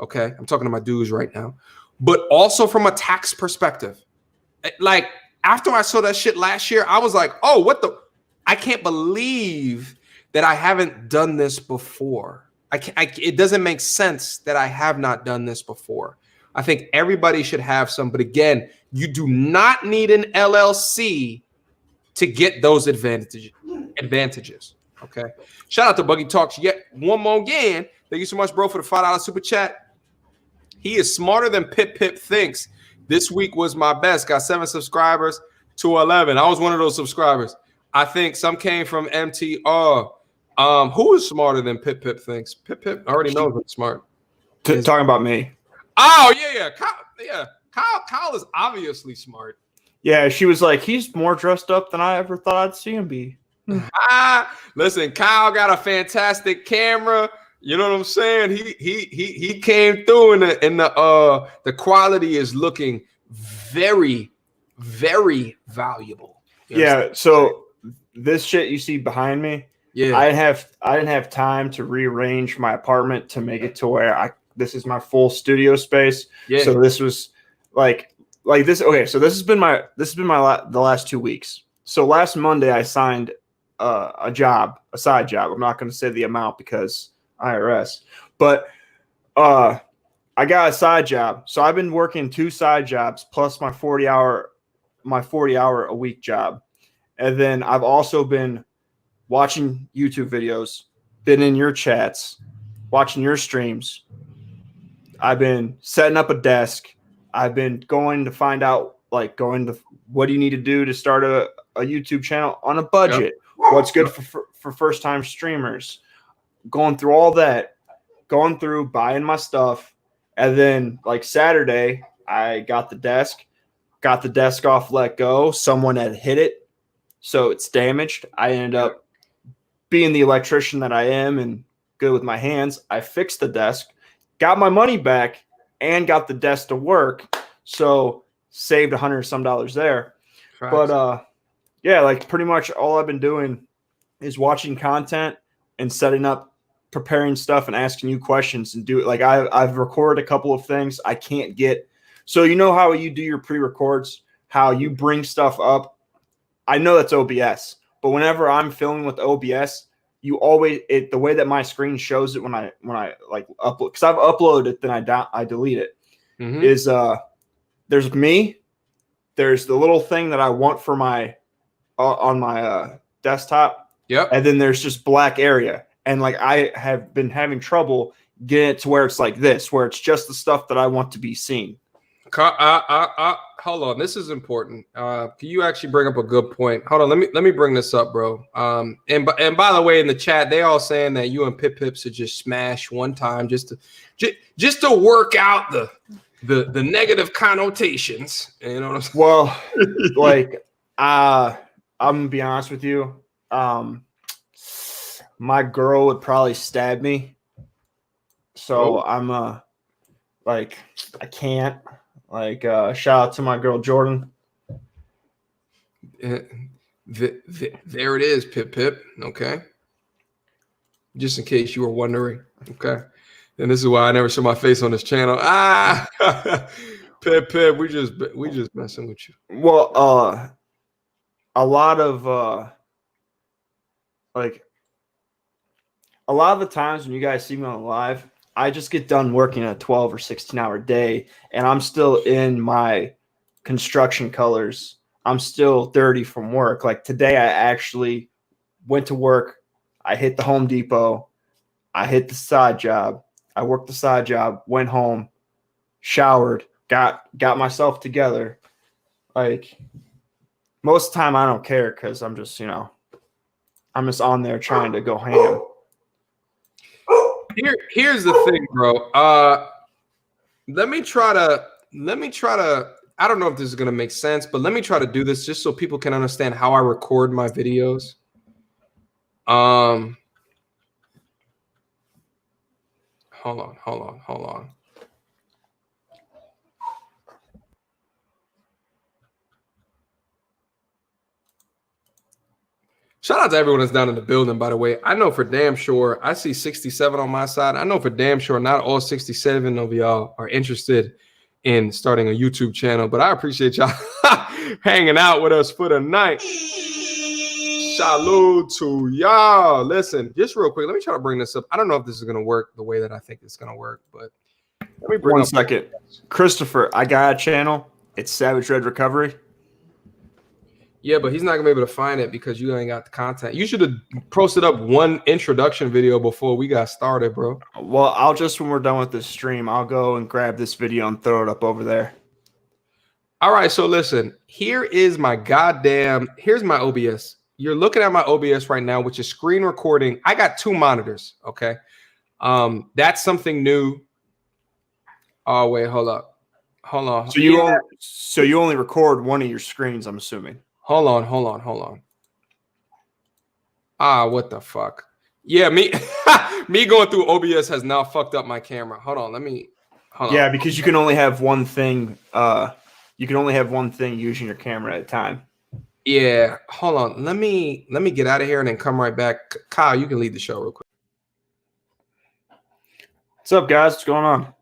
Okay. I'm talking to my dudes right now, but also from a tax perspective. Like after I saw that shit last year, I was like, oh, I can't believe that I haven't done this before. It doesn't make sense that I have not done this before. I think everybody should have some, but again, you do not need an LLC to get those advantages. Okay. Shout out to Buggy Talks yet one more again. Thank you so much, bro, for the $5 super chat. He is smarter than Pip thinks. This week was my best. Got 7 subscribers to 11. I was one of those subscribers. I think some came from MTR. Who is smarter than Pip thinks? Pip already knows I'm smart.
Talking about me.
Oh, yeah. Kyle is obviously smart.
Yeah, she was like, he's more dressed up than I ever thought I'd see him be.
Listen, Kyle got a fantastic camera. You know what I'm saying? He came through, and the quality is looking very, very valuable.
Yeah. So this shit you see behind me. Yeah. I didn't have time to rearrange my apartment to make it to where this is my full studio space. Yeah. So this was like this. Okay. So this has been the last 2 weeks. So last Monday I signed a side job. I'm not going to say the amount because IRS, but I got a side job. So I've been working 2 side jobs plus my 40 hour a week job. And then I've also been watching YouTube videos, been in your chats, watching your streams. I've been setting up a desk. I've been going to find out, what do you need to do to start a YouTube channel on a budget? Yep. What's good for first-time streamers? Going through all that, buying my stuff. And then Saturday, I got the desk off, let go. Someone had hit it, so it's damaged. I ended up being the electrician that I am and good with my hands. I fixed the desk, got my money back, and got the desk to work. So saved $100 some there. Right. But pretty much all I've been doing is watching content and setting up, preparing stuff and asking you questions and do it. I've recorded a couple of things. I can't get So you know how you do your pre-records, how you bring stuff up. I know that's OBS, but whenever I'm filming with OBS, you always the way that my screen shows it when I like upload, because I've uploaded it, then I delete it. Is there's me, there's the little thing that I want for my on my desktop, and then there's just black area, and like I have been having trouble getting it to where it's like this, where it's just the stuff that I want to be seen.
Hold on, this is important. Can you actually bring up a good point? Hold on, let me bring this up, bro. And by the way, in the chat, they all saying that you and Pip should just smash one time just to work out the negative connotations. You know what I'm saying?
Well, like I'm gonna be honest with you. My girl would probably stab me, so I'm like I can't. Like, shout out to my girl Jordan.
There it is, Pip. Okay. Just in case you were wondering. Okay. And this is why I never show my face on this channel. Pip, we just messing with you.
Well, a lot of the times when you guys see me on live, I just get done working a 12 or 16-hour day, and I'm still in my construction colors. I'm still dirty from work. Like today, I actually went to work. I hit the Home Depot. I hit the side job. I worked the side job, went home, showered, got myself together. Like most of the time, I don't care because I'm just, I'm just on there trying to go ham.
Here's the thing, bro. Let me try to. I don't know if this is gonna make sense, but let me try to do this just so people can understand how I record my videos. Hold on. Shout out to everyone that's down in the building, by the way. I know for damn sure, I see 67 on my side. I know for damn sure not all 67 of y'all are interested in starting a YouTube channel, but I appreciate y'all hanging out with us for the night. Salute to y'all. Listen, just real quick, let me try to bring this up. I don't know if this is going to work the way that I think it's going to work, but let me bring
one second. Christopher, I got a channel. It's Savage Red Recovery.
Yeah, but he's not gonna be able to find it because you ain't got the content. You should have posted up one introduction video before we got started, bro.
Well, when we're done with this stream, I'll go and grab this video and throw it up over there.
All right, so listen, here's my OBS. You're looking at my OBS right now, which is screen recording. I got 2 monitors, okay? That's something new. Oh, wait, hold up. Hold on.
So you only record one of your screens, I'm assuming.
Hold on. What the fuck? Yeah, me going through OBS has now fucked up my camera. Hold on.
Yeah, because you can only have one thing. You can only have one thing using your camera at a time.
Yeah. Hold on. Let me get out of here and then come right back. Kyle, you can lead the show real quick.
What's up, guys? What's going on?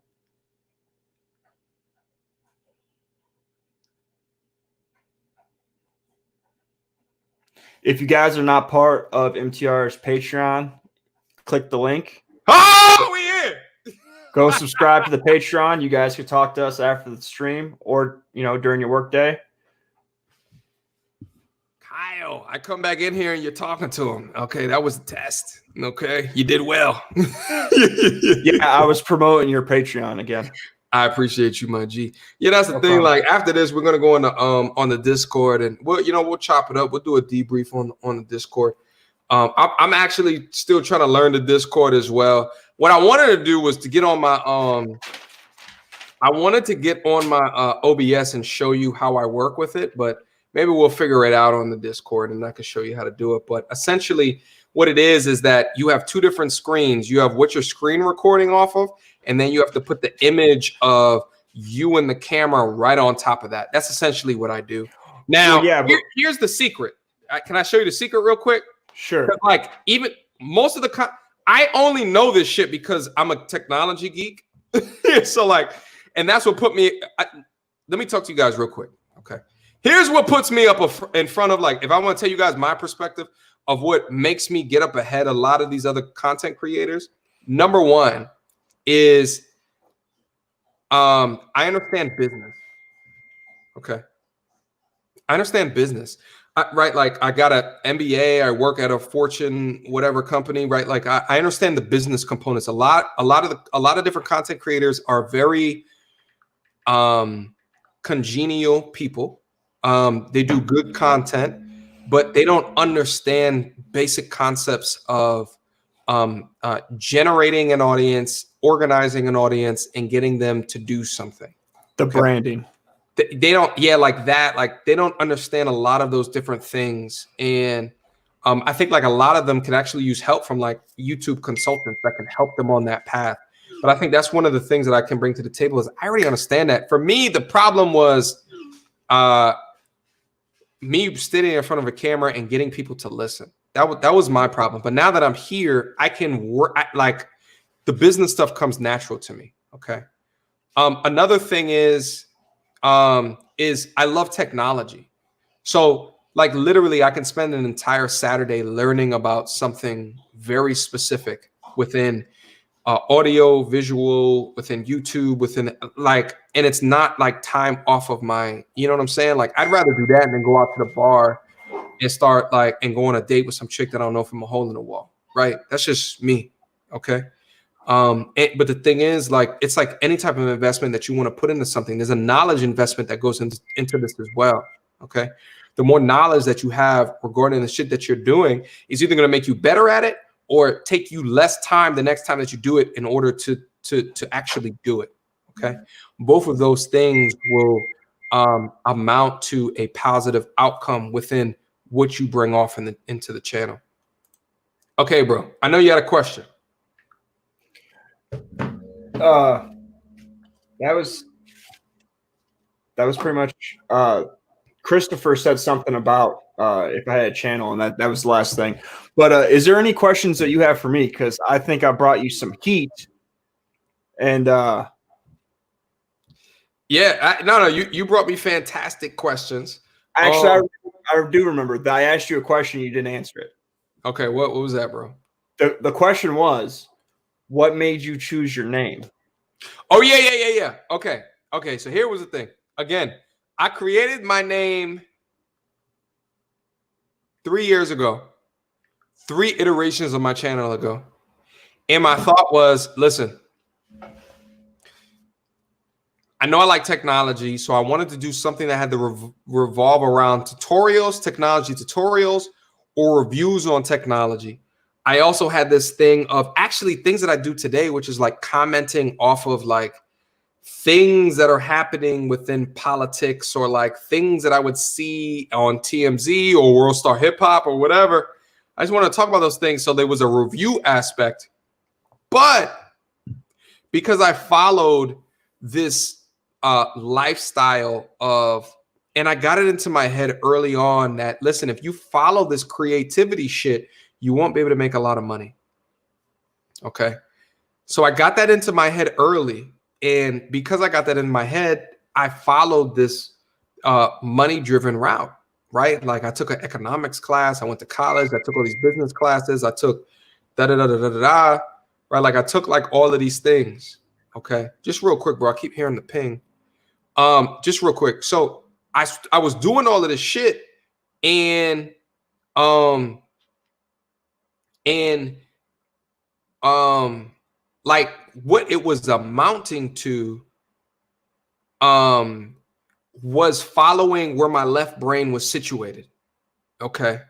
If you guys are not part of MTR's Patreon, click the link.
Oh, we in.
Go subscribe to the Patreon. You guys can talk to us after the stream or, during your work day.
Kyle, I come back in here and you're talking to him. Okay, that was a test. Okay, you did well.
Yeah, I was promoting your Patreon again.
I appreciate you, my G. Yeah, that's the thing. Like after this, we're gonna go on the Discord, and we'll chop it up. We'll do a debrief on the Discord. I'm actually still trying to learn the Discord as well. What I wanted to do was to get on my OBS and show you how I work with it, but maybe we'll figure it out on the Discord, and I can show you how to do it. But essentially, what it is that you have 2 different screens. You have what you're screen recording off of, and then you have to put the image of you and the camera right on top of that. That's essentially what I do. Now, here's the secret. Can I show you the secret real quick?
Sure.
Like even most of I only know this shit because I'm a technology geek. So like, and that's what put me. let me talk to you guys real quick. Okay. Here's what puts me up in front of, like, if I want to tell you guys my perspective of what makes me get up ahead a lot of these other content creators. Number one is I understand business. Okay. I understand business. Right. Like I got an MBA, I work at a Fortune, whatever company, right? Like I understand the business components. A lot of different content creators are very congenial people. They do good content, but they don't understand basic concepts of generating an audience, organizing an audience, and getting them to do something.
The branding.
They don't, yeah, like that. Like they don't understand a lot of those different things. And I think like a lot of them can actually use help from like YouTube consultants that can help them on that path. But I think that's one of the things that I can bring to the table is I already understand that. For me, the problem was me sitting in front of a camera and getting people to listen. That was my problem. But now that I'm here, I can work. Like the business stuff comes natural to me. Okay. Another thing is I love technology. So like literally I can spend an entire Saturday learning about something very specific within audio, visual, within YouTube, within like, and it's not like time off of my, you know what I'm saying? Like I'd rather do that than go out to the bar and start like, and go on a date with some chick that I don't know from a hole in the wall. Right. That's just me. Okay. But the thing is, like, it's like any type of investment that you want to put into something, there's a knowledge investment that goes into this as well. Okay. The more knowledge that you have regarding the shit that you're doing is either going to make you better at it or take you less time the next time that you do it in order to actually do it. Okay. Both of those things will amount to a positive outcome within what you bring off into the channel. Okay, bro. I know you had a question.
That was pretty much Christopher said something about if I had a channel, and that was the last thing. But is there any questions that you have for me? Because I think I brought you some heat. And
yeah, no, you brought me fantastic questions.
Actually, I do remember that I asked you a question, you didn't answer it.
Okay, what was that, bro?
The question was, what made you choose your name?
Oh, yeah. Okay. So here was the thing. Again, I created my name 3 years ago, 3 iterations of my channel ago. And my thought was, listen, I know I like technology, so I wanted to do something that had to revolve around tutorials, technology tutorials, or reviews on technology. I also had this thing of actually things that I do today, which is like commenting off of like things that are happening within politics or like things that I would see on TMZ or World Star Hip Hop or whatever. I just want to talk about those things. So there was a review aspect, but because I followed this lifestyle of, and I got it into my head early on that, listen, if you follow this creativity shit, you won't be able to make a lot of money. Okay. So I got that into my head early. And because I got that in my head, I followed this money-driven route, right? Like I took an economics class. I went to college. I took all these business classes. I took right? Like I took like all of these things. Okay. Just real quick, bro. I keep hearing the ping. Just real quick. So I was doing all of this shit and like what it was amounting to was following where my left brain was situated. Okay.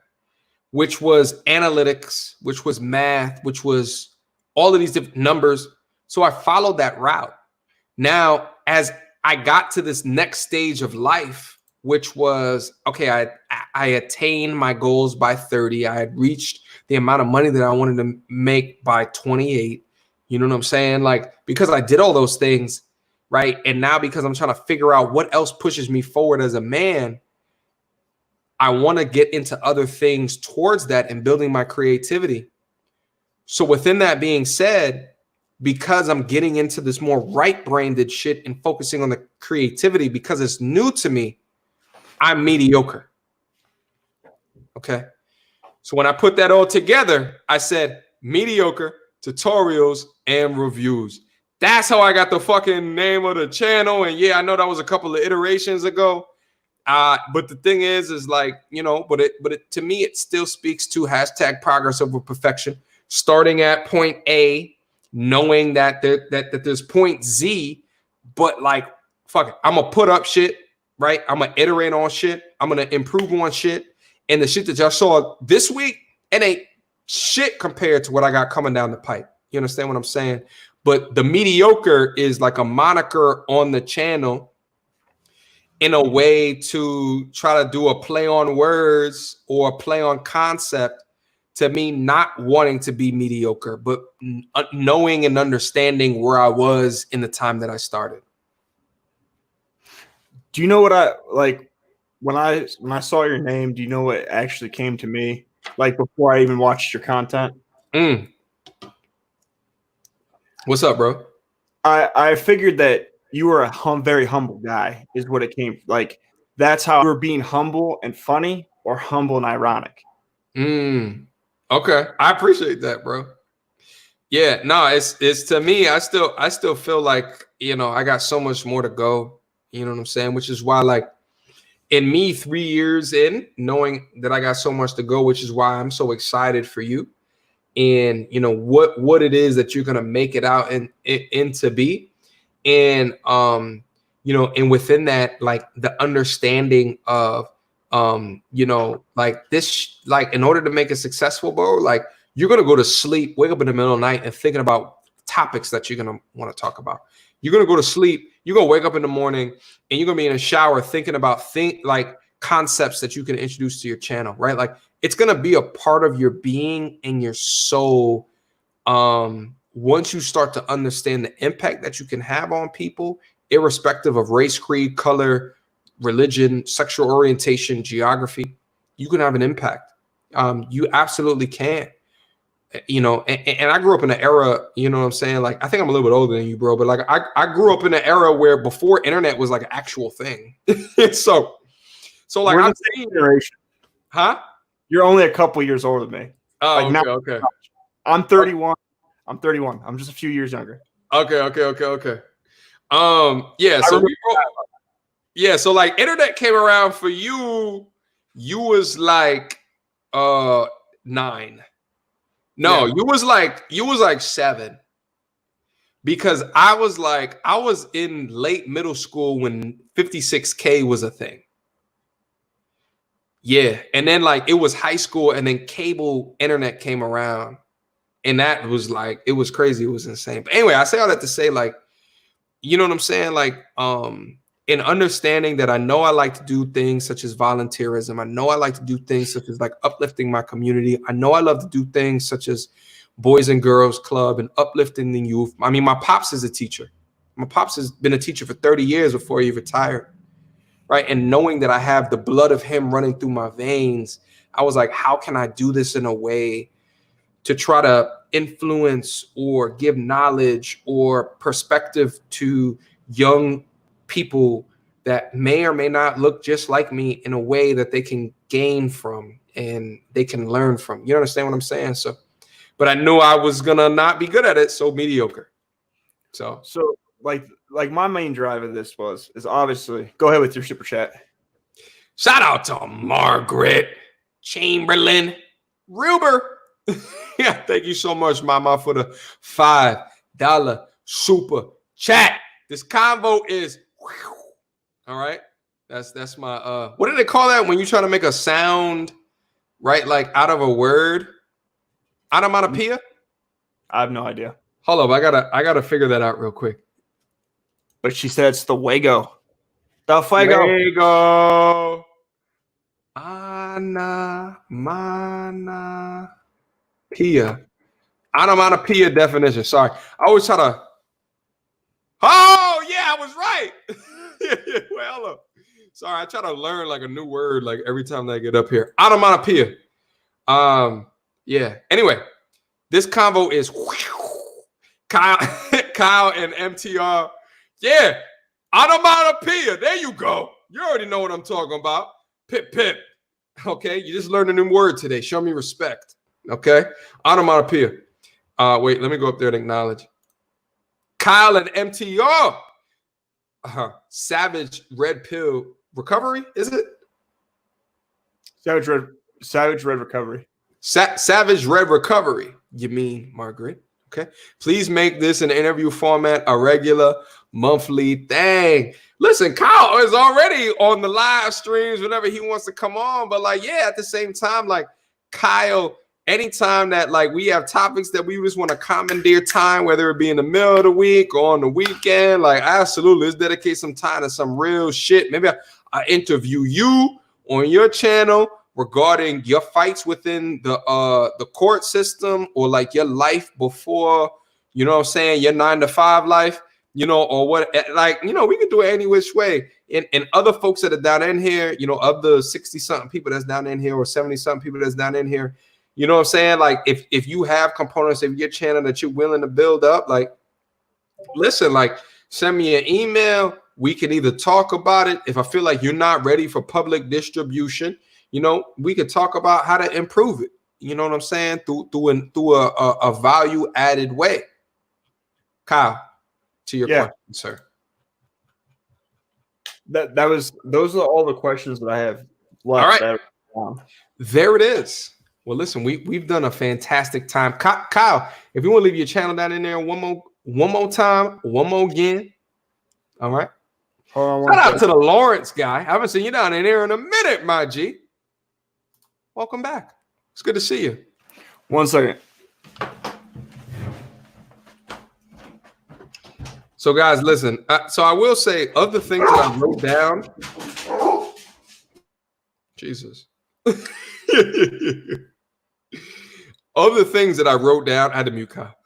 Which was analytics, which was math, which was all of these different numbers. So I followed that route. Now, as I got to this next stage of life, which was, okay, I attained my goals by 30. I had reached the amount of money that I wanted to make by 28. You know what I'm saying? Like, because I did all those things, right? And now because I'm trying to figure out what else pushes me forward as a man, I want to get into other things towards that and building my creativity. So within that being said, because I'm getting into this more right-brained shit and focusing on the creativity because it's new to me, I'm mediocre. Okay. So when I put that all together, I said mediocre tutorials and reviews. That's how I got the fucking name of the channel. And yeah, I know that was a couple of iterations ago. But the thing is like, you know, but it to me, it still speaks to hashtag progress over perfection. Starting at point A, knowing that there's point Z, but like, fuck it, I'm gonna put up shit, right? I'm gonna iterate on shit. I'm gonna improve on shit. And the shit that y'all saw this week, it ain't shit compared to what I got coming down the pipe. You understand what I'm saying? But the mediocre is like a moniker on the channel in a way to try to do a play on words or a play on concept to me not wanting to be mediocre, but knowing and understanding where I was in the time that I started.
Do you know what I like when I saw your name? Do you know what actually came to me? Like before I even watched your content.
What's up, bro?
I figured that you were a very humble guy, is what it came like. That's how you were being humble and funny, or humble and ironic.
Okay, I appreciate that, bro. Yeah, no, it's to me. I still feel like, you know, I got so much more to go. You know what I'm saying? Which is why, like, in me 3 years in, knowing that I got so much to go, which is why I'm so excited for you. And you know what it is that you're gonna make it out and into be, and you know, and within that, like the understanding of you know, like this, like in order to make it successful, bro, like you're gonna go to sleep, wake up in the middle of the night, and thinking about topics that you're gonna want to talk about. You're gonna go to sleep, you're gonna wake up in the morning, and you're gonna be in a shower thinking about like concepts that you can introduce to your channel, right? Like it's going to be a part of your being and your soul. Once you start to understand the impact that you can have on people, irrespective of race, creed, color, religion, sexual orientation, geography, you can have an impact. You absolutely can. You know, and I grew up in an era, you know what I'm saying? Like, I think I'm a little bit older than you, bro, but like I grew up in an era where before internet was like an actual thing. so like,
I'm the same generation.
Huh?
You're only a couple years older than me.
Oh,
like,
okay.
I'm 31. I'm 31. I'm just a few years younger.
Okay. Yeah. So like internet came around for you. You was like 9. No, yeah. you was like 7. Because I was in late middle school when 56K was a thing. Yeah, and then like it was high school, and then cable internet came around, and that was like, it was crazy, it was insane. But anyway, I say all that to say, like, you know what I'm saying? Like, in understanding that I know I like to do things such as volunteerism. I know I like to do things such as like uplifting my community. I know I love to do things such as Boys and Girls Club and uplifting the youth. I mean, my pops is a teacher. My pops has been a teacher for 30 years before he retired. Right. And knowing that I have the blood of him running through my veins, I was like, how can I do this in a way to try to influence or give knowledge or perspective to young people that may or may not look just like me in a way that they can gain from and they can learn from. You understand what I'm saying? So, but I knew I was going to not be good at it. So mediocre. So
like my main drive of this is obviously, go ahead with your super chat.
Shout out to Margaret Chamberlain Ruber. Yeah, thank you so much, Mama, for the $5 super chat. This convo is all right. That's my what do they call that when you try to make a sound, right? Like out of a word? Onomatopoeia?
I have no idea.
Hold up, I gotta figure that out real quick.
But she said it's the Wago. The Fuego.
Wago. Onomatopoeia. Onomatopoeia definition. Sorry. I always try to. Oh, yeah, I was right. Yeah. Well, sorry, I try to learn like a new word like every time that I get up here. Onomatopoeia. Yeah. Anyway, this convo is Kyle, Kyle and MTR. Yeah, onomatopoeia. There you go. You already know what I'm talking about. Pip, pip. Okay, you just learned a new word today. Show me respect. Okay, onomatopoeia. Wait, let me go up there and acknowledge. Kyle and MTR. Savage Red Pill Recovery, is it?
Savage Red Recovery.
Savage Red Recovery. You mean, Margaret? Okay. Please make this an interview format, a regular monthly thing. Listen, Kyle is already on the live streams whenever he wants to come on. But like, yeah, at the same time, like Kyle, anytime that like we have topics that we just want to commandeer time, whether it be in the middle of the week or on the weekend, like absolutely, let's dedicate some time to some real shit. Maybe I interview you on your channel regarding your fights within the court system, or like your life before, you know what I'm saying, your 9-to-5 life, you know, or what, like, you know, we can do it any which way. And other folks that are down in here, you know, of the 60-something people that's down in here, or 70-something people that's down in here, you know what I'm saying? Like, if you have components of your channel that you're willing to build up, like, listen, like, send me an email. We can either talk about it. If I feel like you're not ready for public distribution, you know, we could talk about how to improve it. You know what I'm saying? Through a value added way. Kyle, to your question, sir.
Those are all the questions that I have left.
All right. There it is. Well, listen, we've done a fantastic time. Kyle, if you want to leave your channel down in there one more time, one more again. All right. Shout out to the Lawrence guy. I haven't seen you down in there in a minute, my G. Welcome back. It's good to see you.
1 second.
So, guys, listen. So I will say, of the things that I wrote down, Jesus. Of the things that I wrote down, I had to mute Kyle.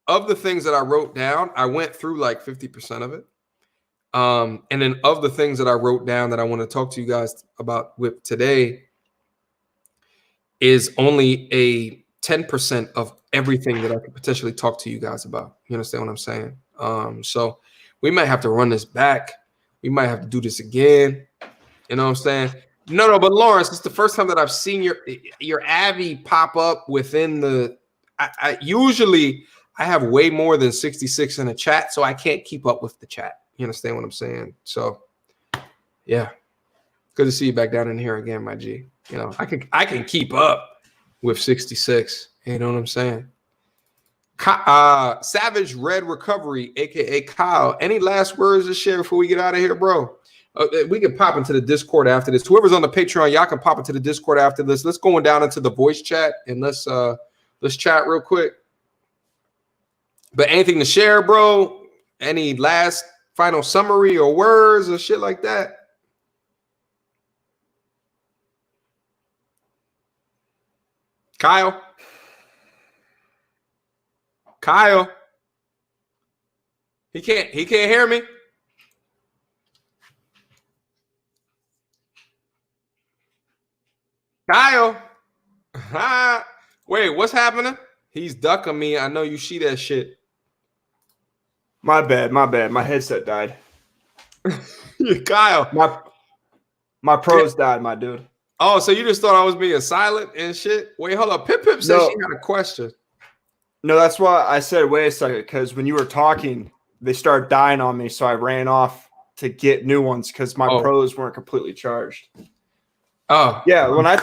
Of the things that I wrote down, I went through like 50% of it. And then of the things that I wrote down that I want to talk to you guys about with today is only a 10% of everything that I could potentially talk to you guys about. You understand what I'm saying? So we might have to run this back. We might have to do this again. You know what I'm saying? No, but Lawrence, it's the first time that I've seen your Avi pop up within the. Usually I have way more than 66 in the chat, so I can't keep up with the chat. You understand what I'm saying? So, yeah, good to see you back down in here again, my G. You know, I can keep up with 66. You know what I'm saying? Savage Red Recovery, aka Kyle. Any last words to share before we get out of here, bro? We can pop into the Discord after this. Whoever's on the Patreon, y'all can pop into the Discord after this. Let's go down into the voice chat and let's chat real quick. But anything to share, bro? Any last final summary or words or shit like that? Kyle? He can't hear me. Kyle. Wait, what's happening? He's ducking me. I know you see that shit.
My bad. My headset died.
Kyle.
My pros died, my dude.
Oh, so you just thought I was being silent and shit? Wait, hold up. Pip said she had a question.
No, that's why I said, wait a second, because when you were talking, they started dying on me, so I ran off to get new ones because my pros weren't completely charged.
Oh.
Yeah, when I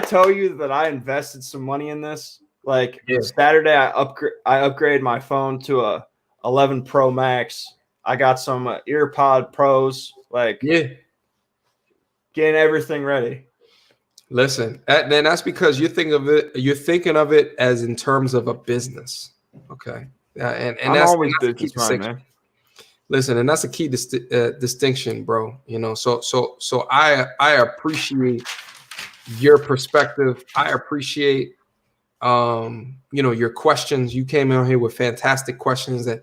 tell you that I invested some money in this, like Saturday I upgraded my phone to a 11 Pro Max. I got some EarPod Pros, getting everything ready.
Listen, then that's because you're thinking of it as in terms of a business. Okay. And
I'm
that's
always
that's
business minded, man.
Listen, and that's a key distinction, bro. You know, so I appreciate your perspective. I appreciate your questions. You came in here with fantastic questions that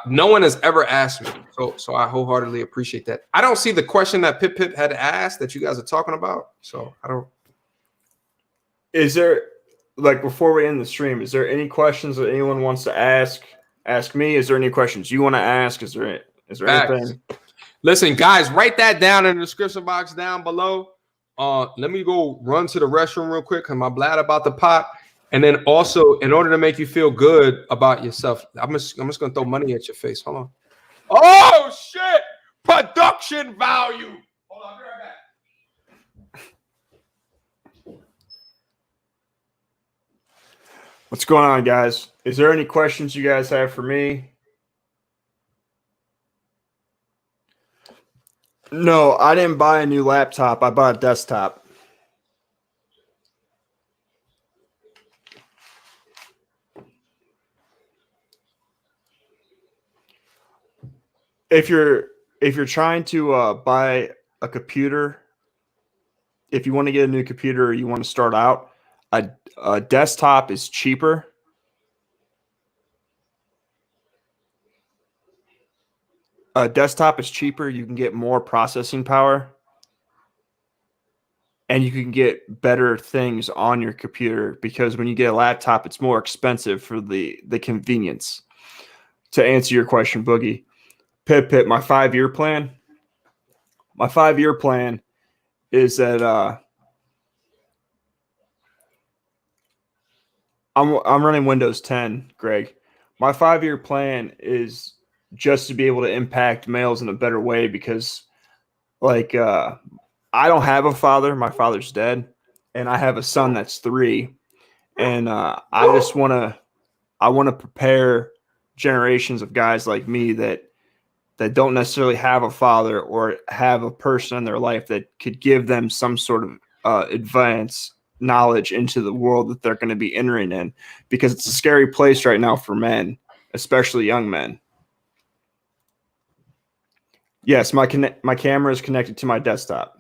no one has ever asked me. So I wholeheartedly appreciate that. I don't see the question that Pip had asked that you guys are talking about. So I don't.
Is there like before we end the stream, is there any questions that anyone wants to ask me? Is there any questions you want to ask? Is there anything?
Listen, guys, write that down in the description box down below. Let me go run to the restroom real quick because my bladder about to pop. And then also, in order to make you feel good about yourself, I'm just gonna throw money at your face. Hold on. Oh shit! Production value. Hold on, I'll be right back.
What's going on, guys? Is there any questions you guys have for me? No, I didn't buy a new laptop. I bought a desktop. If you're trying to buy a computer, if you want to get a new computer or you want to start out, a desktop is cheaper. A desktop is cheaper. You can get more processing power, and you can get better things on your computer, because when you get a laptop, it's more expensive for the convenience. To answer your question, Boogie, Pip, my 5-year plan. My 5-year plan is that I'm running Windows 10, Greg. My 5-year plan is just to be able to impact males in a better way, because like I don't have a father. My father's dead, and I have a son that's 3, and I just want to prepare generations of guys like me that don't necessarily have a father or have a person in their life that could give them some sort of advanced knowledge into the world that they're going to be entering in, because it's a scary place right now for men, especially young men. Yes, my camera is connected to my desktop.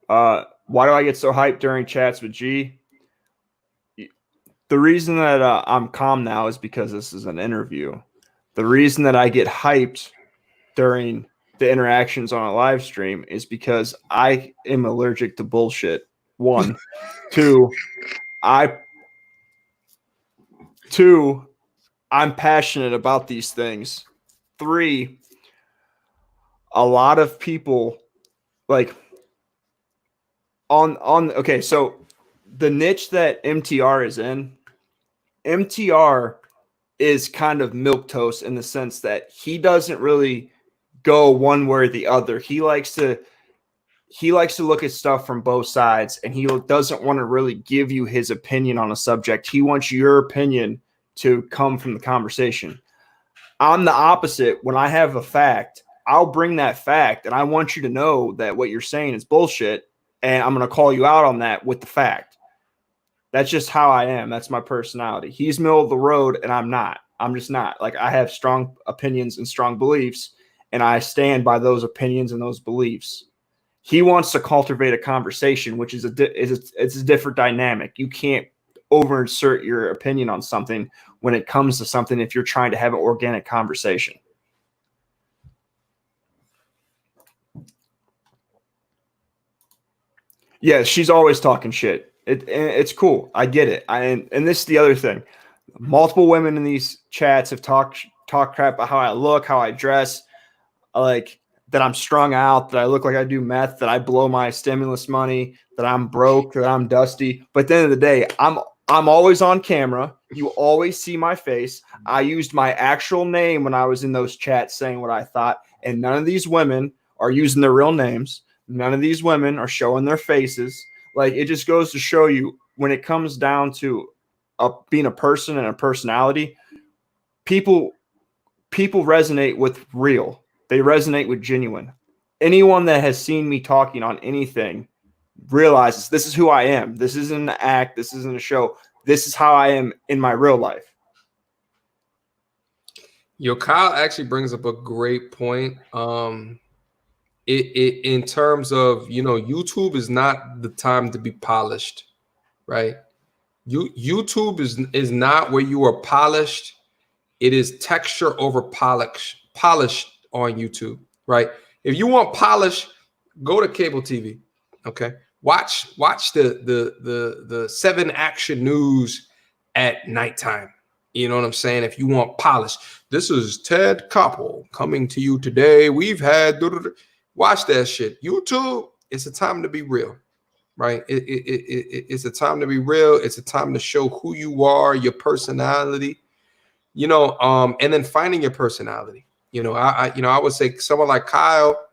Why do I get so hyped during chats with G? The reason that I'm calm now is because this is an interview. The reason that I get hyped during the interactions on a live stream is because I am allergic to bullshit. 1, 2, I'm passionate about these things. 3, a lot of people like okay, so the niche that MTR is in, MTR is kind of milquetoast in the sense that he doesn't really go one way or the other. He likes to look at stuff from both sides, and he doesn't want to really give you his opinion on a subject. He wants your opinion to come from the conversation. I'm the opposite. When I have a fact, I'll bring that fact, and I want you to know that what you're saying is bullshit, and I'm going to call you out on that with the fact. That's just how I am. That's my personality. He's middle of the road, and I'm not. I'm just not. Like, I have strong opinions and strong beliefs, and I stand by those opinions and those beliefs. He wants to cultivate a conversation, which is it's a different dynamic. You can't overinsert your opinion on something when it comes to something if you're trying to have an organic conversation. Yeah, she's always talking shit. It's cool. I get it. And this is the other thing. Multiple women in these chats have talked crap about how I look, how I dress, like that I'm strung out, that I look like I do meth, that I blow my stimulus money, that I'm broke, that I'm dusty. But at the end of the day, I'm always on camera. You always see my face. I used my actual name when I was in those chats saying what I thought, and none of these women are using their real names. None of these women are showing their faces. Like, it just goes to show you, when it comes down to being a person and a personality, people resonate with real. They resonate with genuine. Anyone that has seen me talking on anything realizes this is who I am. This isn't an act. This isn't a show. This is how I am in my real life.
Yo, Kyle actually brings up a great point. In terms of, YouTube is not the time to be polished, right? YouTube is not where you are polished. It is texture over polished on YouTube, right? If you want polish, go to cable TV, okay? Watch the 7 Action News at nighttime. You know what I'm saying? If you want polish, this is Ted Koppel coming to you today. We've had watch that shit. YouTube, it's a time to be real, right? It's a time to be real. It's a time to show who you are, your personality, you know, and then finding your personality. You know, I would say someone like Kyle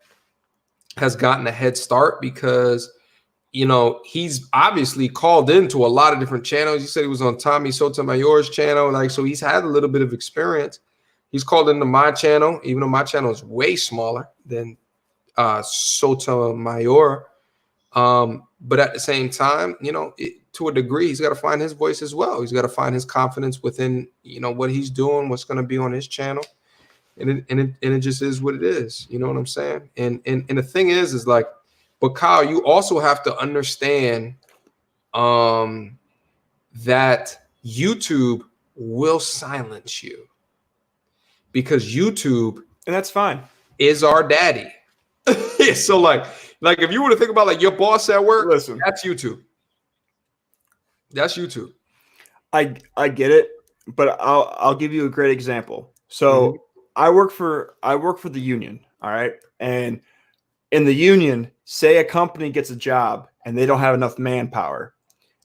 has gotten a head start because, you know, he's obviously called into a lot of different channels. He said he was on Tommy Sotomayor's channel. Like, so he's had a little bit of experience. He's called into my channel, even though my channel is way smaller than Sotomayor. But at the same time, you know, to a degree, he's got to find his voice as well. He's got to find his confidence within, you know, what he's doing, what's going to be on his channel. And it just is what it is. You know what I'm saying? And the thing is like, but Kyle, you also have to understand that YouTube will silence you because YouTube,
and that's fine,
is our daddy. So like if you were to think about like your boss at work,
listen,
that's YouTube. That's YouTube.
I get it, but I'll give you a great example. So I work for the union, all right, and in the union, say a company gets a job and they don't have enough manpower,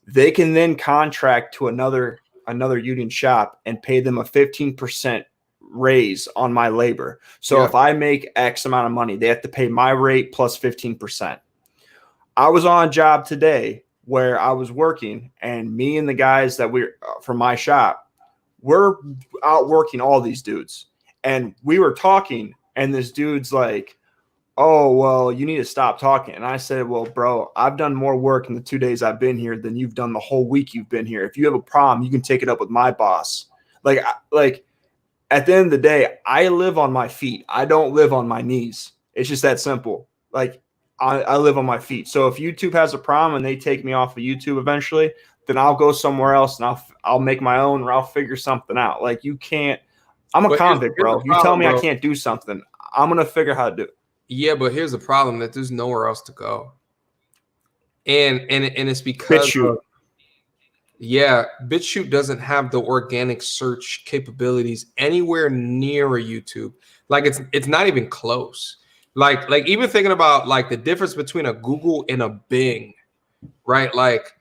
they can then contract to another union shop and pay them a 15% raise on my labor. So if I make X amount of money, they have to pay my rate plus 15%. I was on a job today where I was working, and me and the guys that we're from my shop, we're out working all these dudes. And we were talking, and this dude's like, oh, well, you need to stop talking. And I said, well, bro, I've done more work in the 2 days I've been here than you've done the whole week you've been here. If you have a problem, you can take it up with my boss. Like at the end of the day, I live on my feet. I don't live on my knees. It's just that simple. Like I live on my feet. So if YouTube has a problem and they take me off of YouTube eventually, then I'll go somewhere else and I'll make my own, or I'll figure something out. Like you can't. I'm a convict, bro. You tell me I can't do something, I'm gonna figure how to do it.
Yeah, but here's the problem: that there's nowhere else to go, and it's because BitChute doesn't have the organic search capabilities anywhere near a YouTube. Like it's not even close. Like even thinking about like the difference between a Google and a Bing, right? Like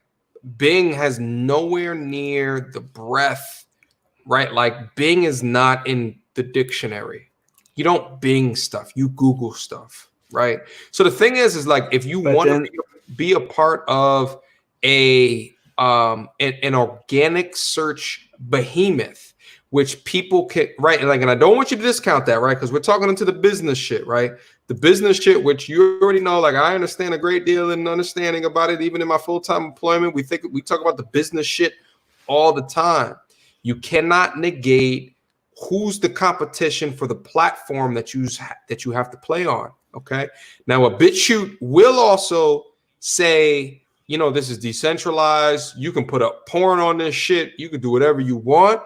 Bing has nowhere near the breadth, right? Like Bing is not in the dictionary. You don't Bing stuff, you Google stuff, right? So the thing is like if you want to be a part of an organic search behemoth, which people can, right? Like, and I don't want you to discount that, right? Because we're talking into the business shit, right? The business shit, which you already know, like I understand a great deal and understanding about it, even in my full-time employment. We talk about the business shit all the time. You cannot negate who's the competition for the platform that you have to play on. Okay. Now a BitChute will also say, you know, this is decentralized. You can put up porn on this shit. You can do whatever you want.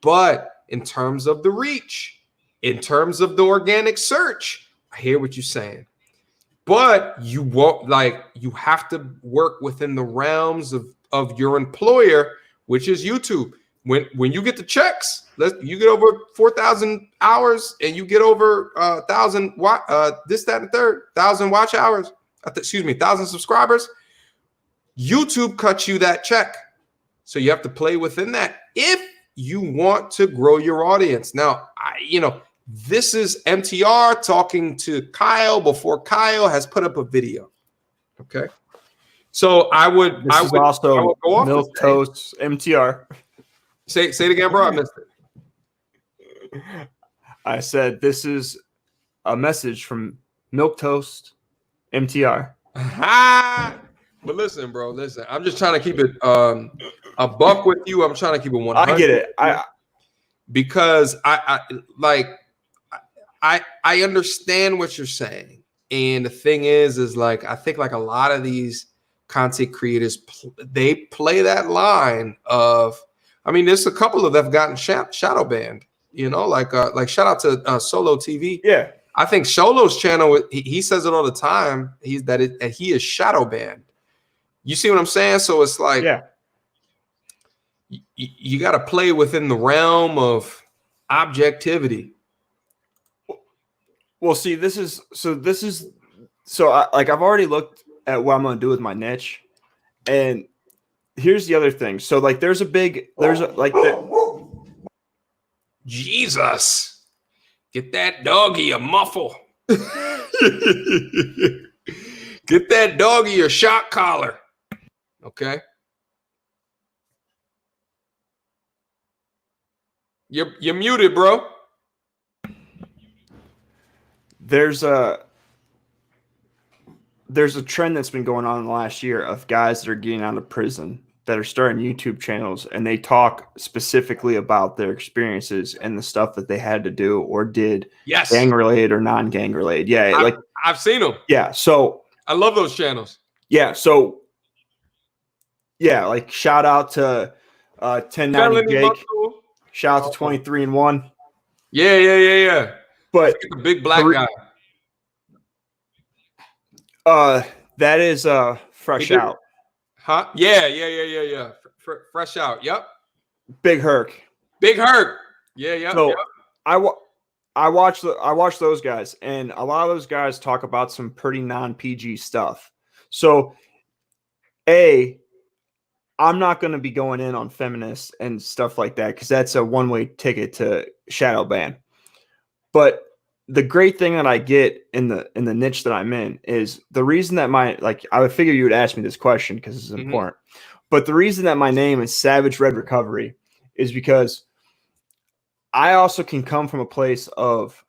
But in terms of the reach, in terms of the organic search, I hear what you're saying. But you won't, like, you have to work within the realms of your employer, which is YouTube. When you get the checks, you get over 4,000 hours and you get over 1,000 this, that, and third, 1,000 watch hours. 1,000 subscribers. YouTube cuts you that check, so you have to play within that if you want to grow your audience. Now, this is MTR talking to Kyle before Kyle has put up a video. Okay, so I would
also Milk Toast MTR.
Say it again, bro. I missed it.
I said this is a message from Milk Toast MTR.
But listen, bro. Listen, I'm just trying to keep it a buck with you. I'm trying to keep it 100.
I get it.
Because I understand what you're saying, and the thing is like I think like a lot of these content creators they play that line of. I mean, there's a couple of them have gotten shadow banned. You know, like shout out to Solo TV.
Yeah,
I think Solo's channel. He says it all the time. He is shadow banned. You see what I'm saying? So it's like,
Yeah.
you got to play within the realm of objectivity.
Well, see, I've already looked at what I'm going to do with my niche, and here's the other thing. So like,
Jesus, get that doggy a muffle. Get that doggy a shock collar. Okay. You're muted, bro.
There's a trend that's been going on in the last year of guys that are getting out of prison that are starting YouTube channels, and they talk specifically about their experiences and the stuff that they had to do or did,
Yes,
gang related or non-gang related. Yeah,
I've seen them.
Yeah, so
I love those channels.
Yeah, so like shout out to 1090 Jake. Shout out to 23-1.
Yeah.
But
the big black guy.
That is Fresh Out.
Huh? Yeah. Fresh Out. Yep.
Big Herc.
Yeah.
So
yep.
I watch those guys, and a lot of those guys talk about some pretty non-PG stuff. So I'm not going to be going in on feminists and stuff like that, because that's a one-way ticket to shadow ban. But the great thing that I get in the niche that I'm in is the reason that I would figure you would ask me this question because it's important. But the reason that my name is Savage Red Recovery is because I also can come from a place of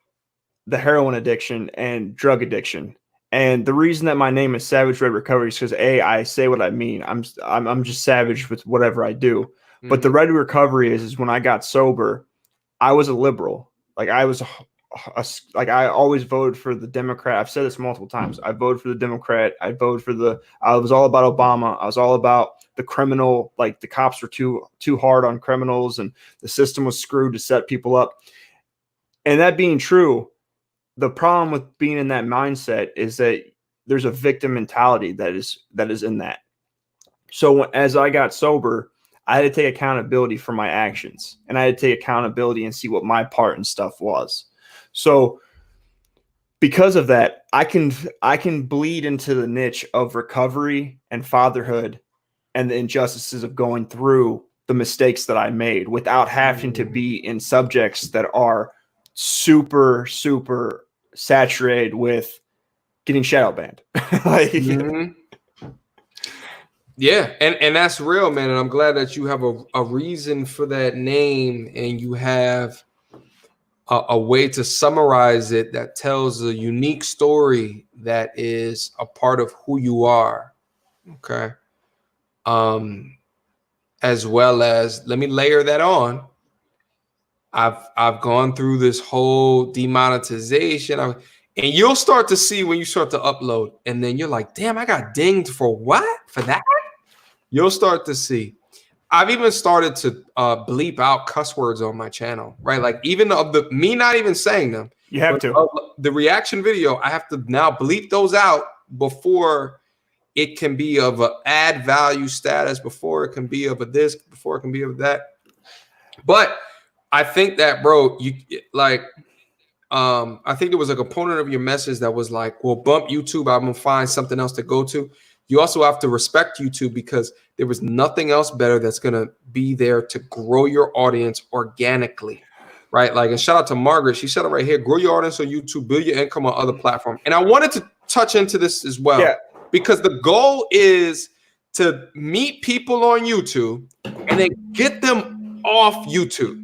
the heroin addiction and drug addiction. And the reason that my name is Savage Red Recovery is because I say what I mean. I'm just savage with whatever I do. But the Red Recovery is when I got sober, I was a liberal. Like I was I always voted for the Democrat. I've said this multiple times. I voted for the Democrat. I was all about Obama. I was all about the criminal, like the cops were too hard on criminals and the system was screwed to set people up. And that being true, the problem with being in that mindset is that there's a victim mentality that is in that. So as I got sober, I had to take accountability for my actions, and I had to take accountability and see what my part and stuff was. So because of that, I can bleed into the niche of recovery and fatherhood and the injustices of going through the mistakes that I made without having to be in subjects that are super, super saturated with getting shadow banned.
Yeah, and that's real, man. And I'm glad that you have a reason for that name, and you have a way to summarize it that tells a unique story that is a part of who you are. Okay. As well as, let me layer that on. I've gone through this whole demonetization, and you'll start to see when you start to upload, and then you're like, damn, I got dinged for what? For that? You'll start to see. I've even started to bleep out cuss words on my channel, right? Like even of me not even saying them.
You have to.
The reaction video, I have to now bleep those out before it can be of an add value status, before it can be of a this, before it can be of that. But I think that, bro, you like, I think there was a component of your message that was like, well, bump YouTube, I'm gonna find something else to go to. You also have to respect YouTube because there was nothing else better that's gonna be there to grow your audience organically, right? Like, and shout out to Margaret. She said it right here: grow your audience on YouTube, build your income on other platforms. And I wanted to touch into this as well, because the goal is to meet people on YouTube and then get them off YouTube.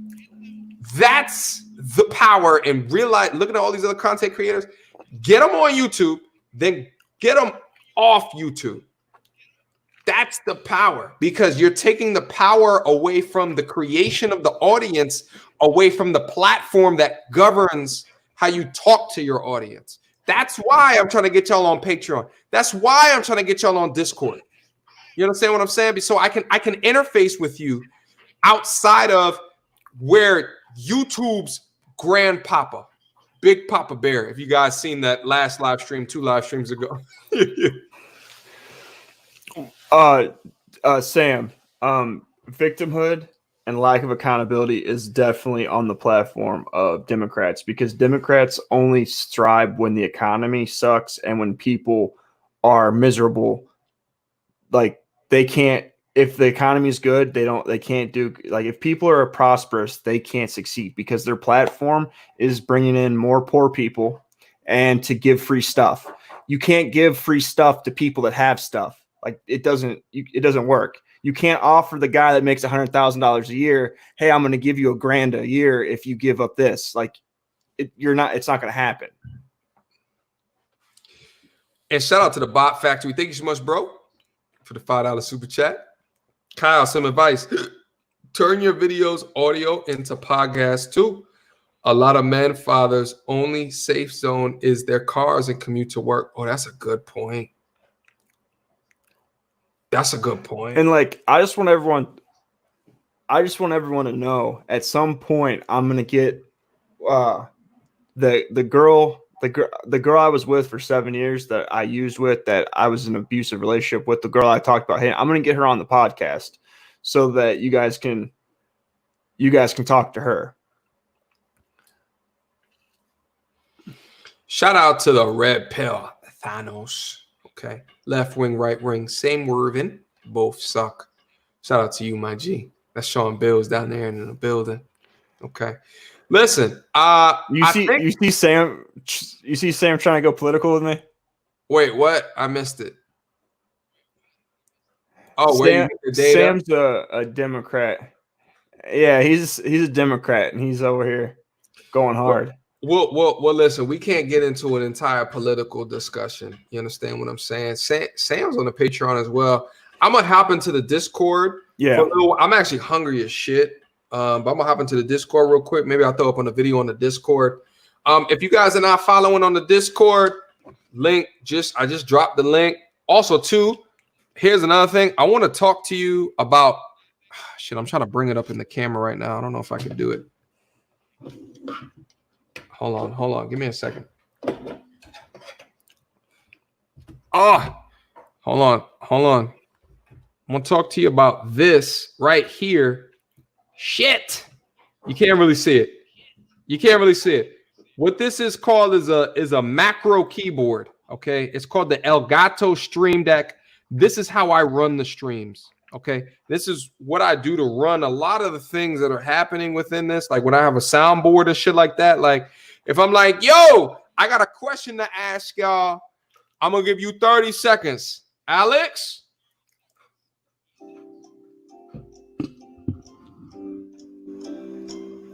That's the power. And realize, looking at all these other content creators, get them on YouTube, then get them off YouTube. That's the power, because you're taking the power away from the creation of the audience, away from the platform that governs how you talk to your audience. That's why I'm trying to get y'all on Patreon. That's why I'm trying to get y'all on Discord. You understand what I'm saying? So I can interface with you outside of where YouTube's grandpapa, Big Papa Bear, if you guys seen that last live stream 2 live streams ago.
Sam, victimhood and lack of accountability is definitely on the platform of Democrats, because Democrats only strive when the economy sucks and when people are miserable. Like, they can't, if the economy is good, they can't do, like, if people are prosperous, they can't succeed because their platform is bringing in more poor people and to give free stuff. You can't give free stuff to people that have stuff. Like, it doesn't work. You can't offer the guy that makes $100,000 a year, hey, I'm going to give you $1,000 a year if you give up this. Like, it's not going to happen.
And shout out to the Bot Factory. Thank you so much, bro, for the $5 super chat. Kyle, some advice. Turn your videos audio into podcasts too. A lot of men, fathers, only safe zone is their cars and commute to work. Oh, that's a good point. That's a good point.
And like, I just want everyone to know at some point I'm gonna get the girl I was with for 7 years that I used with, that I was in an abusive relationship with, the girl I talked about. Hey, I'm gonna get her on the podcast so that you guys can talk to her.
Shout out to the red pill, Thanos. Okay. Left wing, right wing, same Wervin. Both suck. Shout out to you, my G. That's Sean Bills down there in the building. Okay. Listen,
you see Sam trying to go political with me?
Wait, what? I missed it. Oh, where you get the data?
Sam's a Democrat. Yeah, he's a Democrat, and he's over here going hard.
Well, listen, we can't get into an entire political discussion. You understand what I'm saying? Sam's on the Patreon as well. I'm going to hop into the Discord.
Yeah.
I'm actually hungry as shit. But I'm going to hop into the Discord real quick. Maybe I'll throw up on the video on the Discord. If you guys are not following on the Discord, link, I just dropped the link. Also, too, here's another thing. I want to talk to you about, shit, I'm trying to bring it up in the camera right now. I don't know if I can do it. Hold on. Give me a second. Hold on. I'm going to talk to you about this right here. Shit. You can't really see it. What this is called is a macro keyboard, okay? It's called the Elgato Stream Deck. This is how I run the streams, okay? This is what I do to run a lot of the things that are happening within this. Like when I have a soundboard and shit like that, like if I'm like, yo, I got a question to ask y'all, I'm going to give you 30 seconds. Alex?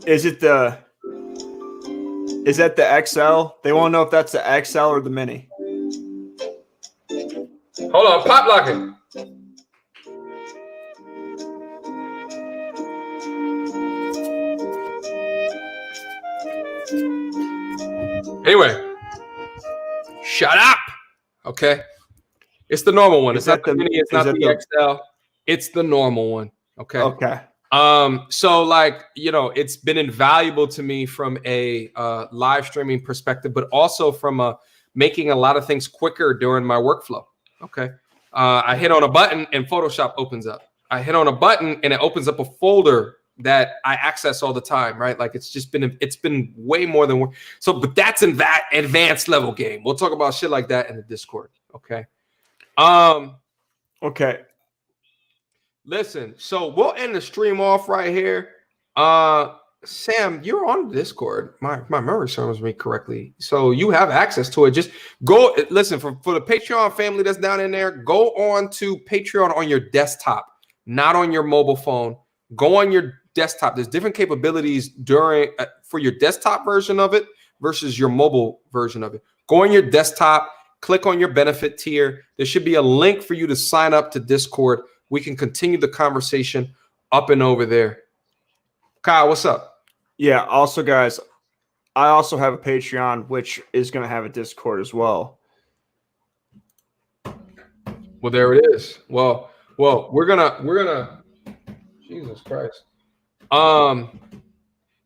Is that the XL? They want to know if that's the XL or the Mini.
Hold on, pop locking. Anyway, shut up. Okay, it's the normal one. It's not the Mini. It's not the XL. It's the normal one. Okay.
Okay.
So like, you know, it's been invaluable to me from a live streaming perspective, but also from making a lot of things quicker during my workflow. Okay. I hit on a button and Photoshop opens up. I hit on a button and it opens up a folder that I access all the time, right? Like it's been way more than work. So, but that's in that advanced level game. We'll talk about shit like that in the Discord. Okay.
Okay.
Listen, so we'll end the stream off right here. Sam, you're on Discord. My memory serves me correctly. So you have access to it. Just go listen for the Patreon family that's down in there. Go on to Patreon on your desktop, not on your mobile phone. Go on your desktop. There's different capabilities for your desktop version of it versus your mobile version of it. Go on your desktop, click on your benefit tier. There should be a link for you to sign up to Discord. We can continue the conversation up and over there. Kyle, what's up?
Yeah. Also, guys, I also have a Patreon, which is going to have a Discord as well.
Well, there it is. Well, we're gonna. Jesus Christ.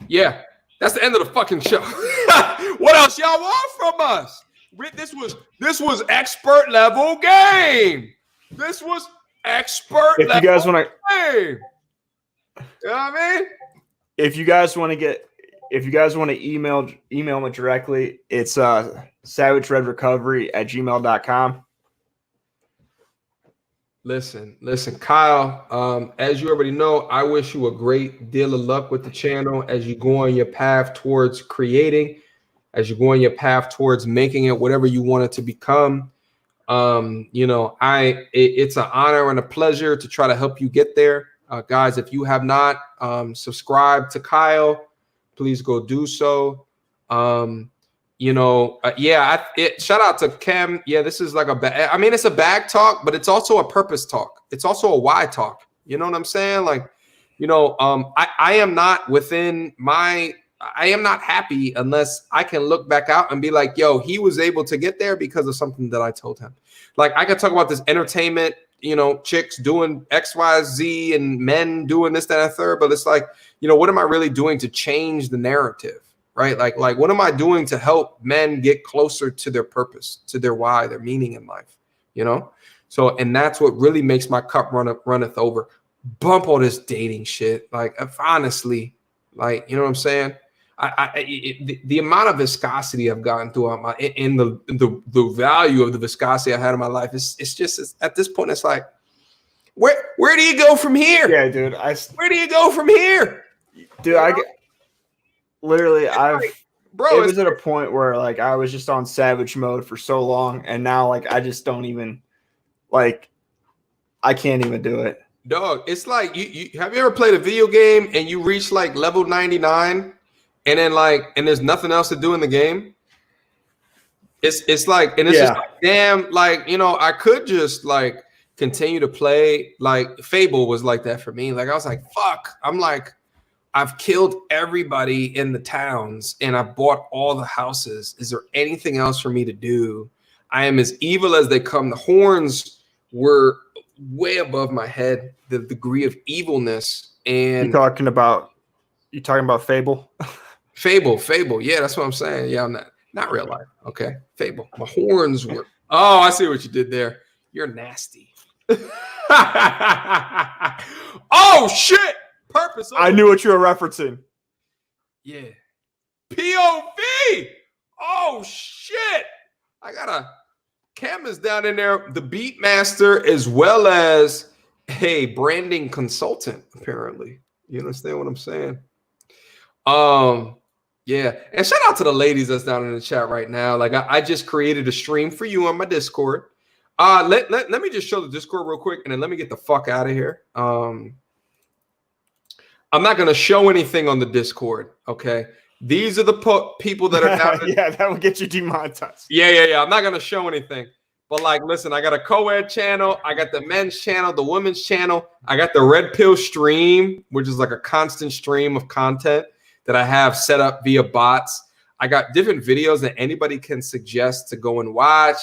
Yeah, that's the end of the fucking show. What else y'all want from us? This was expert level game. This was Expert
If you guys want to,
game. You know what I mean?
if you guys want to email me directly, it's savageredrecovery@gmail.com.
Listen, Kyle, as you already know, I wish you a great deal of luck with the channel as you go on your path towards creating, as you go on your path towards making it whatever you want it to become. You know, it's an honor and a pleasure to try to help you get there. Guys, if you have not subscribed to Kyle, please go do so. You know, shout out to Cam. Yeah, this is like I mean, it's a bag talk, but it's also a purpose talk. It's also a why talk. You know what I'm saying? Like, you know, I am not I am not happy unless I can look back out and be like, yo, he was able to get there because of something that I told him. Like, I could talk about this entertainment, you know, chicks doing X, Y, Z and men doing this, that, and third. But it's like, you know, what am I really doing to change the narrative? Right? Like what am I doing to help men get closer to their purpose, to their why, their meaning in life? You know? So, and that's what really makes my cup runneth over. Bump all this dating shit. Like, honestly, like, you know what I'm saying? The amount of viscosity I've gotten throughout the value of the viscosity I had in my life it's just at this point it's like, where do you go from here?
Yeah, dude.
Where do you go from here?
Dude, I get literally
bro,
it was at a point where like I was just on savage mode for so long, and now like I just don't even like I can't even do it.
Dog, it's like you have you ever played a video game and you reach like level 99 and then and there's nothing else to do in the game? It's like, and it's just like, damn, like, you know, I could just like continue to play. Like Fable was like that for me. Like I was like, fuck, I'm like, I've killed everybody in the towns and I bought all the houses. Is there anything else for me to do? I am as evil as they come. The horns were way above my head, the degree of evilness. And
you talking about Fable?
Fable. Yeah, that's what I'm saying. Yeah, I'm not real life. Okay. Fable. My horns were. Oh, I see what you did there. You're nasty. Oh shit. Purpose.
I knew what you were referencing.
Yeah. POV. Oh shit. I got a cameras down in there. The beat master as well as a branding consultant, apparently. You understand what I'm saying? Yeah. And shout out to the ladies that's down in the chat right now. Like I just created a stream for you on my Discord. Let me just show the Discord real quick and then let me get the fuck out of here. I'm not going to show anything on the Discord, okay? These are the people that are down.
Yeah, that will get you demonetized.
Yeah. I'm not going to show anything. But like, listen, I got a co-ed channel. I got the men's channel, the women's channel. I got the Red Pill stream, which is like a constant stream of content that I have set up via bots. I got different videos that anybody can suggest to go and watch.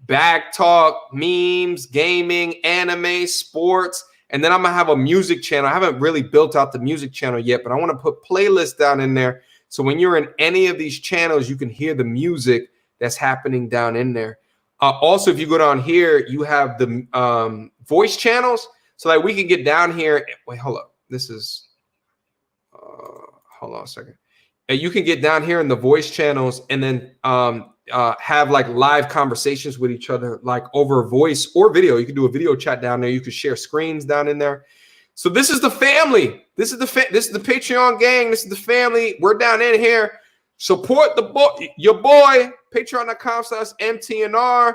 Bag talk, memes, gaming, anime, sports. And then I'm gonna have a music channel. I haven't really built out the music channel yet, but I want to put playlists down in there. So when you're in any of these channels, you can hear the music that's happening down in there. Also, if you go down here, you have the voice channels. So like we can get down here. Wait, hold up. This is, hold on a second. And you can get down here in the voice channels and then have like live conversations with each other, like over voice or video. You can do a video chat down there. You can share screens down in there. So this is the family. This is the Patreon gang. This is the family. We're down in here. Support your boy, patreon.com/MTNR.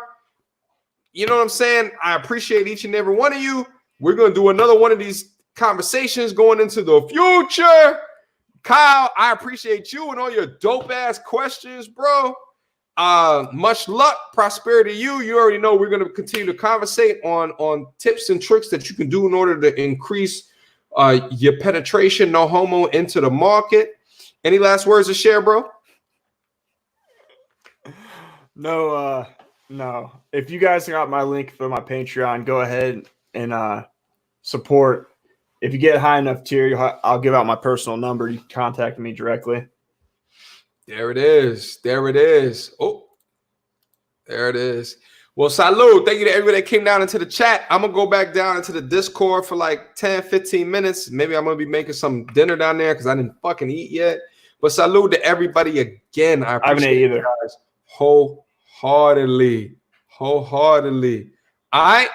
You know what I'm saying? I appreciate each and every one of you. We're going to do another one of these conversations going into the future. Kyle, I appreciate you and all your dope ass questions, bro. Much luck, prosperity to you. You already know we're going to continue to conversate on tips and tricks that you can do in order to increase your penetration, no homo, into the market. Any last words to share, bro?
No. If you guys got my link for my Patreon, go ahead and support. If you get high enough tier, I'll give out my personal number. You can contact me directly. There it is. Oh, there it is.
Well, salute. Thank you to everybody that came down into the chat. I'm going to go back down into the Discord for like 10, 15 minutes. Maybe I'm going to be making some dinner down there because I didn't fucking eat yet. But salute to everybody again. I appreciate you guys wholeheartedly. All right.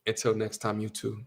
Until next time, you two.